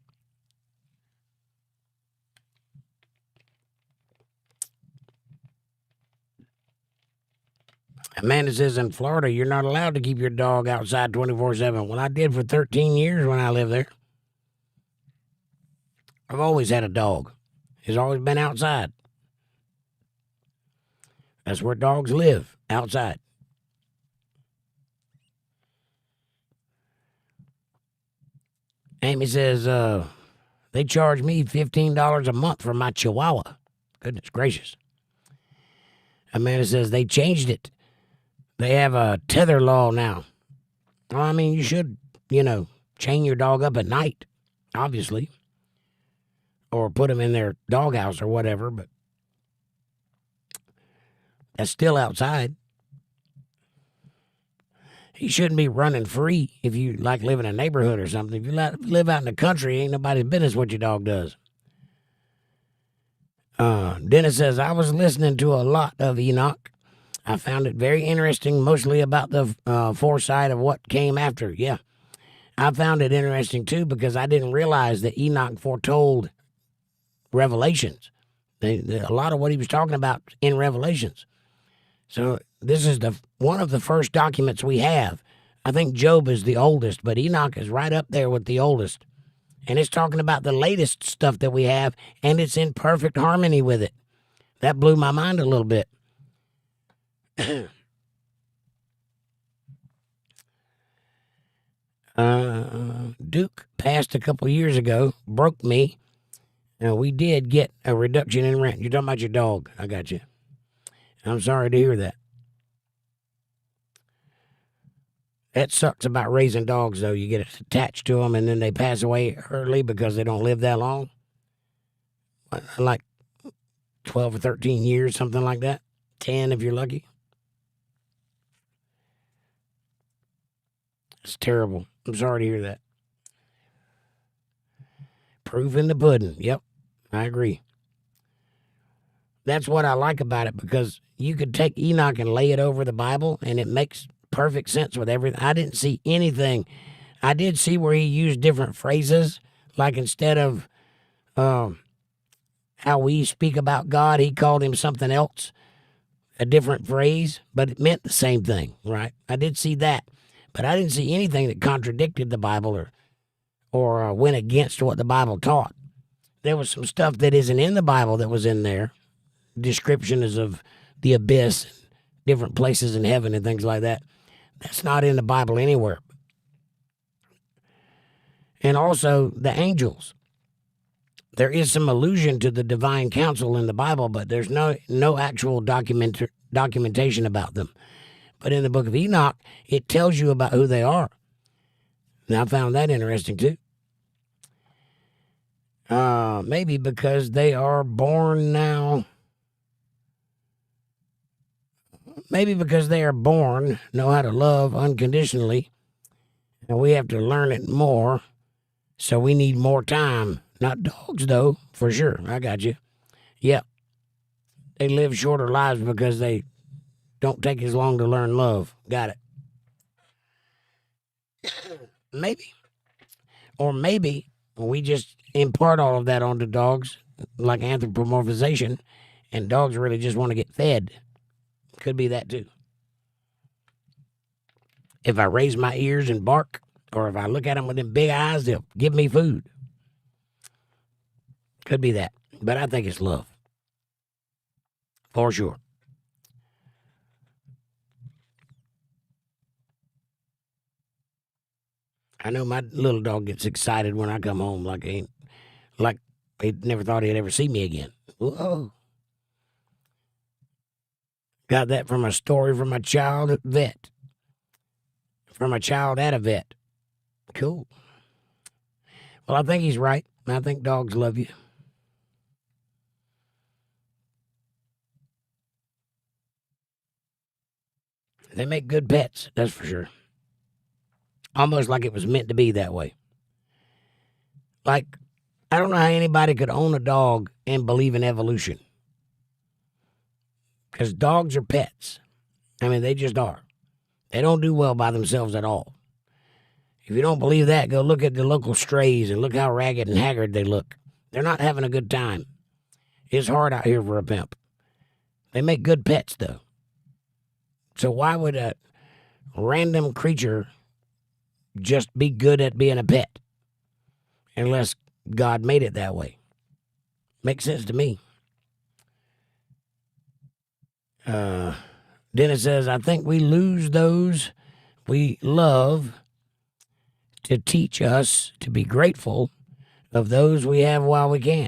Amanda says, in Florida, you're not allowed to keep your dog outside 24/7. Well, I did for 13 years when I lived there. I've always had a dog. It's always been outside. That's where dogs live, outside. Amy says, they charge me $15 a month for my Chihuahua. Goodness gracious. Amanda says, they changed it. They have a tether law now. Well, I mean, you should, chain your dog up at night, obviously. Or put him in their doghouse or whatever, but that's still outside. He shouldn't be running free if you live in a neighborhood or something. If you live out in the country, ain't nobody's business what your dog does. Dennis says, I was listening to a lot of Enoch. I found it very interesting, mostly about the foresight of what came after. Yeah, I found it interesting, too, because I didn't realize that Enoch foretold Revelations. A lot of what he was talking about in Revelations. So this is one of the first documents we have. I think Job is the oldest, but Enoch is right up there with the oldest. And it's talking about the latest stuff that we have, and it's in perfect harmony with it. That blew my mind a little bit. Duke passed a couple years ago, broke me. Now, we did get a reduction in rent. You're talking about your dog. I got you. I'm sorry to hear that. That sucks about raising dogs, though. You get attached to them, and then they pass away early because they don't live that long. Like 12 or 13 years, something like that. 10 if you're lucky. It's terrible. I'm sorry to hear that. Proof in the pudding. Yep, I agree. That's what I like about it, because you could take Enoch and lay it over the Bible, and it makes perfect sense with everything. I didn't see anything. I did see where he used different phrases, like instead of how we speak about God, he called him something else, a different phrase, but it meant the same thing, right? I did see that, but I didn't see anything that contradicted the Bible or went against what the Bible taught. There was some stuff that isn't in the Bible that was in there. Descriptions of the abyss, different places in heaven and things like that. That's not in the Bible anywhere. And also the angels. There is some allusion to the divine council in the Bible, but there's no actual documentation about them. But in the book of Enoch, it tells you about who they are. And I found that interesting too. Maybe because they are born now. Maybe because they are born, know how to love unconditionally, and we have to learn it more, so we need more time. Not dogs, though, for sure. I got you. Yep. They live shorter lives because they don't take as long to learn love. Got it. Maybe. Or maybe we just impart all of that onto dogs, like anthropomorphization, and dogs really just want to get fed. Could be that too. If I raise my ears and bark, or if I look at them with them big eyes, they'll give me food. Could be that. But I think it's love. For sure. I know my little dog gets excited when I come home like he never thought he'd ever see me again. Whoa. Got that from a story from a child vet. From a child at a vet. Cool. Well, I think he's right. I think dogs love you. They make good pets, that's for sure. Almost like it was meant to be that way. Like, I don't know how anybody could own a dog and believe in evolution. Because dogs are pets. I mean, they just are. They don't do well by themselves at all. If you don't believe that, go look at the local strays and look how ragged and haggard they look. They're not having a good time. It's hard out here for a pimp. They make good pets, though. So why would a random creature just be good at being a pet? Unless God made it that way. Makes sense to me. Dennis says, I think we lose those we love to teach us to be grateful of those we have while we can.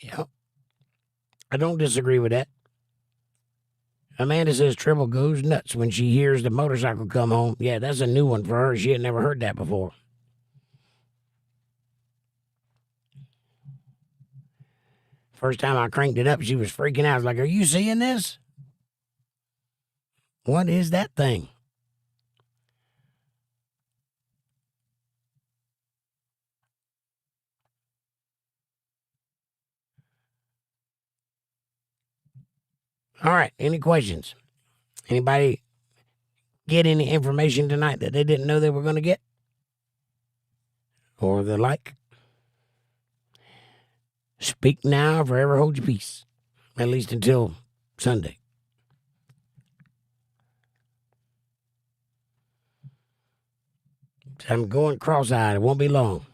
Yeah. I don't disagree with that. Amanda says Tribble goes nuts when she hears the motorcycle come home. Yeah, that's a new one for her. She had never heard that before. First time I cranked it up, she was freaking out. I was like, are you seeing this? What is that thing? All right, any questions? Anybody get any information tonight that they didn't know they were going to get? Or the like? Speak now, forever hold your peace. At least until Sunday. I'm going cross-eyed. It won't be long.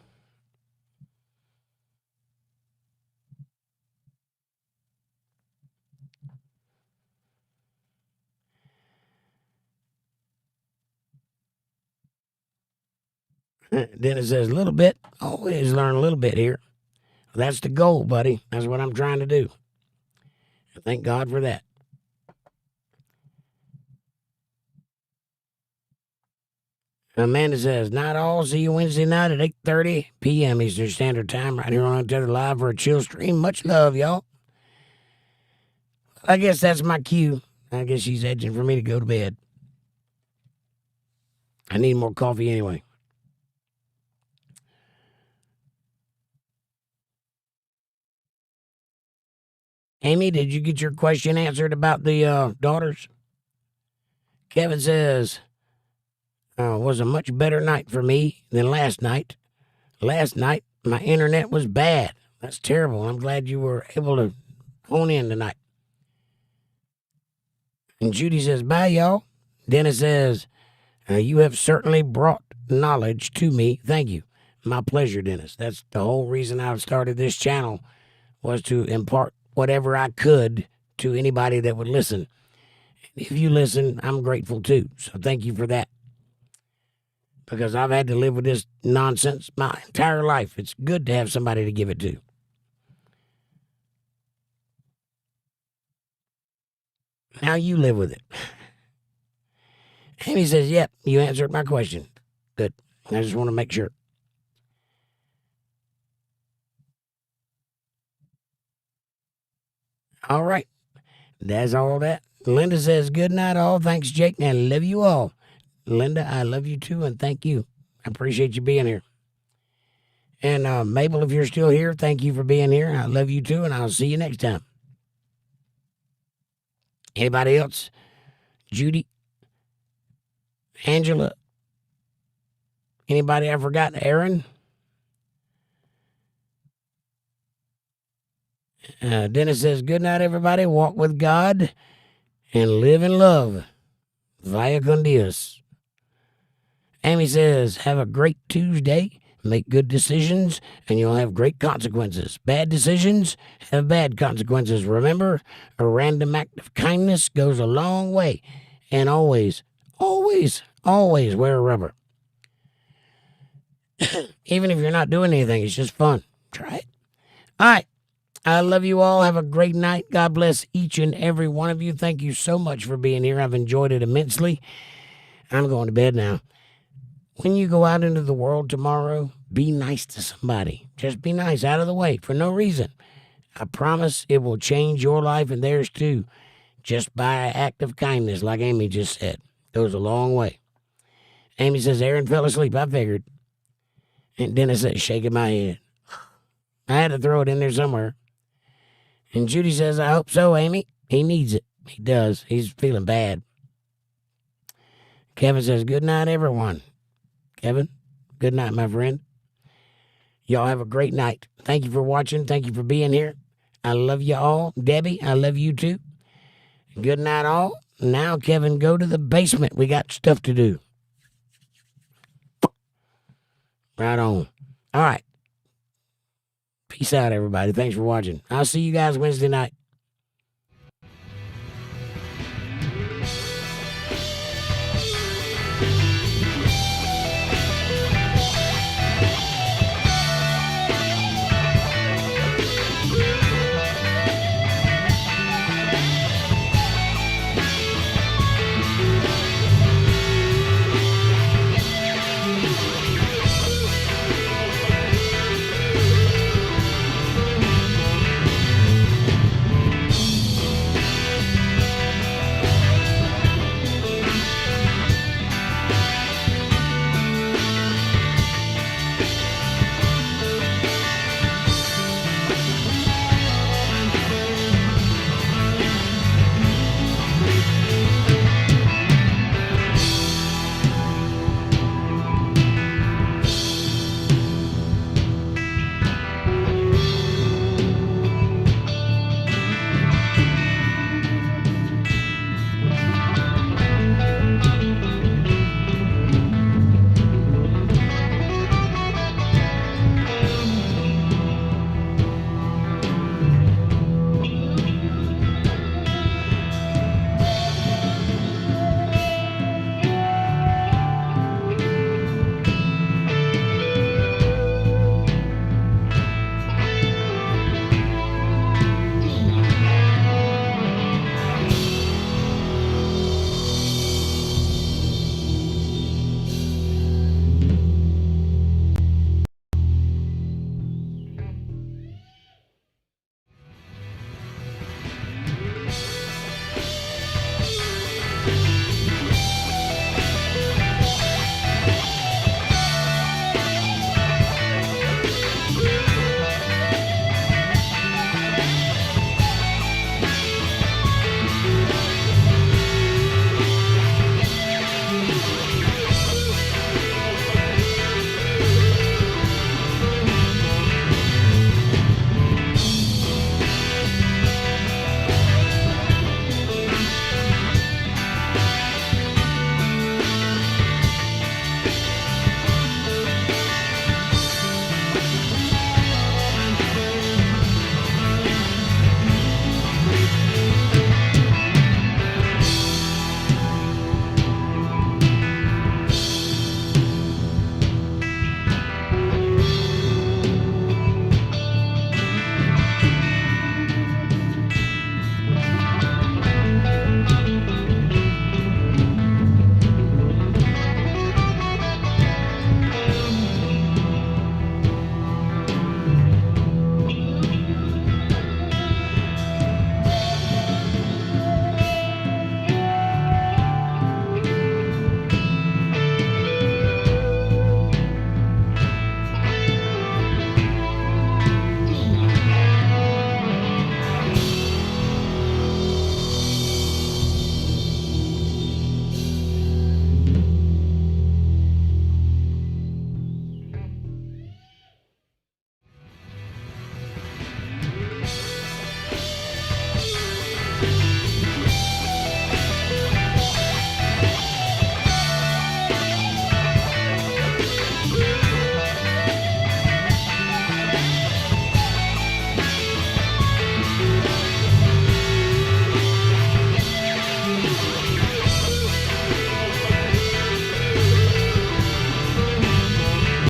Dennis says, a little bit. Always learn a little bit here. That's the goal, buddy. That's what I'm trying to do. Thank God for that. Amanda says, not all. See you Wednesday night at 8:30 p.m. Eastern Standard Time right here on Untethered Live for a chill stream. Much love, y'all. I guess that's my cue. I guess she's edging for me to go to bed. I need more coffee anyway. Amy, did you get your question answered about the daughters? Kevin says, was a much better night for me than last night. Last night, my internet was bad. That's terrible. I'm glad you were able to hone in tonight. And Judy says, bye, y'all. Dennis says, you have certainly brought knowledge to me. Thank you. My pleasure, Dennis. That's the whole reason I started this channel, was to impart whatever I could to anybody that would listen. If you listen, I'm grateful too. So thank you for that. Because I've had to live with this nonsense my entire life. It's good to have somebody to give it to. Now you live with it. Amy says, yep, you answered my question. Good. I just want to make sure. All right. That's all that. Linda says, good night, all. Thanks, Jake, and I love you all. Linda, I love you too, and thank you. I appreciate you being here. And Mabel, if you're still here, thank you for being here. I love you too, and I'll see you next time. Anybody else? Judy? Angela? Anybody I forgot? Aaron? Dennis says, good night, everybody. Walk with God and live in love. Vaya con Dios. Amy says, have a great Tuesday. Make good decisions, and you'll have great consequences. Bad decisions have bad consequences. Remember, a random act of kindness goes a long way. And always, always, always wear rubber. Even if you're not doing anything, it's just fun. Try it. All right. I love you all. Have a great night. God bless each and every one of you. Thank you so much for being here. I've enjoyed it immensely. I'm going to bed now. When you go out into the world tomorrow, be nice to somebody. Just be nice, out of the way, for no reason. I promise it will change your life and theirs too. Just by an act of kindness, like Amy just said. Goes a long way. Amy says, Aaron fell asleep. I figured. And Dennis says, shaking my head. I had to throw it in there somewhere. And Judy says, I hope so, Amy. He needs it. He does. He's feeling bad. Kevin says, good night, everyone. Kevin, good night, my friend. Y'all have a great night. Thank you for watching. Thank you for being here. I love you all. Debbie, I love you too. Good night, all. Now, Kevin, go to the basement. We got stuff to do. Right on. All right. Peace out, everybody. Thanks for watching. I'll see you guys Wednesday night.